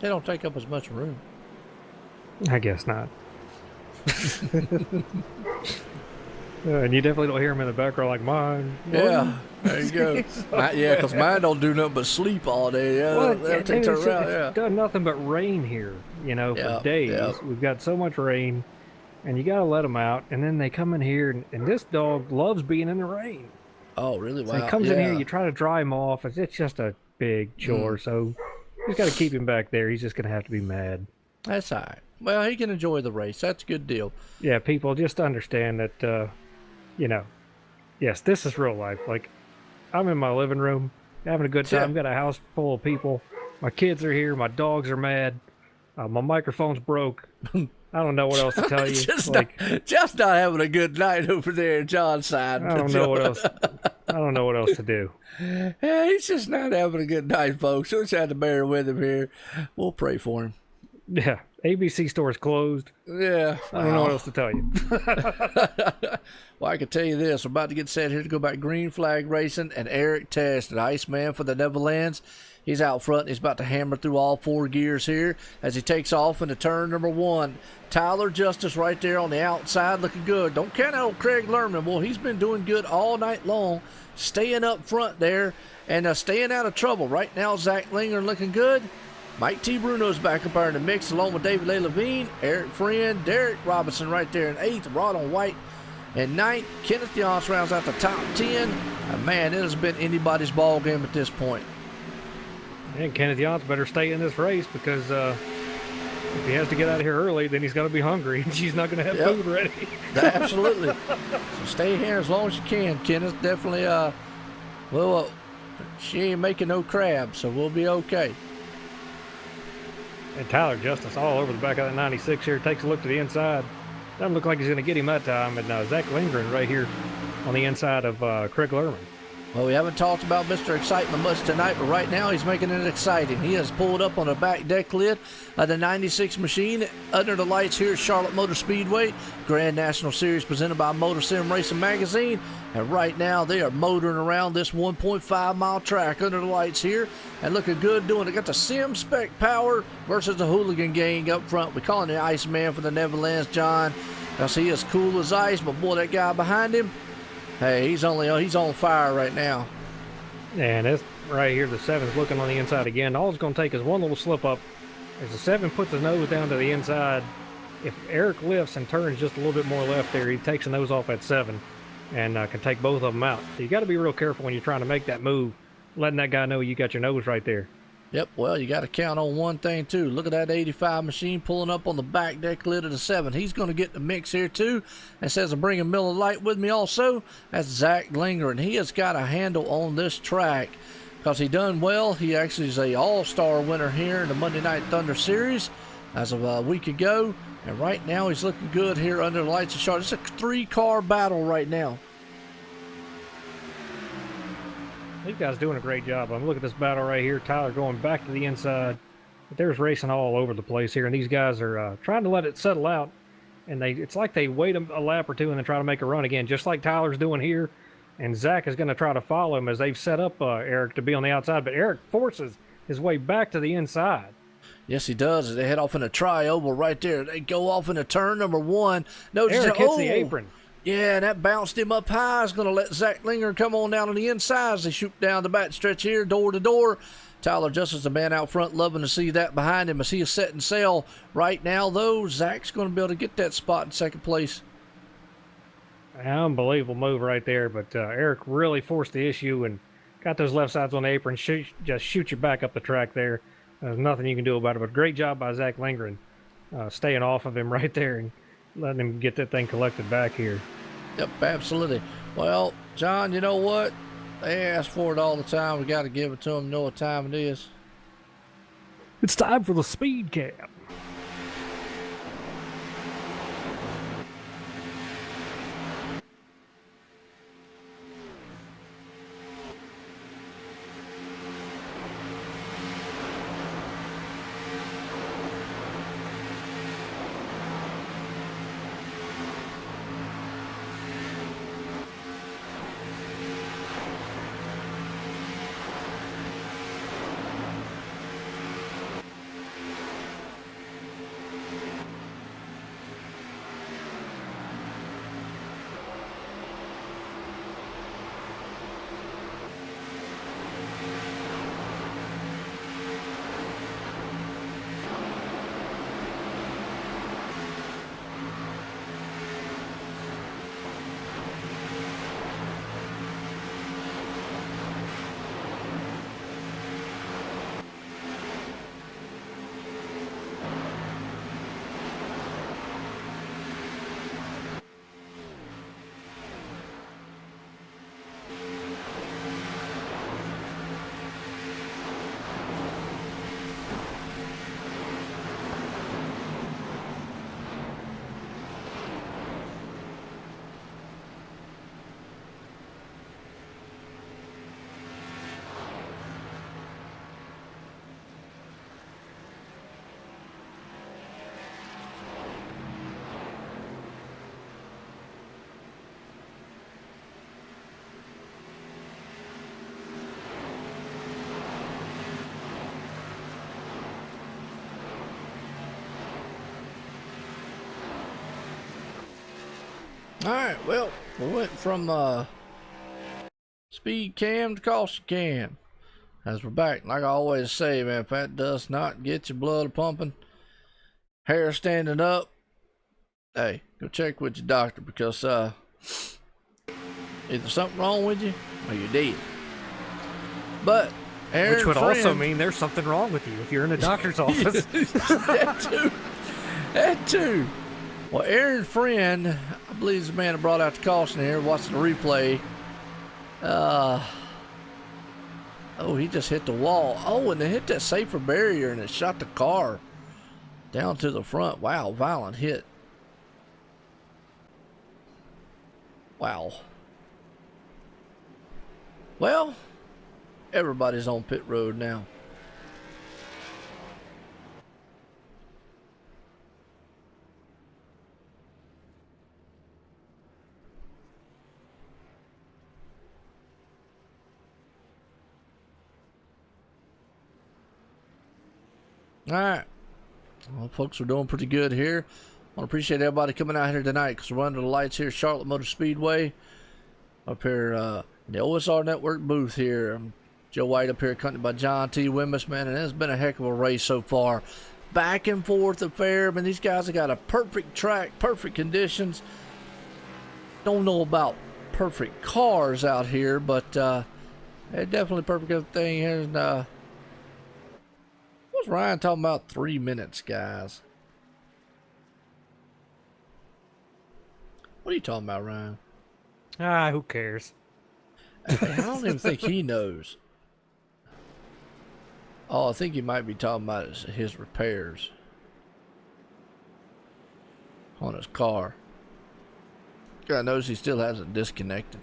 They don't take up as much room. I guess not. And you definitely don't hear them in the background like mine. Yeah, there you go. Yeah, because mine don't do nothing but sleep all day. Yeah, well, it's done nothing but rain here, for days. Yep. We've got so much rain, and you got to let them out. And then they come in here, and this dog loves being in the rain. Oh, really? Wow. So he comes in here, you try to dry him off. It's just a big chore. So you just got to keep him back there. He's just going to have to be mad. That's all right. Well, he can enjoy the race. That's a good deal. Yeah, people just understand that, yes, this is real life. Like, I'm in my living room having a good time. Got a house full of people. My kids are here. My dogs are mad. My microphone's broke. I don't know what else to tell you. just not having a good night over there at John's side. I don't know what else. I don't know what else to do. Yeah, he's just not having a good night, folks. We'll just have to bear with him here. We'll pray for him. Yeah, ABC store's closed. Yeah. I don't know what else to tell you. Well, I can tell you this. We're about to get set here to go back green flag racing, and Eric Test, the Iceman for the Netherlands. He's out front, and he's about to hammer through all 4 gears here as he takes off into turn number 1. Tyler Justice right there on the outside looking good. Don't count out Craig Lerman. Well, he's been doing good all night long, staying up front there and staying out of trouble. Right now, Zach Linger looking good. Mike T. Bruno's back up there in the mix along with David Lee Levine, Eric Friend, Derek Robinson right there in 8th, Rod on White in 9th. Kenneth Yance rounds out the top 10. And man, it has been anybody's ball game at this point. And Kenneth Yance better stay in this race because if he has to get out of here early, then he's going to be hungry and she's not going to have food ready. Absolutely. So stay here as long as you can, Kenneth. Definitely, well, she ain't making no crabs, so we'll be okay. And Tyler Justice all over the back of that 96 here. Takes a look to the inside. Doesn't look like he's going to get him that time. And Zach Lindgren right here on the inside of Craig Lerman. Well, we haven't talked about Mr. Excitement much tonight, but right now he's making it exciting. He has pulled up on the back deck lid of the 96 machine under the lights here at Charlotte Motor Speedway. Grand National Series presented by MotorSim Racing Magazine. And right now they are motoring around this 1.5 mile track under the lights here and looking good doing it. Got the Sim Spec Power versus the Hooligan Gang up front. We call him the Iceman for the Netherlands, John, because he is cool as ice, but boy, that guy behind him, hey, he's on fire right now. And this right here, the 7's looking on the inside again. All it's going to take is one little slip up. As the 7 puts his nose down to the inside, if Eric lifts and turns just a little bit more left there, he takes the nose off at 7 and can take both of them out. So you got to be real careful when you're trying to make that move, letting that guy know you got your nose right there. Yep, well, you got to count on one thing, too. Look at that 85 machine pulling up on the back deck lid of the 7. He's going to get the mix here, too. And says I'm bringing Miller Lite with me also. That's Zach Linger, and he has got a handle on this track because he done well. He actually is a all-star winner here in the Monday Night Thunder Series as of a week ago. And right now he's looking good here under the lights of Charlotte. It's a 3-car battle right now. These guys doing a great job. I'm looking at this battle right here. Tyler going back to the inside. But there's racing all over the place here, and these guys are trying to let it settle out. And it's like they wait a lap or two and then try to make a run again, just like Tyler's doing here. And Zach is going to try to follow him as they've set up Eric to be on the outside. But Eric forces his way back to the inside. Yes, he does. As they head off in a tri-oval right there. They go off into turn number 1. Eric hits the apron. Yeah, and that bounced him up high. It's going to let Zach Linger come on down on the inside as they shoot down the back stretch here, door to door. Tyler Justice, the man out front, loving to see that behind him as he is setting sail right now, though. Zach's going to be able to get that spot in second place. Unbelievable move right there, but Eric really forced the issue and got those left sides on the apron. Just shoot you back up the track there. There's nothing you can do about it, but great job by Zach Lindgren staying off of him right there and letting him get that thing collected back here. Yep, absolutely. Well, John, you know what? They ask for it all the time. We got to give it to them. You know what time it is. It's time for the speed cap. All right, well, we went from speed cam to caution cam. As we're back, like I always say, man, if that does not get your blood pumping, hair standing up, hey, go check with your doctor because either something wrong with you or you're dead. But Aaron Which would Friend, also mean there's something wrong with you if you're in a doctor's office. That too. Well, Aaron Friend, I believe is the man that brought out the caution here, watching the replay. Oh, he just hit the wall. Oh, and it hit that safer barrier and it shot the car down to the front. Wow, violent hit. Wow. Well, everybody's on pit road now. All right. Well, folks, we're doing pretty good here. I want to appreciate everybody coming out here tonight because we're under the lights here at Charlotte Motor Speedway. Up here in the OSR Network booth here. I'm Joe White up here, accompanied by John T. Wimmis, man, and it's been a heck of a race so far. Back and forth affair, man. These guys have got a perfect track, perfect conditions. Don't know about perfect cars out here, but they're definitely perfect thing here. And what's Ryan talking about? 3 minutes, guys. What are you talking about, Ryan? Who cares? I don't even think he knows. Oh, I think he might be talking about his repairs on his car. Guy knows he still hasn't disconnected.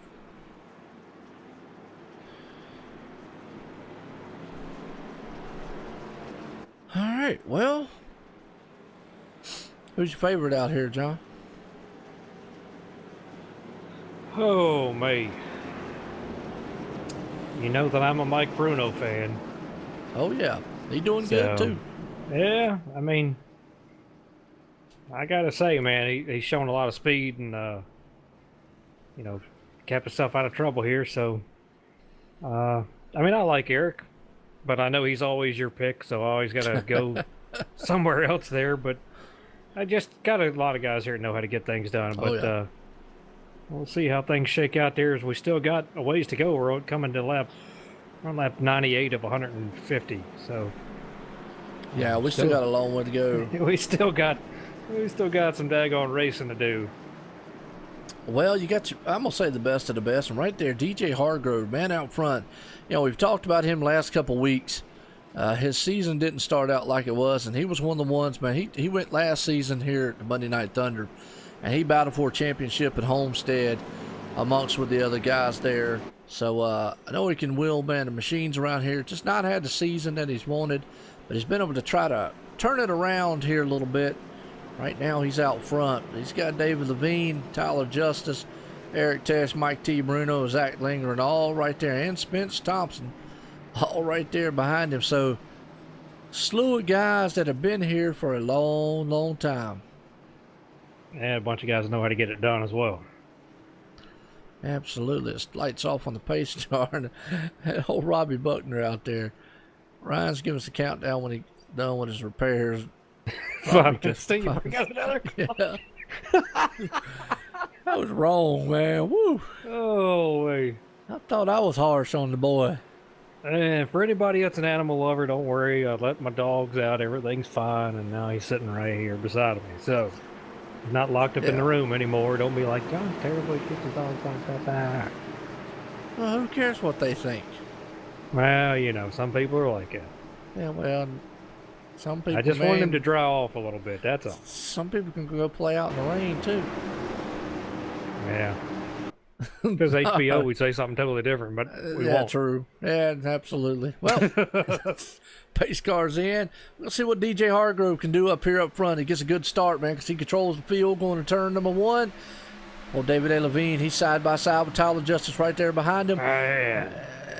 All right, well, who's your favorite out here, John? Oh, me. You know that I'm a Mike Bruno fan. Oh, yeah. He doing good, too. Yeah, I mean, I gotta say, man, he's shown a lot of speed and, you know, kept himself out of trouble here. So, I mean, I like Eric, but I know he's always your pick, so I always gotta go somewhere else there. But I just got a lot of guys here that know how to get things done. But we'll see how things shake out there as we still got a ways to go. We're coming to lap 98 of 150. So yeah, we still got a long way to go. we still got some daggone racing to do. Well, you got I'm gonna say the best of the best, and right there, DJ Hargrove, man out front. You know, we've talked about him last couple weeks. His season didn't start out like it was, and he was one of the ones, man. He went last season here at the Monday Night Thunder, and he battled for a championship at Homestead amongst with the other guys there. So I know he can wheel, man, the machines around here. Just not had the season that he's wanted, but he's been able to try to turn it around here a little bit. Right now he's out front. He's got David Levine, Tyler Justice, Eric Tesh, Mike T. Bruno, Zach Linger, and all right there, and Spence Thompson, all right there behind him. So slew of guys that have been here for a long, long time. And a bunch of guys know how to get it done as well. Absolutely. It's lights off on the pace car, and that old Robbie Buckner out there. Ryan's giving us a countdown when he's done with his repairs. 5 minutes. You got another call. Yeah. That was wrong, man. Woo. Oh, wait. I thought I was harsh on the boy. And for anybody that's an animal lover, don't worry. I let my dogs out. Everything's fine. And now he's sitting right here beside me. So he's not locked up in the room anymore. Don't be like, John's terrible. He keeps his dogs like that. Well, who cares what they think? Well, you know, some people are like that. Yeah, well, some people. I just want them to dry off a little bit. That's all. Some people can go play out in the rain too. Yeah. Because HBO would say something totally different, but we won't. True. Yeah, absolutely. Well, pace car's in. We'll see what DJ Hargrove can do up here up front. He gets a good start, man, because he controls the field going to turn number 1. Well, David A. Levine, he's side by side with Tyler Justice right there behind him.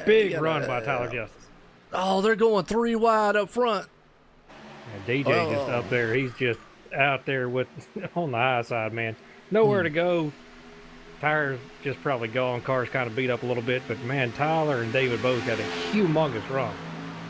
Big run by Tyler Justice. Oh, they're going 3 wide up front. And DJ just up there. He's just out there with on the high side, man. Nowhere to go. tires just probably gone. Car's kind of beat up a little bit, but man, Tyler and David both got a humongous run.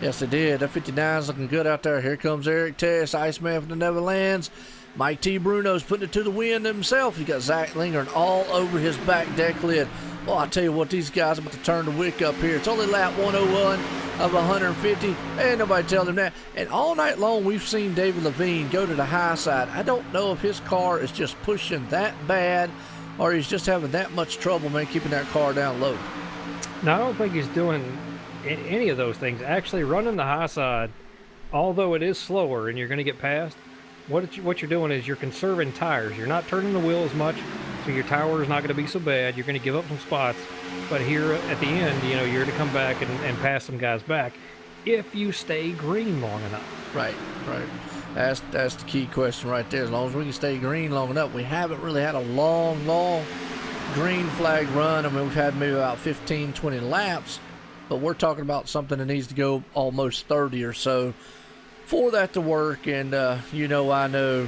Yes, they did. That 59's looking good out there. Here comes Eric Tess, Iceman from the Netherlands. Mike T. Bruno's putting it to the wind himself. He got Zach lingering all over his back deck lid. Well, I tell you what, these guys are about to turn the wick up here. It's only lap 101 of 150. Ain't nobody telling him that. And all night long, we've seen David Levine go to the high side. I don't know if his car is just pushing that bad or he's just having that much trouble, man, keeping that car down low. Now, I don't think he's doing any of those things. Actually, running the high side, although it is slower and you're going to get past, what you're doing is you're conserving tires. You're not turning the wheel as much, so your tire is not going to be so bad. You're going to give up some spots, but here at the end, you know, you're to come back and pass some guys back if you stay green long enough. Right. That's the key question right there. As long as we can stay green long enough. We haven't really had a long green flag run. I mean, we've had maybe about 15, 20 laps, but we're talking about something that needs to go almost 30 or so for that to work. And you know, I know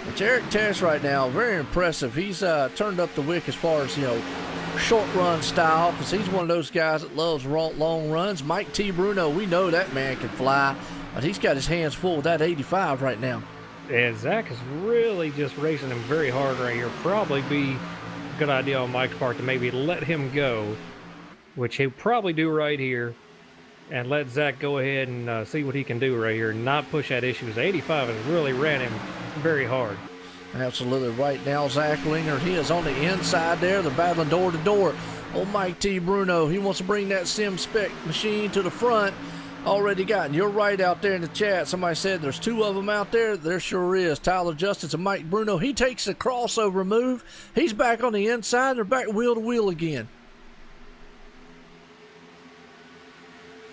it's Eric Tess right now, very impressive. He's turned up the wick as far as, you know, short run style, because he's one of those guys that loves long runs. Mike T. Bruno, we know that man can fly, but he's got his hands full with that 85 right now. And Zach is really just racing him very hard right here. Probably be a good idea on Mike's part to maybe let him go, which he'll probably do right here, and let Zach go ahead and see what he can do right here and not push that issue. 85 has really ran him very hard. Absolutely. Right now, Zach Linger, he is on the inside there. They're battling door to door. Oh, Mike T. Bruno, he wants to bring that Sim Spec machine to the front. Already gotten. You're right out there in the chat. Somebody said there's two of them out there. There sure is. Tyler Justice and Mike Bruno. He takes the crossover move. He's back on the inside. They're back wheel to wheel again.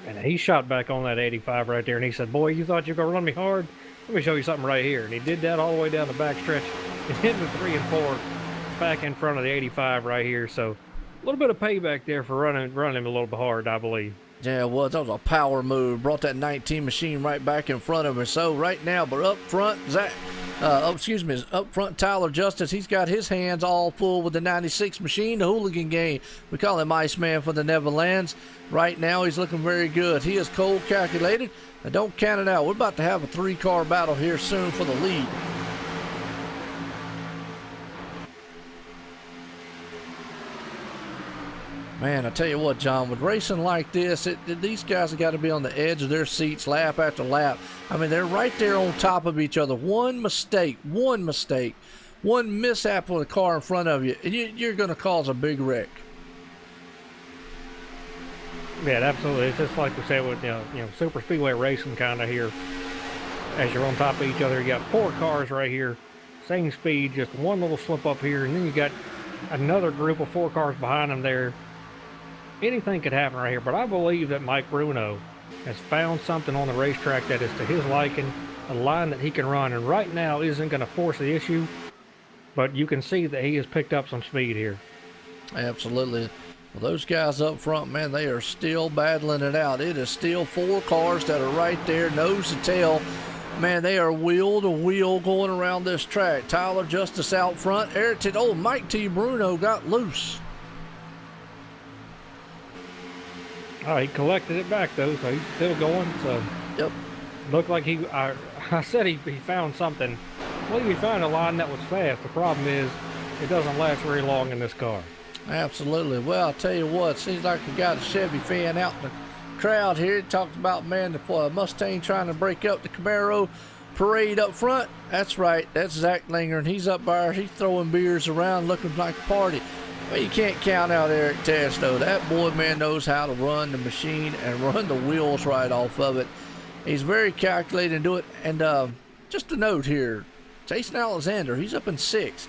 And he shot back on that 85 right there, and he said, boy, you thought you were going to run me hard? Let me show you something right here. And he did that all the way down the back stretch and hit the 3 and 4 back in front of the 85 right here. So a little bit of payback there for running him a little bit hard, I believe. Yeah, it was. That was a power move. Brought that 19 machine right back in front of him. So right now, but up front, up front, Tyler Justice, he's got his hands all full with the 96 machine, the hooligan game. We call him Iceman for the Netherlands. Right now, he's looking very good. He is cold calculated. Now, don't count it out. We're about to have a 3-car battle here soon for the lead. Man, I tell you what, John, with racing like this, these guys have got to be on the edge of their seats lap after lap. I mean, they're right there on top of each other. One mistake, one mishap with a car in front of you, and you're going to cause a big wreck. Yeah, absolutely. It's just like we said with you know super speedway racing kind of here. As you're on top of each other, you got 4 cars right here, same speed, just one little slip up here, and then you got another group of 4 cars behind them there. Anything could happen right here, but I believe that Mike Bruno has found something on the racetrack that is to his liking, a line that he can run, and right now isn't going to force the issue, but you can see that he has picked up some speed here. Absolutely. Well, those guys up front, man, they are still battling it out. It is still 4 cars that are right there, nose to tail. Man, they are wheel to wheel going around this track. Tyler Justice out front. Mike T. Bruno got loose. Oh, he collected it back though, so he's still going. So yep, looked like I said he found something. Well, he found a line that was fast. The problem is it doesn't last very long in this car. Absolutely. Well, I'll tell you what, seems like we got a Chevy fan out in the crowd here. Talked about, man, the Mustang trying to break up the Camaro parade up front. That's right, that's Zach Linger, and he's up there. He's throwing beers around looking like a party. Well, you can't count out Eric Tess, though. That boy, man, knows how to run the machine and run the wheels right off of it. He's very calculated and do it. And just a note here, Jason Alexander, he's up in 6th.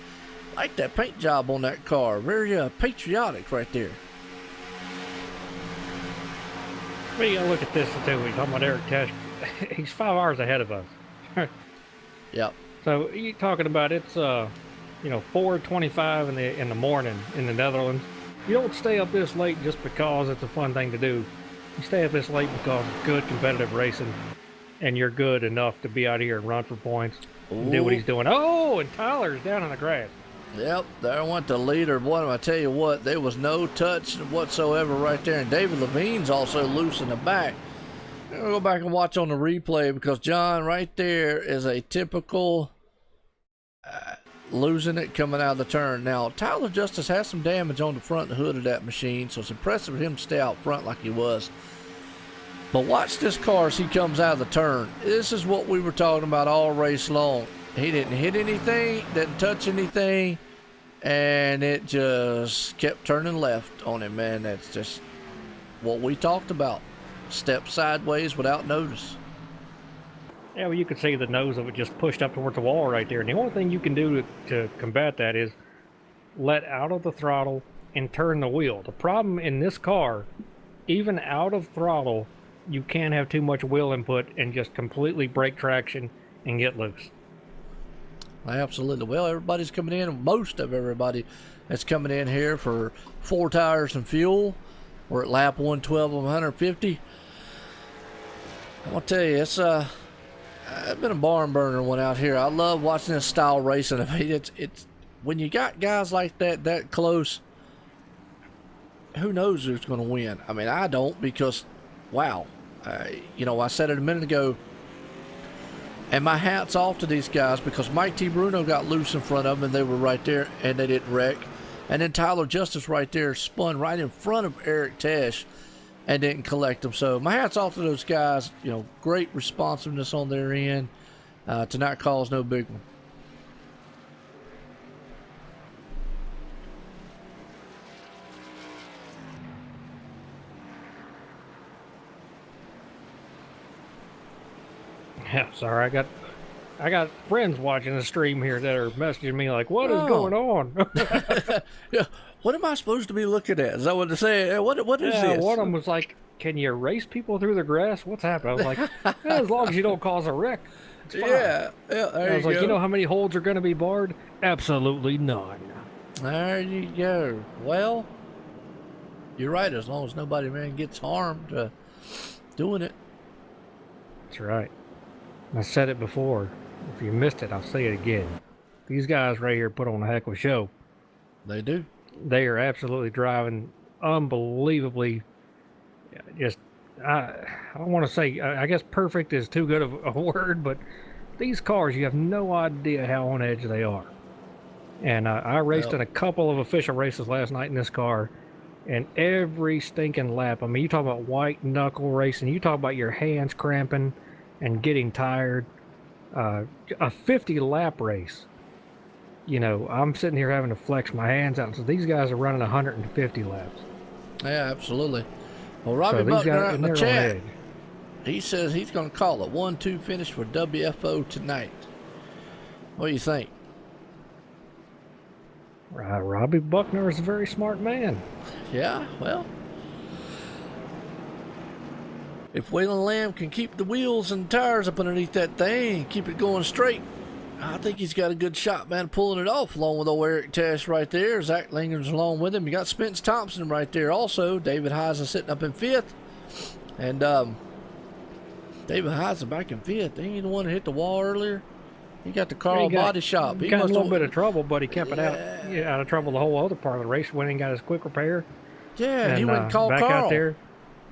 Like that paint job on that car. Very patriotic right there. Well, you gotta look at this too. We're talking about Eric Tess. He's 5 hours ahead of us. Yep. So you're talking about it's 4:25 in the morning in the Netherlands. You don't stay up this late just because it's a fun thing to do. You stay up this late because it's good competitive racing, and you're good enough to be out here and run for points and do what he's doing. Oh, and Tyler's down in the grass. Yep, there went the leader. Boy, I tell you what, there was no touch whatsoever right there. And David Levine's also loose in the back. I'm going to go back and watch on the replay because, John, right there is a typical losing it coming out of the turn. Now, Tyler Justice has some damage on the front of the hood of that machine, so it's impressive for him to stay out front like he was. But watch this car as he comes out of the turn. This is what we were talking about all race long. He didn't hit anything, didn't touch anything, and it just kept turning left on him, man. That's just what we talked about. Step sideways without notice. Yeah, well, you could see the nose of it just pushed up towards the wall right there. And the only thing you can do to combat that is let out of the throttle and turn the wheel. The problem in this car, even out of throttle, you can't have too much wheel input and just completely break traction and get loose. Absolutely. Well, everybody's coming in. Most of everybody that's coming in here for 4 tires and fuel. We're at lap 112 of 150. I'm going to tell you, it's been a barn burner one out here. I love watching this style racing. I mean, it's when you got guys like that close, who knows who's going to win? I mean, I don't because, wow. I said it a minute ago, and my hat's off to these guys because Mike T. Bruno got loose in front of them and they were right there and they didn't wreck. And then Tyler Justice right there spun right in front of Eric Tesh and didn't collect them. So my hat's off to those guys. Great responsiveness on their end to not cause no big one. Yeah, sorry, I got friends watching the stream here that are messaging me like, "What is going on?" Yeah, what am I supposed to be looking at? Is that what they're saying? What is this? One of them was like, "Can you race people through the grass? What's happening?" I was like, as long as you don't cause a wreck, it's fine. Yeah. I was like, you know how many holds are going to be barred? Absolutely none. There you go. Well, you're right. As long as nobody, man, gets harmed doing it. That's right. I said it before. If you missed it, I'll say it again. These guys right here put on a heck of a show. They do. They are absolutely driving unbelievably. Just, I don't want to say, I guess perfect is too good of a word, but these cars, you have no idea how on edge they are. And I raced in a couple of official races last night in this car, and every stinking lap, I mean, you talk about white knuckle racing, you talk about your hands cramping and getting tired. A 50 lap race, I'm sitting here having to flex my hands out. So these guys are running 150 laps. Yeah, absolutely. Well, Robbie Buckner out in the chat, he says he's going to call a 1-2 finish for WFO tonight. What do you think? Robbie Buckner is a very smart man. Yeah, well, if Waylon Lamb can keep the wheels and tires up underneath that thing and keep it going straight, I think he's got a good shot, man, pulling it off along with old Eric Tesh right there. Zach Linger's along with him. You got Spence Thompson right there also. David Heisen sitting up in 5th. And David Heisen back in 5th. Ain't he the one that hit the wall earlier? He got the Carl Body Shop. He got a little bit of trouble, but he kept it out of trouble the whole other part of the race. Went and got his quick repair. Yeah, and he went and called back Carl. Out there.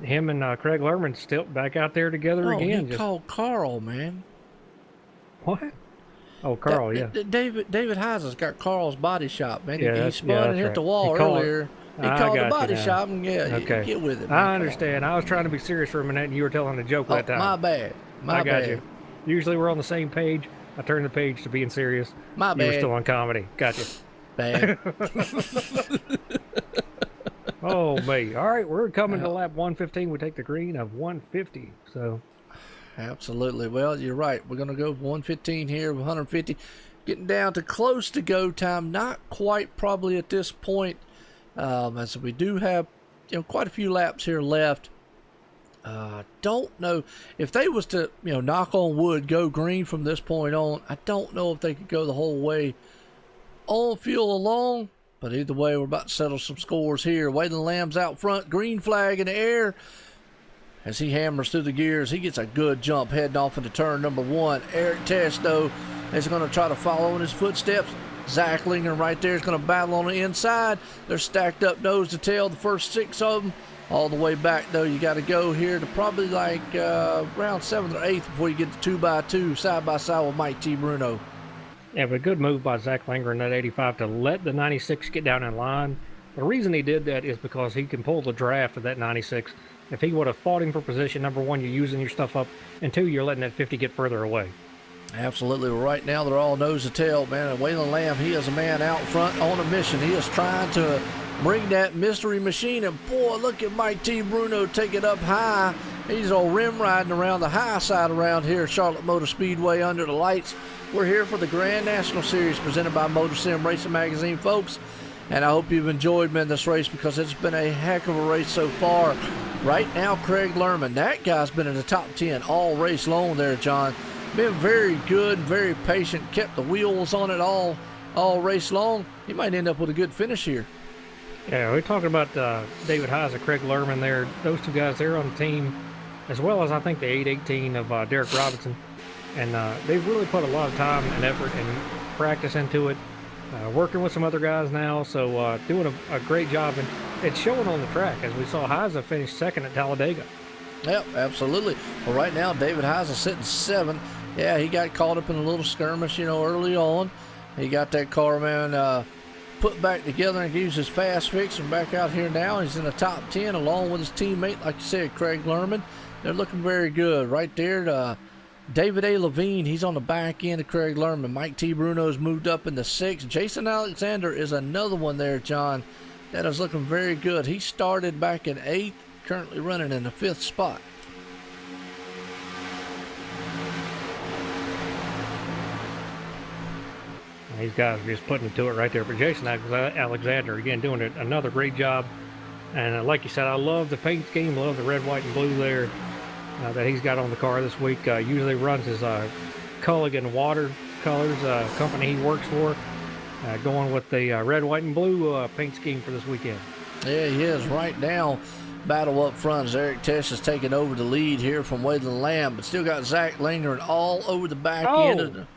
Him and Craig Lerman still back out there together again. He called Carl, man. What? Oh, Carl, yeah. David Heisen's got Carl's Body Shop, man. Yeah, he spun and hit the wall earlier. He called the body shop and get with it. Man. I understand. I was trying to be serious for a minute, and you were telling a joke that time. My bad. I got you. Usually we're on the same page. I turned the page to being serious. My bad. You were still on comedy. Gotcha. Bad. Oh, me. All right, we're coming to lap 115. We take the green of 150. So, absolutely. Well, you're right. We're going to go 115 here, 150. Getting down to close to go time. Not quite probably at this point. As we do have, quite a few laps here left. Don't know if they was to, knock on wood, go green from this point on. I don't know if they could go the whole way on fuel alone. But either way, we're about to settle some scores here. Waylon Lamb's out front, green flag in the air. As he hammers through the gears, he gets a good jump heading off into turn number 1. Eric Tesh, though, is going to try to follow in his footsteps. Zach Linger right there is going to battle on the inside. They're stacked up nose to tail, the first 6 of them. All the way back, though, you got to go here to probably like round 7th or 8th before you get to 2x2 side by side with Mike T. Bruno. Yeah, but a good move by Zach Linger in that 85 to let the 96 get down in line. The reason he did that is because he can pull the draft of that 96. If he would have fought him for position, number one, you're using your stuff up, and two, you're letting that 50 get further away. Absolutely. Well, right now, they're all nose to tail, man. And Waylon Lamb, he is a man out front on a mission. He is trying to bring that mystery machine. And, boy, look at Mike T. Bruno take it up high. He's all rim riding around the high side around here at Charlotte Motor Speedway under the lights. We're here for the Grand National Series presented by MotorSim Racing Magazine, folks. And I hope you've enjoyed, man, this race because it's been a heck of a race so far. Right now, Craig Lerman, that guy's been in the top 10 all race long there, John. Been very good, very patient, kept the wheels on it all race long. He might end up with a good finish here. Yeah, we're talking about David Hayes and Craig Lerman there. Those two guys, they're on the team, as well as I think the 818 of Derek Robinson. And they've really put a lot of time and effort and practice into it. Working with some other guys now, so doing a great job. And it's showing on the track, as we saw Hayes finish second at Talladega. Yep, absolutely. Well, right now, David Hayes is sitting 7th. Yeah, he got caught up in a little skirmish, early on. He got that car, man, put back together and used his fast fix and back out here now. He's in the top 10 along with his teammate, like you said, Craig Lerman. They're looking very good. Right there, David A. Levine, he's on the back end of Craig Lerman. Mike T. Bruno's moved up into 6th. Jason Alexander is another one there, John, that is looking very good. He started back in 8th, currently running in the 5th spot. These guys are just putting it to it right there. But Jason Alexander, again, doing another great job. And like you said, I love the paint scheme, love the red, white, and blue there that he's got on the car this week. Usually runs his Culligan Watercolors company he works for. Going with the red, white, and blue paint scheme for this weekend. Yeah, he is. Right now, battle up front as Eric Tesh is taking over the lead here from Waylon Lamb, but still got Zach lingering all over the back end of the...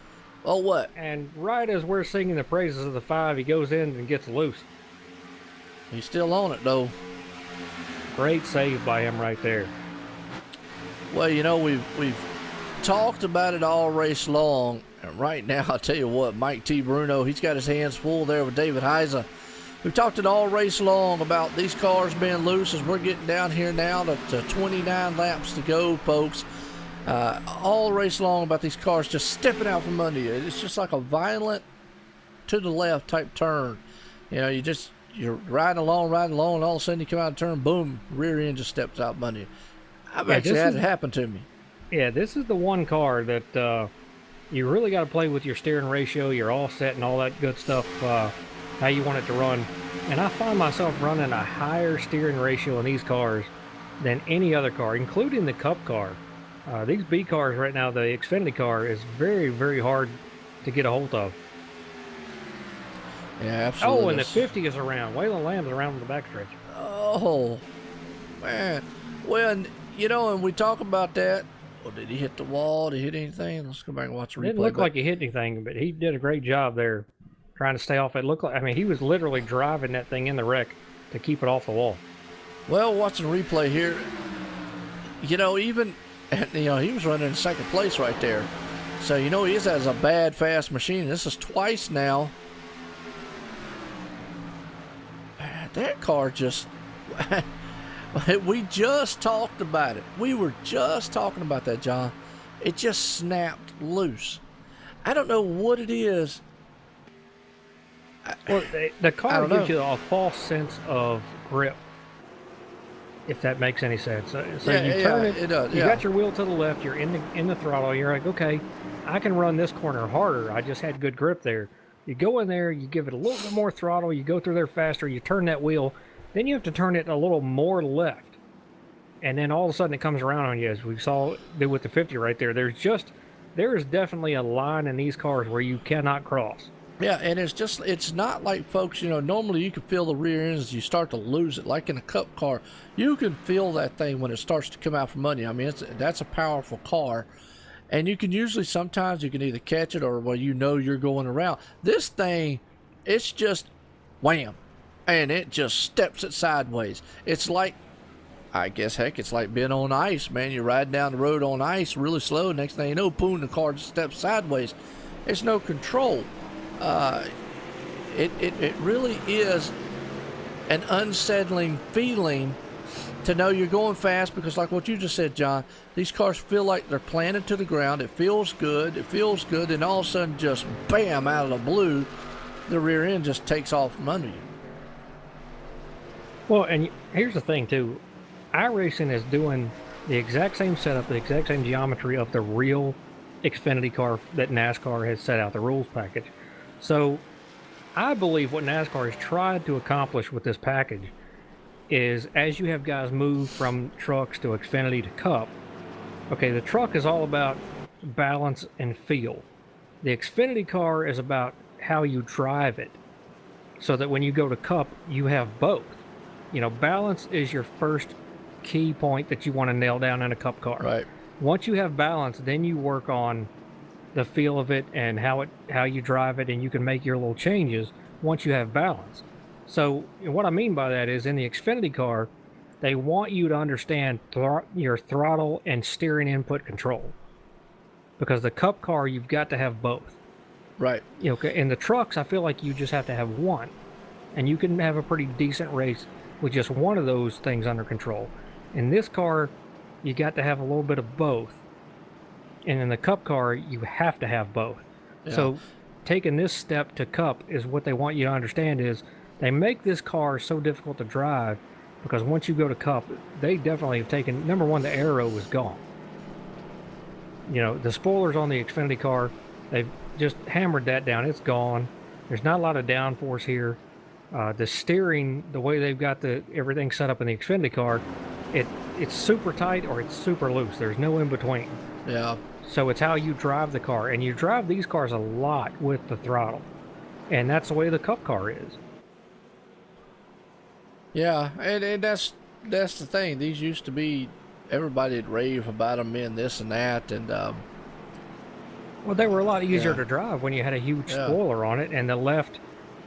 Oh, what? And right as we're singing the praises of the 5, he goes in and gets loose. He's still on it, though. Great save by him right there. Well, we've talked about it all race long. And right now, I'll tell you what, Mike T. Bruno, he's got his hands full there with David Heisa. We've talked it all race long about these cars being loose as we're getting down here now to 29 laps to go, folks. All race long about these cars just stepping out from under you. It's just like a violent to the left type turn. You're riding along, and all of a sudden you come out of turn, boom, rear end just steps out from under you. I've actually had it happen to me. Yeah, this is the one car that you really got to play with your steering ratio, your offset, and all that good stuff, how you want it to run. And I find myself running a higher steering ratio in these cars than any other car, including the Cup car. These B cars right now, the Xfinity car, is very, very hard to get a hold of. Yeah, absolutely. Oh, and the 50 is around. Waylon Lamb's around on the backstretch. Oh, man. Well, and we talk about that. Well, did he hit the wall? Did he hit anything? Let's go back and watch the replay. Didn't look like he hit anything, but he did a great job there trying to stay off. It looked like, he was literally driving that thing in the wreck to keep it off the wall. Well, watching the replay here, he was running in 2nd place right there. So, he has a bad, fast machine. This is twice now. That car just... we just talked about it. We were just talking about that, John. It just snapped loose. I don't know what it is. Well, the car gives you a false sense of grip, if that makes any sense. So you turn it does. You got your wheel to the left. You're in the throttle. You're like, okay, I can run this corner harder. I just had good grip there. You go in there. You give it a little bit more throttle. You go through there faster. You turn that wheel. Then you have to turn it a little more left. And then all of a sudden it comes around on you, as we saw do with the 50 right there. There is definitely a line in these cars where you cannot cross. Yeah, and it's not like, folks, normally you can feel the rear ends as you start to lose it. Like in a Cup car, you can feel that thing when it starts to come out from under you. That's a powerful car. and you can usually sometimes you can either catch it or well you know you're going around. This thing, it's just wham, and it just steps it sideways. It's like, I guess heck, it's like being on ice, man. You're riding down the road on ice really slow. Next thing you know, boom, the car just steps sideways. It's no control. It really is an unsettling feeling to know you're going fast, because like what you just said, John, these cars feel like they're planted to the ground. It feels good, and all of a sudden just bam, out of the blue, the rear end just takes off from under you. Well, and here's the thing too, iRacing is doing the exact same setup, the exact same geometry of the real Xfinity car that NASCAR has set out, the rules package. So I believe what NASCAR has tried to accomplish with this package is, as you have guys move from trucks to Xfinity to Cup, okay, the truck is all about balance and feel. The Xfinity car is about how you drive it, so that when you go to Cup, you have both. You know, balance is your first key point that you want to nail down in a Cup car. Right. Once you have balance, then you work on the feel of it and how you drive it, and you can make your little changes once you have balance. So what I mean by that is, in the Xfinity car, they want you to understand your throttle and steering input control, because the Cup car, you've got to have both. Right. You know, in the trucks, I feel like you just have to have one, and you can have a pretty decent race with just one of those things under control. In this car, you got to have a little bit of both, and in the Cup car, you have to have both. Yeah. So taking this step to Cup is what they want you to understand is, they make this car so difficult to drive because once you go to Cup, they definitely have taken, number one, the aero is gone. You know, the spoilers on the Xfinity car, they've just hammered that down. It's gone. There's not a lot of downforce here. The steering, the way they've got everything set up in the Xfinity car, it's super tight or it's super loose. There's no in between. Yeah. So it's how you drive the car, and you drive these cars a lot with the throttle, and that's the way the Cup car is. Yeah, and that's the thing. These used to be, everybody'd rave about them being this and that, and well, they were a lot easier to drive when you had a huge spoiler on it, and the left,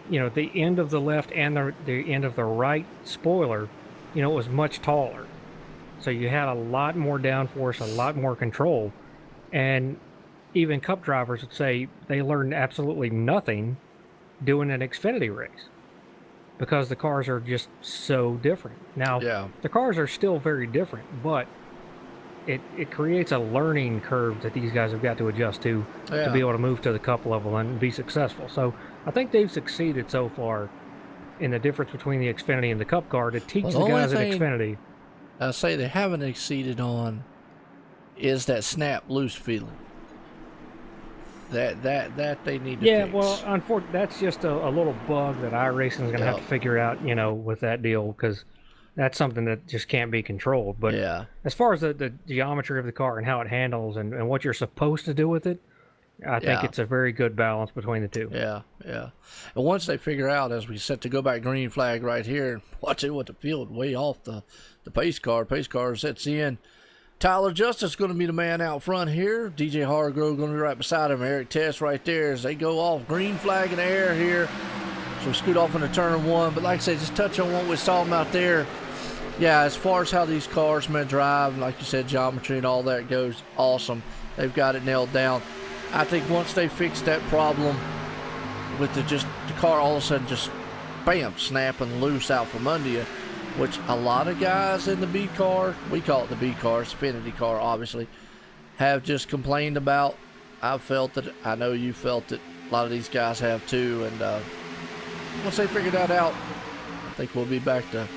you know, the end of the left and the end of the right spoiler, you know, it was much taller, so you had a lot more downforce, a lot more control, and even Cup drivers would say they learned absolutely nothing doing an Xfinity race, because the cars are just so different. Now, the cars are still very different, but it creates a learning curve that these guys have got to adjust to be able to move to the Cup level and be successful. So I think they've succeeded so far in the difference between the Xfinity and the Cup car to teach the guys in Xfinity. I say they haven't exceeded on is that snap loose feeling. That they need to fix. Well, unfortunately, that's just a little bug that iRacing is going to have to figure out, you know, with that deal, because that's something that just can't be controlled. But as far as the geometry of the car and how it handles and what you're supposed to do with it, I think it's a very good balance between the two. Yeah. And once they figure out, as we set to go back green flag right here, watch it with the field way off the pace car. Pace car sets in. Tyler Justice going to be the man out front here. DJ Hargrove going to be right beside him. Eric Tess right there as they go off. Green flag in the air here. So we scoot off into turn one. But like I said, just touch on what we saw them out there. Yeah, as far as how these cars may drive, like you said, geometry and all that goes, awesome. They've got it nailed down. I think once they fix that problem with the car all of a sudden just, bam, snapping loose out from under you, which a lot of guys in the B car, we call it the B car, Xfinity car obviously, have just complained about. I've felt it. I know you felt it. A lot of these guys have too. And once they figure that out, I think we'll be back to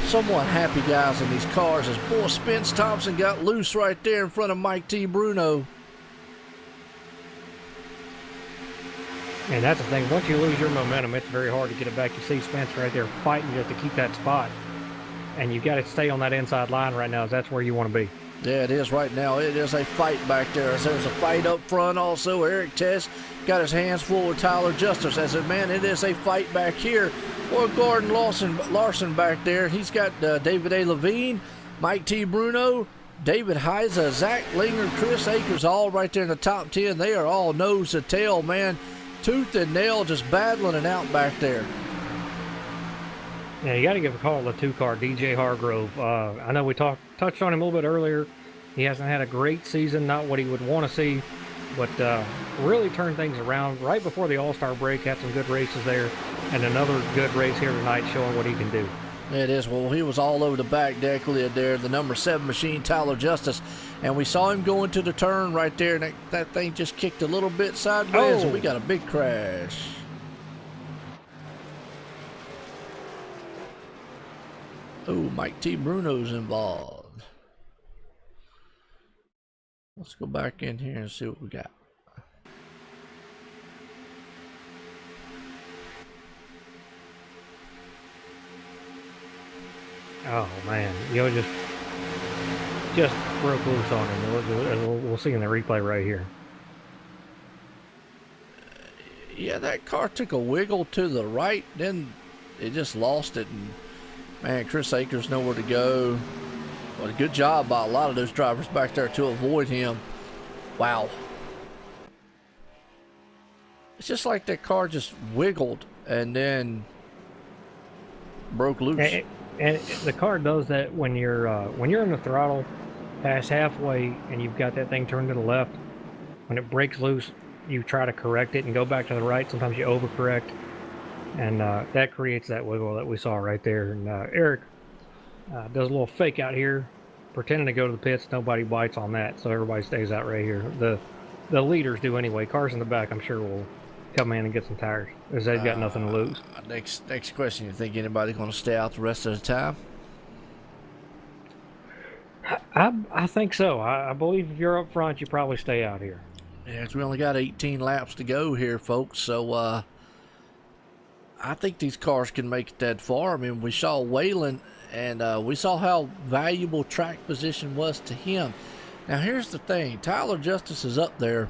somewhat happy guys in these cars, as boy, Spence Thompson got loose right there in front of Mike T. Bruno. And that's the thing. Once you lose your momentum, it's very hard to get it back. You see Spence right there fighting just to keep that spot. And you got to stay on that inside line right now, as that's where you want to be. Yeah, it is right now. It is a fight back there. As there's a fight up front also. Eric Tess got his hands full with Tyler Justice. As a man, it is a fight back here. Or Gordon Larson back there. He's got David A. Levine, Mike T. Bruno, David Heiza, Zach Linger, Chris Akers, all right there in the top 10. They are all nose to tail, man. Tooth and nail just battling it out back there. Yeah, you got to give a call to the 2-car, DJ Hargrove. I know we touched on him a little bit earlier. He hasn't had a great season, not what he would want to see, but really turned things around right before the All-Star break. Had some good races there, and another good race here tonight showing what he can do. It is. Well, he was all over the back deck lid there, the number 7 machine, Tyler Justice. And we saw him go into the turn right there, and that thing just kicked a little bit sideways, and we got a big crash. Oh, Mike T. Bruno's involved. Let's go back in here and see what we got. Oh man, just broke loose on him. We'll see in the replay right here. Yeah, that car took a wiggle to the right, then it just lost it, and man, Chris Akers nowhere to go. But a good job by a lot of those drivers back there to avoid him. Wow. It's just like that car just wiggled and then broke loose. And the car does that when you're in the throttle past halfway and you've got that thing turned to the left. When it breaks loose, you try to correct it and go back to the right. Sometimes you overcorrect, and that creates that wiggle that we saw right there. And Eric does a little fake out here, pretending to go to the pits. Nobody bites on that, so everybody stays out right here. The leaders do anyway. Cars in the back, I'm sure, will come in and get some tires, because they've got nothing to lose. Next question, you think anybody's going to stay out the rest of the time? I think so. I believe if you're up front, you probably stay out here. Yeah, we only got 18 laps to go here, folks, so I think these cars can make it that far. I mean, we saw Waylon, and we saw how valuable track position was to him. Now, here's the thing. Tyler Justice is up there.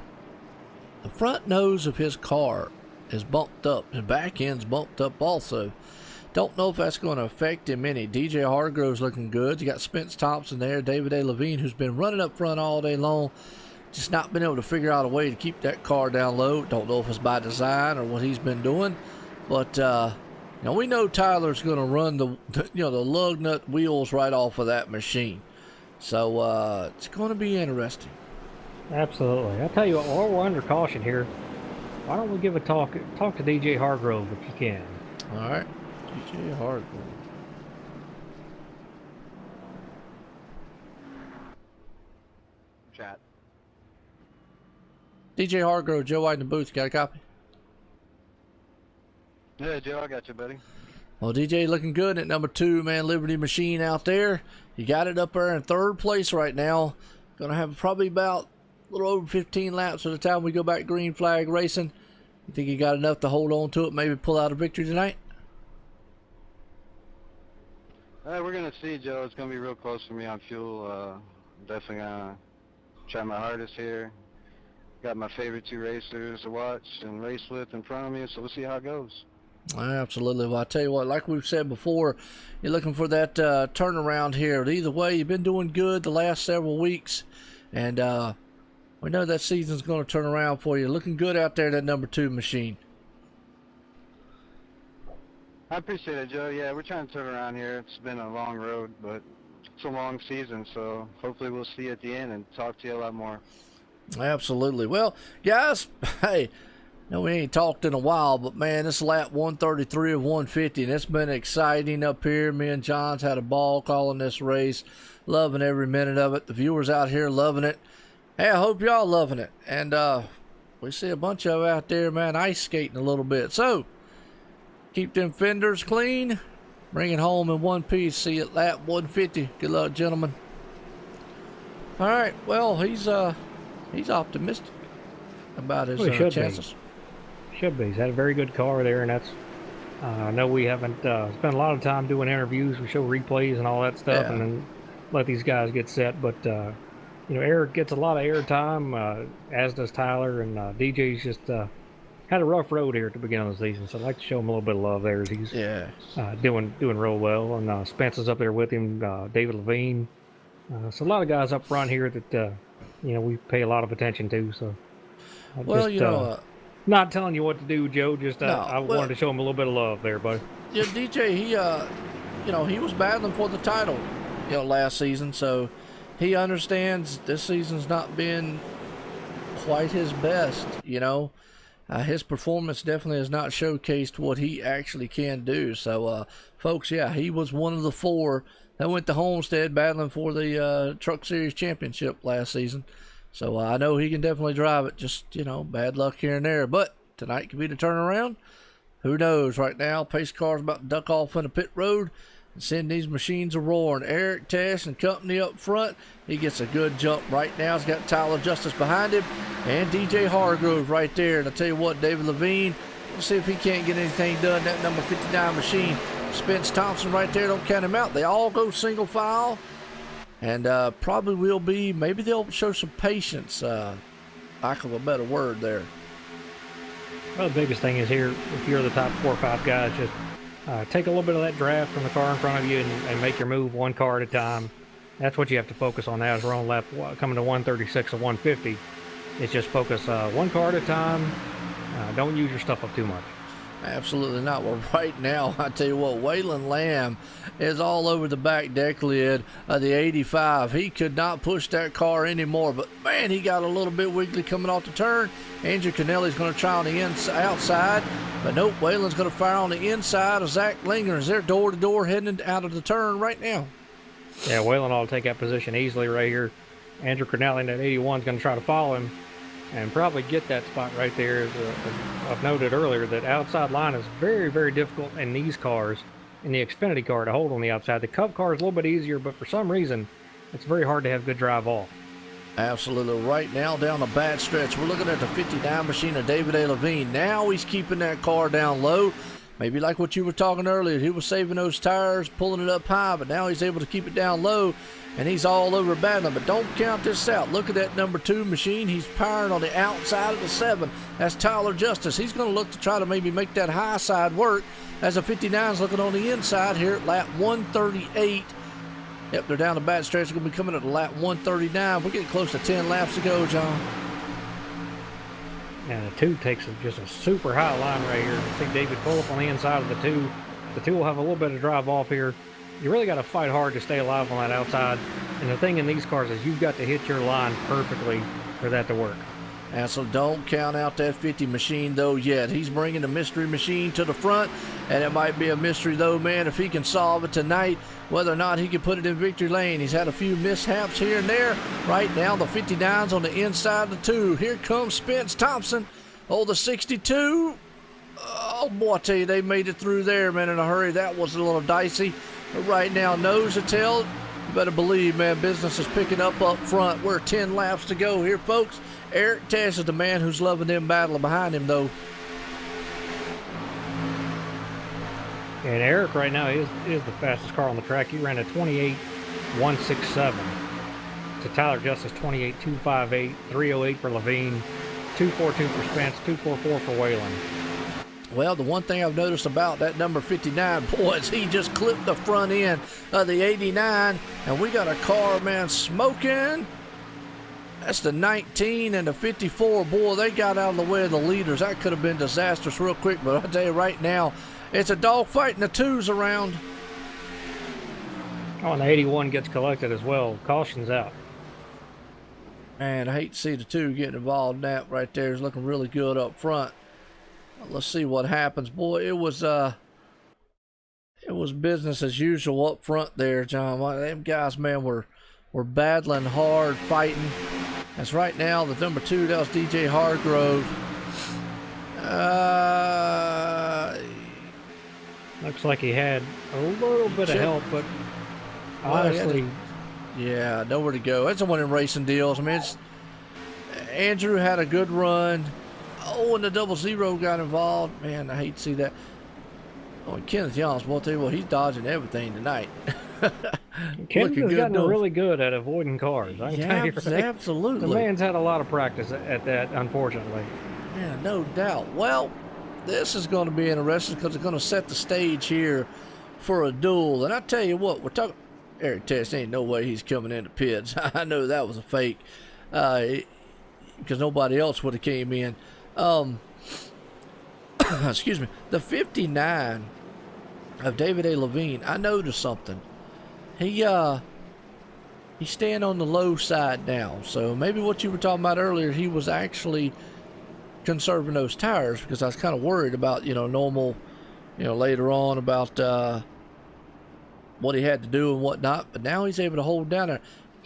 The front nose of his car is bumped up. The back end's bumped up also. Don't know if that's going to affect him any. DJ Hargrove's looking good. You got Spence Thompson there. David A. Levine, who's been running up front all day long. Just not been able to figure out a way to keep that car down low. Don't know if it's by design or what he's been doing. But, we know Tyler's going to run the lug nut wheels right off of that machine. So, it's going to be interesting. Absolutely. I'll tell you what, while we're under caution here, why don't we give a talk to DJ Hargrove if you can. All right. DJ Hargrove. Chat. DJ Hargrove, Joe White in the booth. Got a copy? Yeah, Joe, I got you, buddy. Well, DJ looking good at number 2, man. Liberty Machine out there. You got it up there in 3rd place right now. Going to have probably about a little over 15 laps by the time we go back green flag racing. You think you got enough to hold on to it, maybe pull out a victory tonight? We're going to see, Joe. It's going to be real close for me on fuel. Definitely going to try my hardest here. Got my favorite 2 racers to watch and race with in front of me, so we'll see how it goes. Absolutely. Well, I tell you what, like we've said before, you're looking for that turnaround here. But either way, you've been doing good the last several weeks, and we know that season's going to turn around for you. Looking good out there, that number 2 machine. I appreciate it, Joe. Yeah, we're trying to turn around here. It's been a long road, but it's a long season, so hopefully we'll see you at the end and talk to you a lot more. Absolutely. Well, guys, hey, no, we ain't talked in a while, but man, this lap 133 of 150, and it's been exciting up here. Me and John's had a ball calling this race, loving every minute of it. The viewers out here loving it. Hey, I hope y'all loving it. And we see a bunch of out there, man, ice skating a little bit. So, keep them fenders clean. Bring it home in one piece. See you at lap 150. Good luck, gentlemen. All right, well, he's optimistic about his chances. Should be. He's had a very good car there, and that's. I know we haven't spent a lot of time doing interviews. We show replays and all that stuff, and then let these guys get set. But Eric gets a lot of airtime, as does Tyler, and DJ's just had a rough road here at the beginning of the season. So I'd like to show him a little bit of love there. As he's doing real well, and Spence is up there with him. David Levine, So a lot of guys up front here that we pay a lot of attention to. So not telling you what to do, Joe. Just I wanted to show him a little bit of love there, buddy. Yeah, DJ, he was battling for the title, last season, so he understands this season's not been quite his best. His performance definitely has not showcased what he actually can do. So, folks, he was one of the 4 that went to Homestead battling for the Truck Series Championship last season. So I know he can definitely drive it. Just, bad luck here and there. But tonight could be the turnaround. Who knows? Right now, pace car's about to duck off in the pit road and send these machines a roaring. Eric Tash and company up front. He gets a good jump right now. He's got Tyler Justice behind him and DJ Hargrove right there. And I'll tell you what, David Levine, we'll see if he can't get anything done. That number 59 machine. Spence Thompson right there, don't count him out. They all go single file. And probably will be, maybe they'll show some patience. Lack of a better word there. Well, the biggest thing is here, if you're the top 4 or 5 guys, just take a little bit of that draft from the car in front of you and make your move one car at a time. That's what you have to focus on now as we're on lap coming to 136 or 150. It's just focus one car at a time. Don't use your stuff up too much. Absolutely not. Well, right now, I tell you what, Waylon Lamb is all over the back deck lid of the 85. He could not push that car anymore, but man, he got a little bit wiggly coming off the turn. Andrew Kennelly's going to try on the outside, but nope, Waylon's going to fire on the inside of Zach Linger as they're door to door heading out of the turn right now. Yeah, Waylon will take that position easily right here. Andrew Kennelly in that 81 is going to try to follow him and probably get that spot right there. As I've noted earlier, that outside line is very, very difficult in these cars, in the Xfinity car, to hold on the outside. The Cup car is a little bit easier, but for some reason, it's very hard to have good drive off. Absolutely. Right now, down the back stretch, we're looking at the 59 machine of David A. Levine. Now he's keeping that car down low. Maybe like what you were talking earlier, he was saving those tires, pulling it up high, but now he's able to keep it down low, and he's all over battling. But don't count this out. Look at that number 2 machine. He's powering on the outside of the 7. That's Tyler Justice. He's going to look to try to maybe make that high side work as the 59's looking on the inside here at lap 138. Yep, they're down the back stretch. They're going to be coming at lap 139. We're getting close to 10 laps to go, John. And the 2 takes just a super high line right here. I think David pull up on the inside of the 2. The 2 will have a little bit of drive off here. You really got to fight hard to stay alive on that outside. And the thing in these cars is you've got to hit your line perfectly for that to work. And so don't count out that 50 machine, though, yet. He's bringing the mystery machine to the front, and it might be a mystery, though, man, if he can solve it tonight, whether or not he can put it in victory lane. He's had a few mishaps here and there. Right now, the 59's on the inside of the 2. Here comes Spence Thompson. Oh, the 62. Oh, boy, I tell you, they made it through there, man, in a hurry. That was a little dicey. But right now, nose to tail, you better believe, man, business is picking up front. We're 10 laps to go here, folks. Eric Tash is the man who's loving them battling behind him, though. And Eric right now is the fastest car on the track. He ran a 28.167 to Tyler Justice 28.258, 308 for Levine, 242 for Spence, 244 for Waylon. Well, the one thing I've noticed about that number 59, boy, is he just clipped the front end of the 89, and we got a car, man, smoking. That's the 19 and the 54. Boy, they got out of the way of the leaders. That could have been disastrous real quick, but I'll tell you right now, it's a dogfight and the 2's around. Oh, and the 81 gets collected as well. Caution's out. Man, I hate to see the 2 getting involved in that right there. It's looking really good up front. Let's see what happens. Boy, it was business as usual up front there, John. Them guys, man, were battling hard, fighting. That's right now, the number 2, that was DJ Hargrove. Looks like he had a little bit of help, but honestly... Yeah, nowhere to go. That's one of them racing deals. I mean, Andrew had a good run. Oh, and the 00 got involved. Man, I hate to see that. Oh, and Kenneth Young's, well, I'll tell you what, he's dodging everything tonight. Kenneth has gotten really good at avoiding cars. I can tell you, right? Absolutely. The man's had a lot of practice at that, unfortunately. Yeah, no doubt. Well, this is going to be interesting because it's going to set the stage here for a duel. And I tell you what, we're talking Eric Test, ain't no way he's coming into pits. I know that was a fake, because nobody else would have came in. Excuse me. The 59 of David A. Levine, I noticed something. He's staying on the low side now. So maybe what you were talking about earlier, he was actually conserving those tires, because I was kind of worried about, normal, later on about what he had to do and whatnot. But now he's able to hold down there.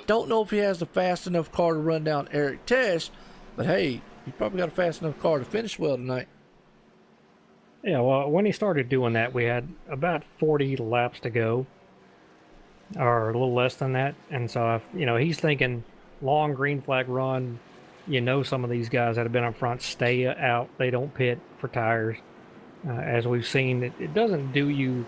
Don't know if he has the fast enough car to run down Eric Test, but hey, he probably got a fast enough car to finish well tonight. Yeah, well, when he started doing that, we had about 40 laps to go, or a little less than that. And so, he's thinking long green flag run. Some of these guys that have been up front stay out. They don't pit for tires. As we've seen, it doesn't do you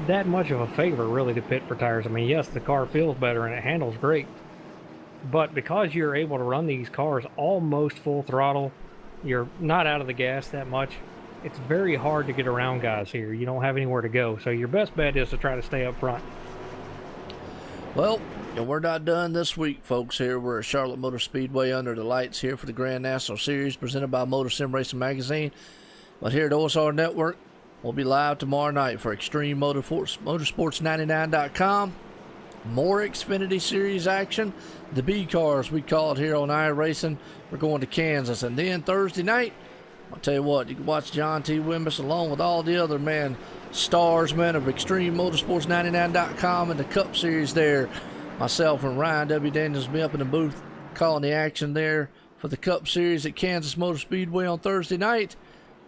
that much of a favor, really, to pit for tires. I mean, yes, the car feels better and it handles great. But because you're able to run these cars almost full throttle, you're not out of the gas that much. It's very hard to get around guys here. You don't have anywhere to go. So your best bet is to try to stay up front. Well, we're not done this week, folks. Here we're at Charlotte Motor Speedway under the lights here for the Grand National Series presented by MotorSim Racing Magazine. But here at OSR Network, we'll be live tomorrow night for Extreme Motorsports99.com. More Xfinity Series action. The B cars, we call it here on iRacing. We're going to Kansas. And then Thursday night, I'll tell you what, you can watch John T. Wimbiss along with all the other stars, of Extreme Motorsports99.com and the Cup Series there. Myself and Ryan W. Daniels will be up in the booth calling the action there for the Cup Series at Kansas Motor Speedway on Thursday night.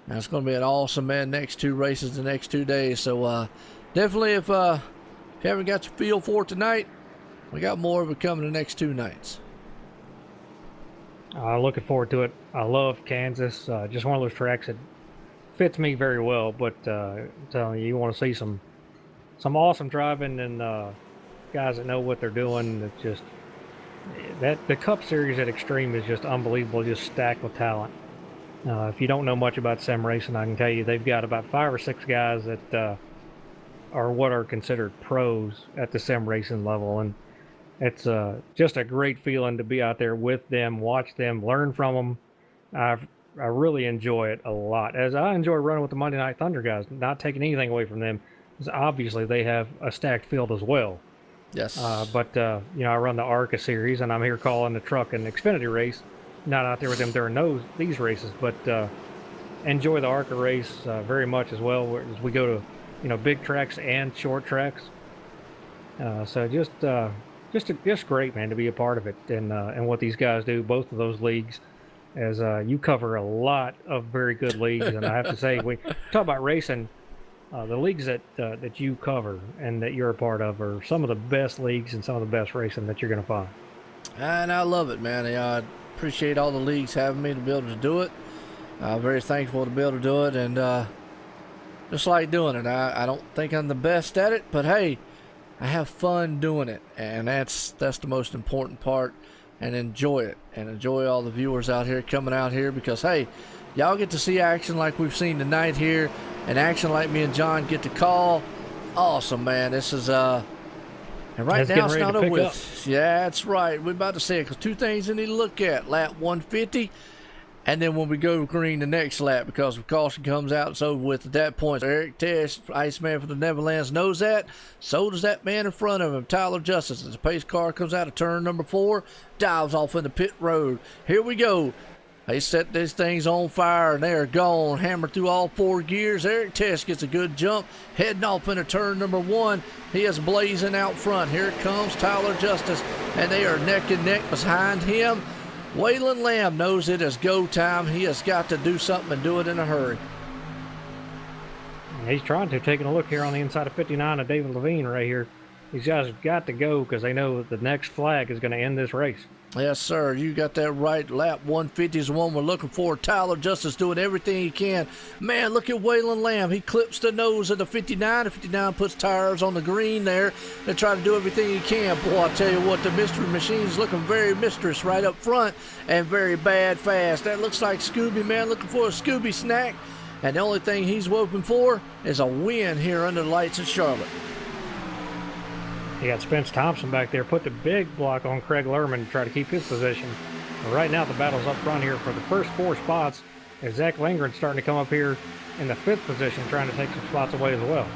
Now, it's going to be an awesome, next two races the next 2 days. So, definitely, if you haven't got your feel for it tonight, we got more of it coming the next 2 nights. Looking forward to it. I love Kansas. Just one of those tracks that fits me very well. But I'm telling you want to see some awesome driving and guys that know what they're doing. It's just the Cup Series at Extreme is just unbelievable, just stacked with talent. If you don't know much about sim racing, I can tell you they've got about 5 or 6 guys that are what are considered pros at the sim racing level, and it's just a great feeling to be out there with them, watch them, learn from them. I really enjoy it a lot, as I enjoy running with the Monday Night Thunder guys, not taking anything away from them, because obviously they have a stacked field as well. Yes. But I run the ARCA series, and I'm here calling the truck and Xfinity race. Not out there with them during these races, but enjoy the ARCA race very much as well, as we go to big tracks and short tracks. So just great, man, to be a part of it and what these guys do, both of those leagues, as you cover a lot of very good leagues. And I have to say, we talk about racing, the leagues that you cover and that you're a part of are some of the best leagues and some of the best racing that you're going to find. And I love it, man. I appreciate all the leagues having me to be able to do it. Very thankful to be able to do it, and just like doing it. I don't think I'm the best at it, but hey, I have fun doing it, and that's the most important part. And enjoy it, and enjoy all the viewers out here coming out here, because hey, y'all get to see action like we've seen tonight here, and action like me and John get to call. Awesome, man. This is and right now it's not over with. Yeah, that's right. We're about to say it, because 2 things you need to look at: lap 150. And then when we go green the next lap, because if caution comes out, it's over with at that point. Eric Test, Iceman from the Neverlands, knows that. So does that man in front of him, Tyler Justice. As the pace car comes out of turn number 4, dives off into pit road. Here we go. They set these things on fire, and they are gone. Hammered through all 4 gears. Eric Test gets a good jump, heading off into turn number 1. He is blazing out front. Here comes Tyler Justice, and they are neck and neck behind him. Waylon Lamb knows it is go time. He has got to do something and do it in a hurry. He's trying to, taking a look here on the inside of 59 of David Levine right here. These guys have got to go, because they know that the next flag is going to end this race. Yes, sir. You got that right. Lap 150 is the one we're looking for. Tyler Justice doing everything he can. Man, look at Waylon Lamb. He clips the nose of the 59. The 59 puts tires on the green there. They try to do everything he can. Boy, I tell you what, the mystery machine's looking very mistress right up front, and very bad fast. That looks like Scooby, man, looking for a Scooby snack. And the only thing he's hoping for is a win here under the lights in Charlotte. You got Spence Thompson back there, put the big block on Craig Lerman to try to keep his position. But right now the battle's up front here for the first 4 spots. And Zach Lindgren's starting to come up here in the 5th position, trying to take some spots away as well.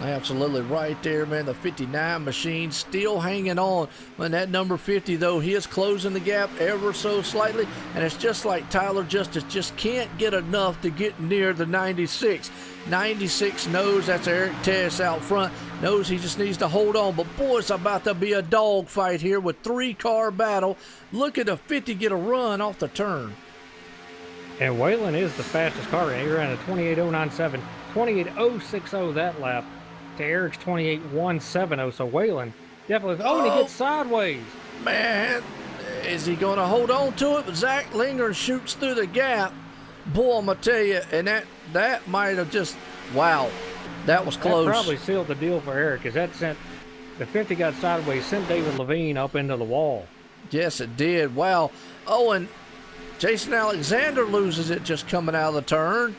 Absolutely right there, man. The 59 machine still hanging on. When that number 50, though, he is closing the gap ever so slightly. And it's just like Tyler Justice just can't get enough to get near the 96. 96 knows that's Eric Tess out front. Knows he just needs to hold on. But, boy, it's about to be a dogfight here with 3-car battle. Look at the 50 get a run off the turn. And Waylon is the fastest car. He ran a 28.097, 28.060 that lap to Eric's 28.170. So Waylon definitely. Oh, and he gets sideways. Man, is he going to hold on to it? But Zach Lindgren shoots through the gap. Boy, I'm going to tell you, and that might have just, wow, that was close. That probably sealed the deal for Eric, because that sent, the 50 got sideways, sent David Levine up into the wall. Yes, it did. Wow. Oh, and Jason Alexander loses it just coming out of the turn.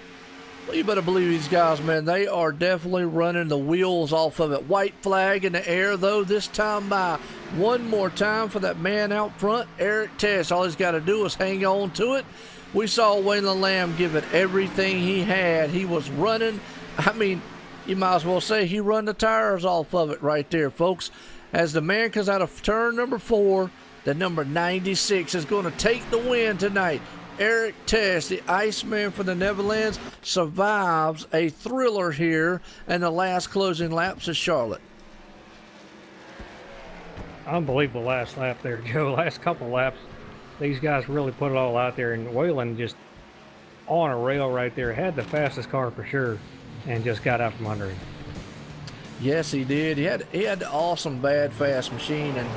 Well, you better believe these guys, man. They are definitely running the wheels off of it. White flag in the air, though, this time by one more time for that man out front, Eric Tess. All he's got to do is hang on to it. We saw Waylon Lamb give it everything he had. He was running. I mean, you might as well say he run the tires off of it right there, folks. As the man comes out of turn number 4, the number 96 is going to take the win tonight. Eric Tess, the Iceman from the Netherlands, survives a thriller here in the last closing laps of Charlotte. Unbelievable last lap there, Joe. Last couple laps, these guys really put it all out there, and Waylon just on a rail right there. Had the fastest car for sure, and just got out from under him. Yes, he did. He had the awesome bad fast machine, and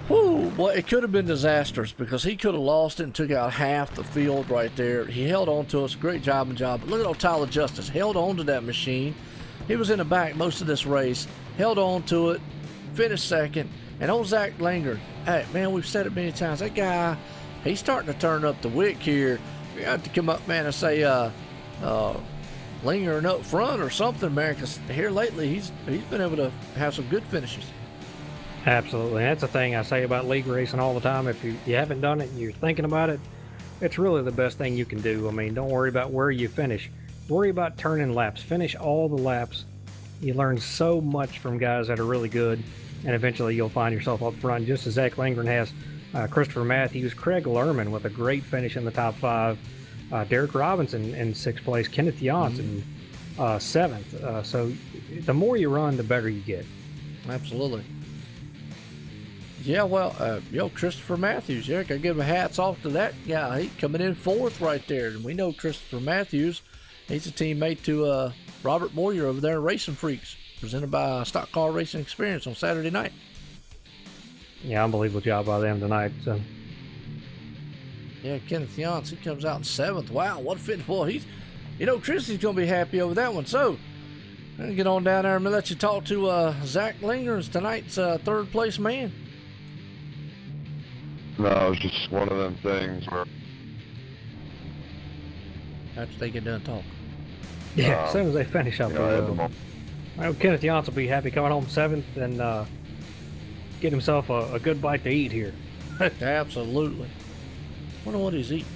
whoo, boy, it could have been disastrous because he could have lost it and took out half the field right there. He held on to us. Great job. But look at old Tyler Justice. Held on to that machine. He was in the back most of this race. Held on to it. Finished second. And old Zach Lindgren. Hey, man, we've said it many times. That guy, he's starting to turn up the wick here. You have to come up, man, and say, Lindgren up front or something, man, because here lately he's been able to have some good finishes. Absolutely. That's the thing I say about league racing all the time. If you haven't done it and you're thinking about it, it's really the best thing you can do. I mean, don't worry about where you finish. Worry about turning laps. Finish all the laps. You learn so much from guys that are really good, and eventually you'll find yourself up front, just as Zach Lindgren has. Christopher Matthews, Craig Lerman with a great finish in the top 5. Derek Robinson in 6th place. Kenneth Yance in 7th. So the more you run, the better you get. Absolutely. Yeah, well, Christopher Matthews, yeah, gotta give him hats off to that guy. He coming in 4th right there. And we know Christopher Matthews, he's a teammate to Robert Moyer over there in Racing Freaks, presented by Stock Car Racing Experience on Saturday night. Yeah, unbelievable job by them tonight. So. Yeah, Kenneth Yance, he comes out in 7th. Wow, what a fit. Boy, Christy's going to be happy over that one. So, I'm going to get on down there and let you talk to Zach Lindgren, tonight's 3rd place man. No, it's just one of them things where... After they get done talking. Yeah, as soon as they finish up. Kenneth Yance will be happy coming home 7th and get himself a good bite to eat here. Absolutely. Wonder what he's eating.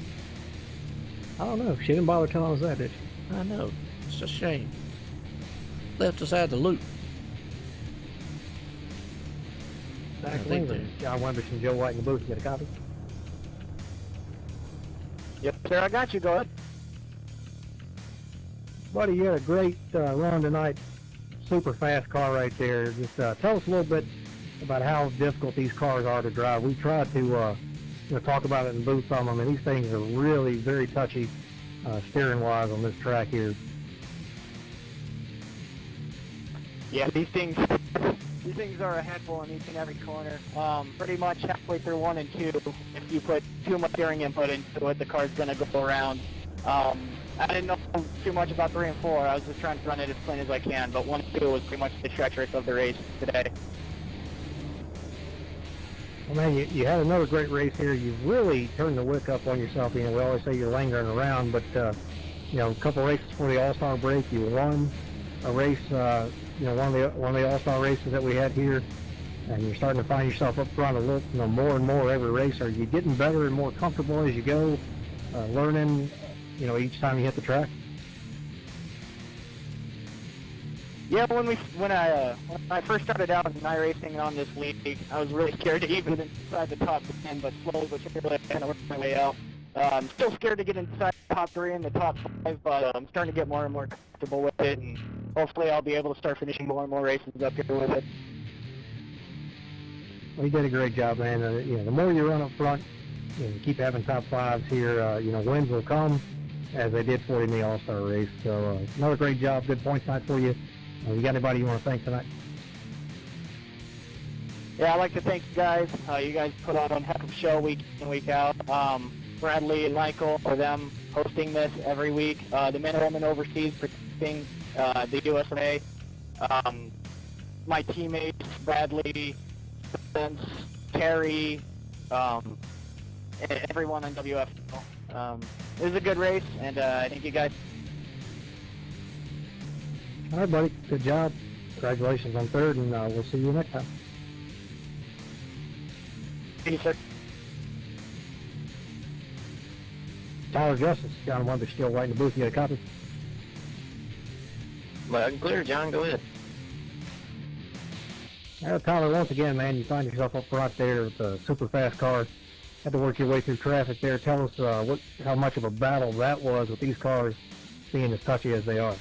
I don't know. She didn't bother telling us that, did she? I know. It's a shame. Left us out of the loop. Zach Lindgren, John Wembush and Joe White in the booth. Get a copy? Yep, sir, I got you. Go ahead. Buddy, you had a great run tonight. Super fast car right there. Just tell us a little bit about how difficult these cars are to drive. We tried to talk about it in the booth some of them, and these things are really very touchy steering-wise on this track here. Yeah, these things are a handful in each and every corner. Pretty much halfway through 1 and 2, if you put too much steering input into it, the car's going to go around. I didn't know too much about 3 and 4. I was just trying to run it as clean as I can, but 1 and 2 was pretty much the treacherous of the race today. Well, man, you had another great race here. You really turned the wick up on yourself. We always say you're lingering around, but a couple races before the All-Star break, you won a race one of the all-star races that we had here, and you're starting to find yourself up front a little, more and more every race? Are you getting better and more comfortable as you go, learning, each time you hit the track? Yeah, when I first started out in iRacing on this league, I was really scared to even get inside the top 10, but slowly but surely I kind of worked my way out. I'm still scared to get inside the top 3 and the top 5, but I'm starting to get more and more comfortable with it, and hopefully I'll be able to start finishing more and more races up here with it. Well, you did a great job, man. The more you run up front, you keep having top 5s here, wins will come, as they did for you in the All-Star race. So another great job, good points night for you. You got anybody you want to thank tonight? Yeah, I'd like to thank you guys. You guys put on a heck of a show week in, week out. Bradley and Michael, for them hosting this every week. The men and women overseas protecting the USA. My teammates, Bradley, Vince, Terry, and everyone on WF. It was a good race, and I thank you guys. All right, buddy. Good job. Congratulations on 3rd, and we'll see you next time. Thank you, sir. Tyler Justice, John Webber still right in the booth. You got a copy? Well, clear, John. Go ahead. Tyler, once again, man, you find yourself up front there with a super fast car. Had to work your way through traffic there. Tell us how much of a battle that was with these cars being as touchy as they are.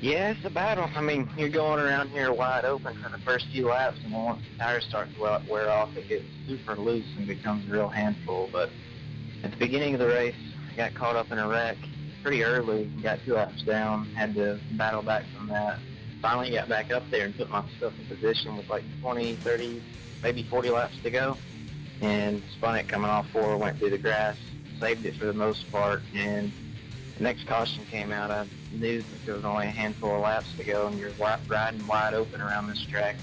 Yeah, it's a battle. I mean, you're going around here wide open for the first few laps, and then once the tires start to wear off, it gets super loose and becomes a real handful. But at the beginning of the race, I got caught up in a wreck pretty early, got 2 laps down, had to battle back from that. Finally got back up there and put myself in position with like 20, 30, maybe 40 laps to go, and spun it coming off 4, went through the grass, saved it for the most part, and the next caution came out. I knew that there was only a handful of laps to go, and you're riding wide open around this track.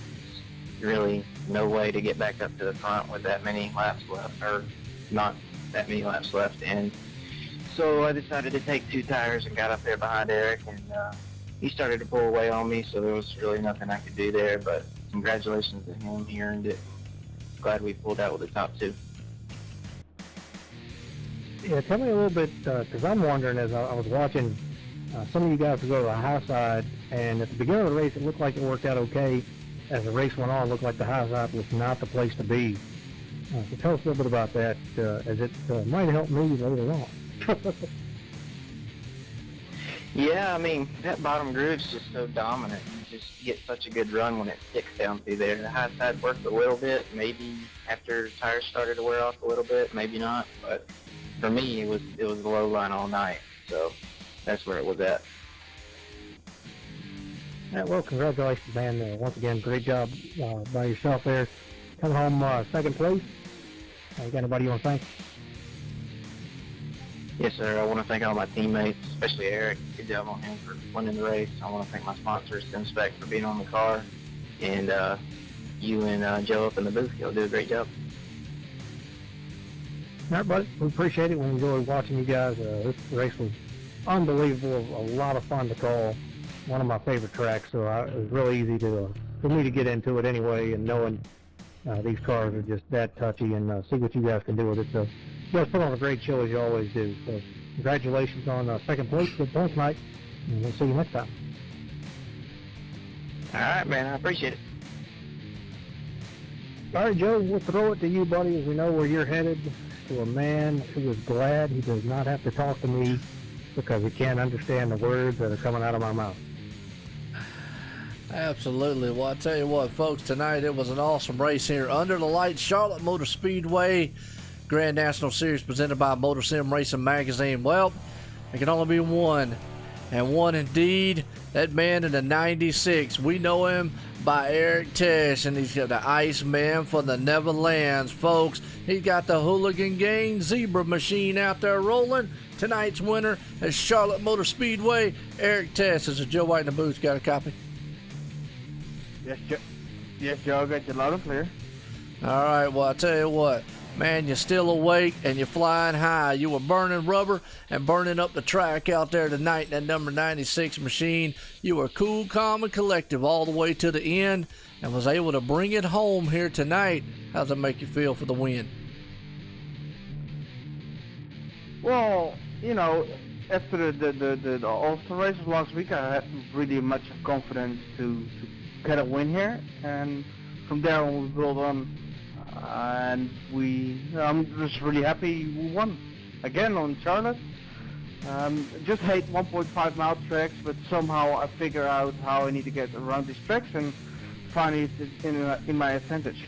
There's really no way to get back up to the front with that many laps left, or not that many laps left. And so I decided to take 2 tires and got up there behind Eric, and he started to pull away on me, so there was really nothing I could do there. But congratulations to him. He earned it. Glad we pulled out with the top 2. Yeah, tell me a little bit, because I'm wondering, as I was watching some of you guys go to the high side, and at the beginning of the race, it looked like it worked out okay. As the race went on, it looked like the high side was not the place to be. So tell us a little bit about that, as it might help me later on. Yeah, I mean, that bottom groove's just so dominant. You just get such a good run when it sticks down through there. The high side worked a little bit, maybe after tires started to wear off a little bit, maybe not, but for me, it was the low line all night, so that's where it was at. Yeah, well, congratulations, man. Once again, great job by yourself there. Coming home 2nd place. You got anybody you want to thank? Yes, sir. I want to thank all my teammates, especially Eric. Good job on him for winning the race. I want to thank my sponsor, Sim500 for being on the car, and you and Joe up in the booth. Y'all do a great job. All right, buddy. We appreciate it. We enjoyed watching you guys. This race was unbelievable. A lot of fun to call. One of my favorite tracks, so it was really easy for me to get into it anyway, and knowing these cars are just that touchy, and see what you guys can do with it. So you guys put on a great show, as you always do. So congratulations on 2nd place. Good points night, and we'll see you next time. All right, man. I appreciate it. All right, Joe, we'll throw it to you, buddy, as we know where you're headed, to a man who is glad he does not have to talk to me because he can't understand the words that are coming out of my mouth. Absolutely. Well, I tell you what, folks, tonight it was an awesome race here under the lights, Charlotte Motor Speedway Grand National Series presented by MotorSim Racing Magazine. Well, there can only be one, and one indeed, that man in the 96. We know him by Eric Tesh, and he's got the Iceman for the Neverlands, folks. He's got the Hooligan Gang Zebra machine out there rolling. Tonight's winner is Charlotte Motor Speedway, Eric Tesh. This is Joe White in the booth. Got a copy? Yes, Joe. Yes, Joe. Got you loud and clear. All right. Well, I tell you what, Man, you're still awake and you're flying high. You were burning rubber and burning up the track out there tonight in that number 96 machine. You were cool, calm, and collective all the way to the end and was able to bring it home here tonight. How's that make you feel for the win? Well, you know, after the All-Star races last week, I had really much confidence to get a win here, and from there on we built on, and I'm just really happy we won again on Charlotte. Just hate 1.5 mile tracks, but somehow I figure out how I need to get around these tracks, and finally it's in my advantage.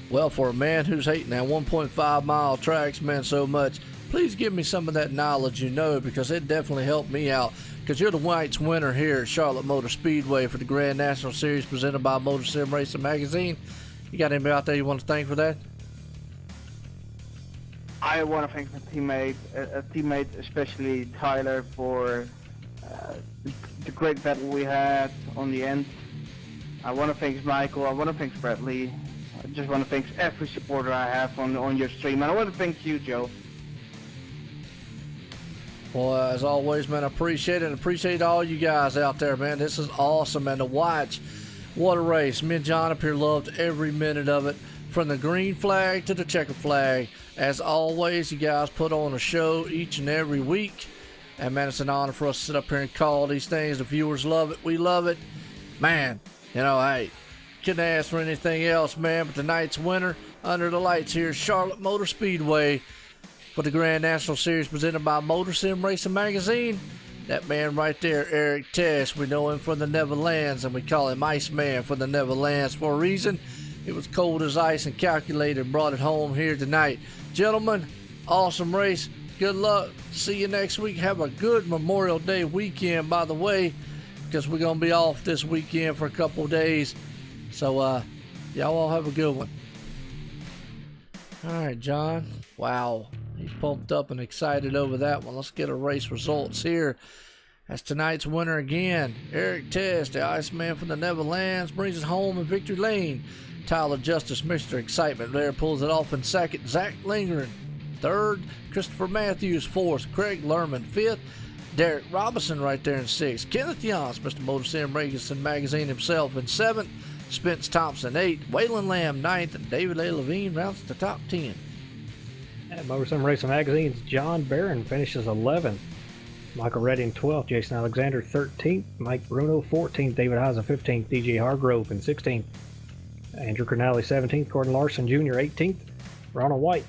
Well, for a man who's hating that 1.5 mile tracks, man, so much, please give me some of that knowledge you know, because it definitely helped me out. Because you're the White's winner here at Charlotte Motor Speedway for the Grand National Series presented by MotorSim Racing Magazine. You got anybody out there you want to thank for that? I want to thank my teammate, especially Tyler, for the great battle we had on the end. I want to thank Michael. I want to thank Bradley. I just want to thank every supporter I have on your stream. And I want to thank you, Joe. Well, as always, man, I appreciate it and appreciate all you guys out there, man. This is awesome, and to watch, what a race. Me and John up here loved every minute of it, from the green flag to the checkered flag. As always, you guys put on a show each and every week, and man, it's an honor for us to sit up here and call these things. The viewers love it. We love it. Man, you know, hey, couldn't ask for anything else, man, but tonight's winner under the lights here, Charlotte Motor Speedway, for the Grand National Series presented by MotorSim Racing Magazine. That man right there, Eric Tesh, we know him from the Neverlands, and we call him Iceman for the Neverlands for a reason. It was cold as ice and calculated, brought it home here tonight. Gentlemen, awesome race. Good luck. See you next week. Have a good Memorial Day weekend, by the way, because we're going to be off this weekend for a couple of days. So, y'all all have a good one. All right, John. Wow. He's pumped up and excited over that one. Let's get a race results here. As tonight's winner again, Eric Test, the Iceman from the Neverlands, brings it home in victory lane. Tyler Justice, Mr. Excitement there, pulls it off in second. Zach Lingren, third. Christopher Matthews, fourth. Craig Lerman, fifth. Derek Robinson right there in sixth. Kenneth Yance, Mr. MotorSim Racing Magazine himself, in seventh. Spence Thompson, eighth. Waylon Lamb, ninth. And David A. Levine rounds the top 10. At MotorSim Racing Magazine's John Barron finishes 11th. Michael Redding 12th. Jason Alexander 13th. Mike Bruno 14th. David Heisen 15th. DJ Hargrove in 16th. Andrew Cernali 17th. Gordon Larson Jr. 18th. Ronald White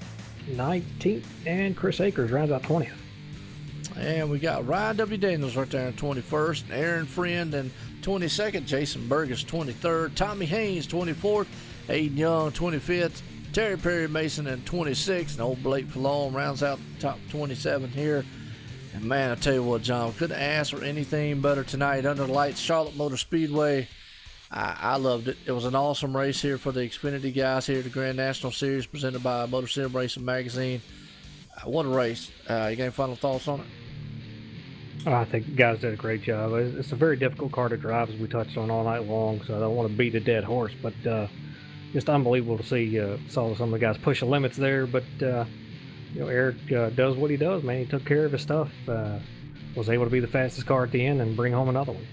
19th. And Chris Akers rounds out 20th. And we got Ryan W. Daniels right there in 21st. Aaron Friend in 22nd. Jason Burgess 23rd. Tommy Haynes 24th. Aiden Young 25th. Terry Perry Mason in 26th, and old Blake Fallon rounds out the top 27 here. And man, I tell you what, John, couldn't ask for anything better tonight. Under the lights, Charlotte Motor Speedway. I loved it. It was an awesome race here for the Xfinity guys here at the Grand National Series presented by MotorSim Racing Magazine. What a race. You got any final thoughts on it? Oh, I think the guys did a great job. It's a very difficult car to drive, as we touched on all night long, so I don't want to beat a dead horse, but just unbelievable to see. Saw some of the guys push the limits there, but Eric does what he does, man. He took care of his stuff, was able to be the fastest car at the end and bring home another one.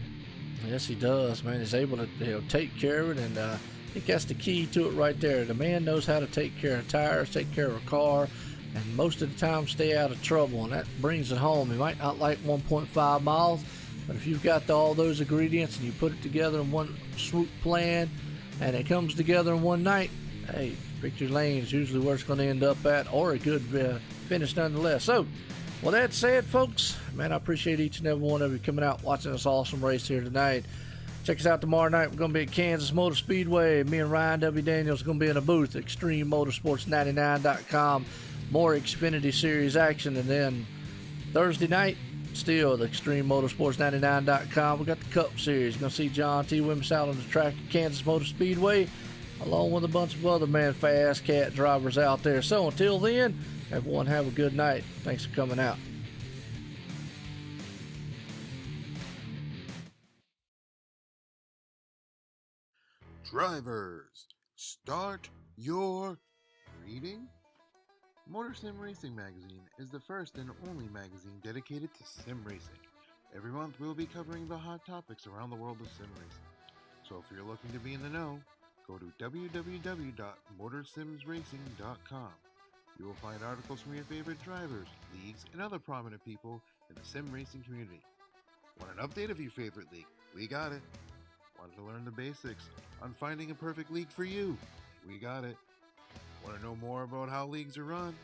Yes, he does, man. He's able to take care of it, and I think that's the key to it right there. The man knows how to take care of tires, take care of a car, and most of the time stay out of trouble, and that brings it home. He might not like 1.5 miles, but if you've got all those ingredients and you put it together in one swoop plan, and it comes together in one night, hey, victory lane is usually where it's going to end up at, or a good finish nonetheless. So, with that said, folks, man, I appreciate each and every one of you coming out watching this awesome race here tonight. Check us out tomorrow night. We're going to be at Kansas Motor Speedway. Me and Ryan W. Daniels are going to be in a booth at ExtremeMotorsports99.com. More Xfinity Series action, and then Thursday night, still the ExtremeMotorsports99.com. We got the Cup Series. You're going to see John T. Wimps out on the track at Kansas Motor Speedway, along with a bunch of other, man, fast cat drivers out there. So until then, everyone have a good night. Thanks for coming out. Drivers, start your Reading? MotorSim Racing Magazine is the first and only magazine dedicated to sim racing. Every month we'll be covering the hot topics around the world of sim racing. So if you're looking to be in the know, go to www.motorsimsracing.com. You will find articles from your favorite drivers, leagues, and other prominent people in the sim racing community. Want an update of your favorite league? We got it. Want to learn the basics on finding a perfect league for you? We got it. Want to know more about how leagues are run?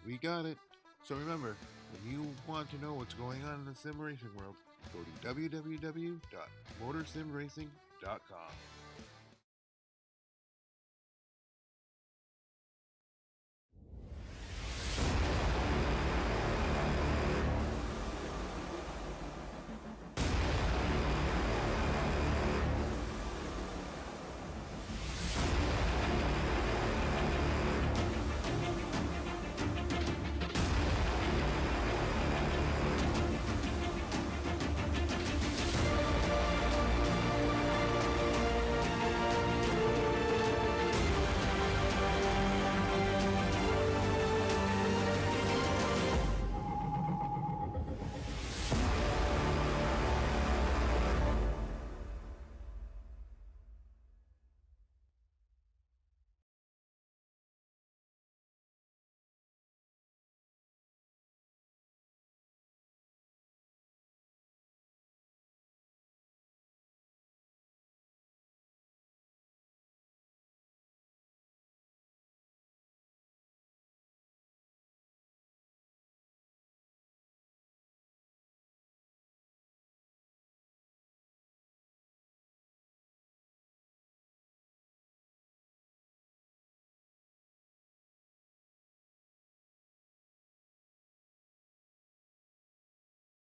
We got it. So remember, when you want to know what's going on in the sim racing world, go to www.motorsimracing.com.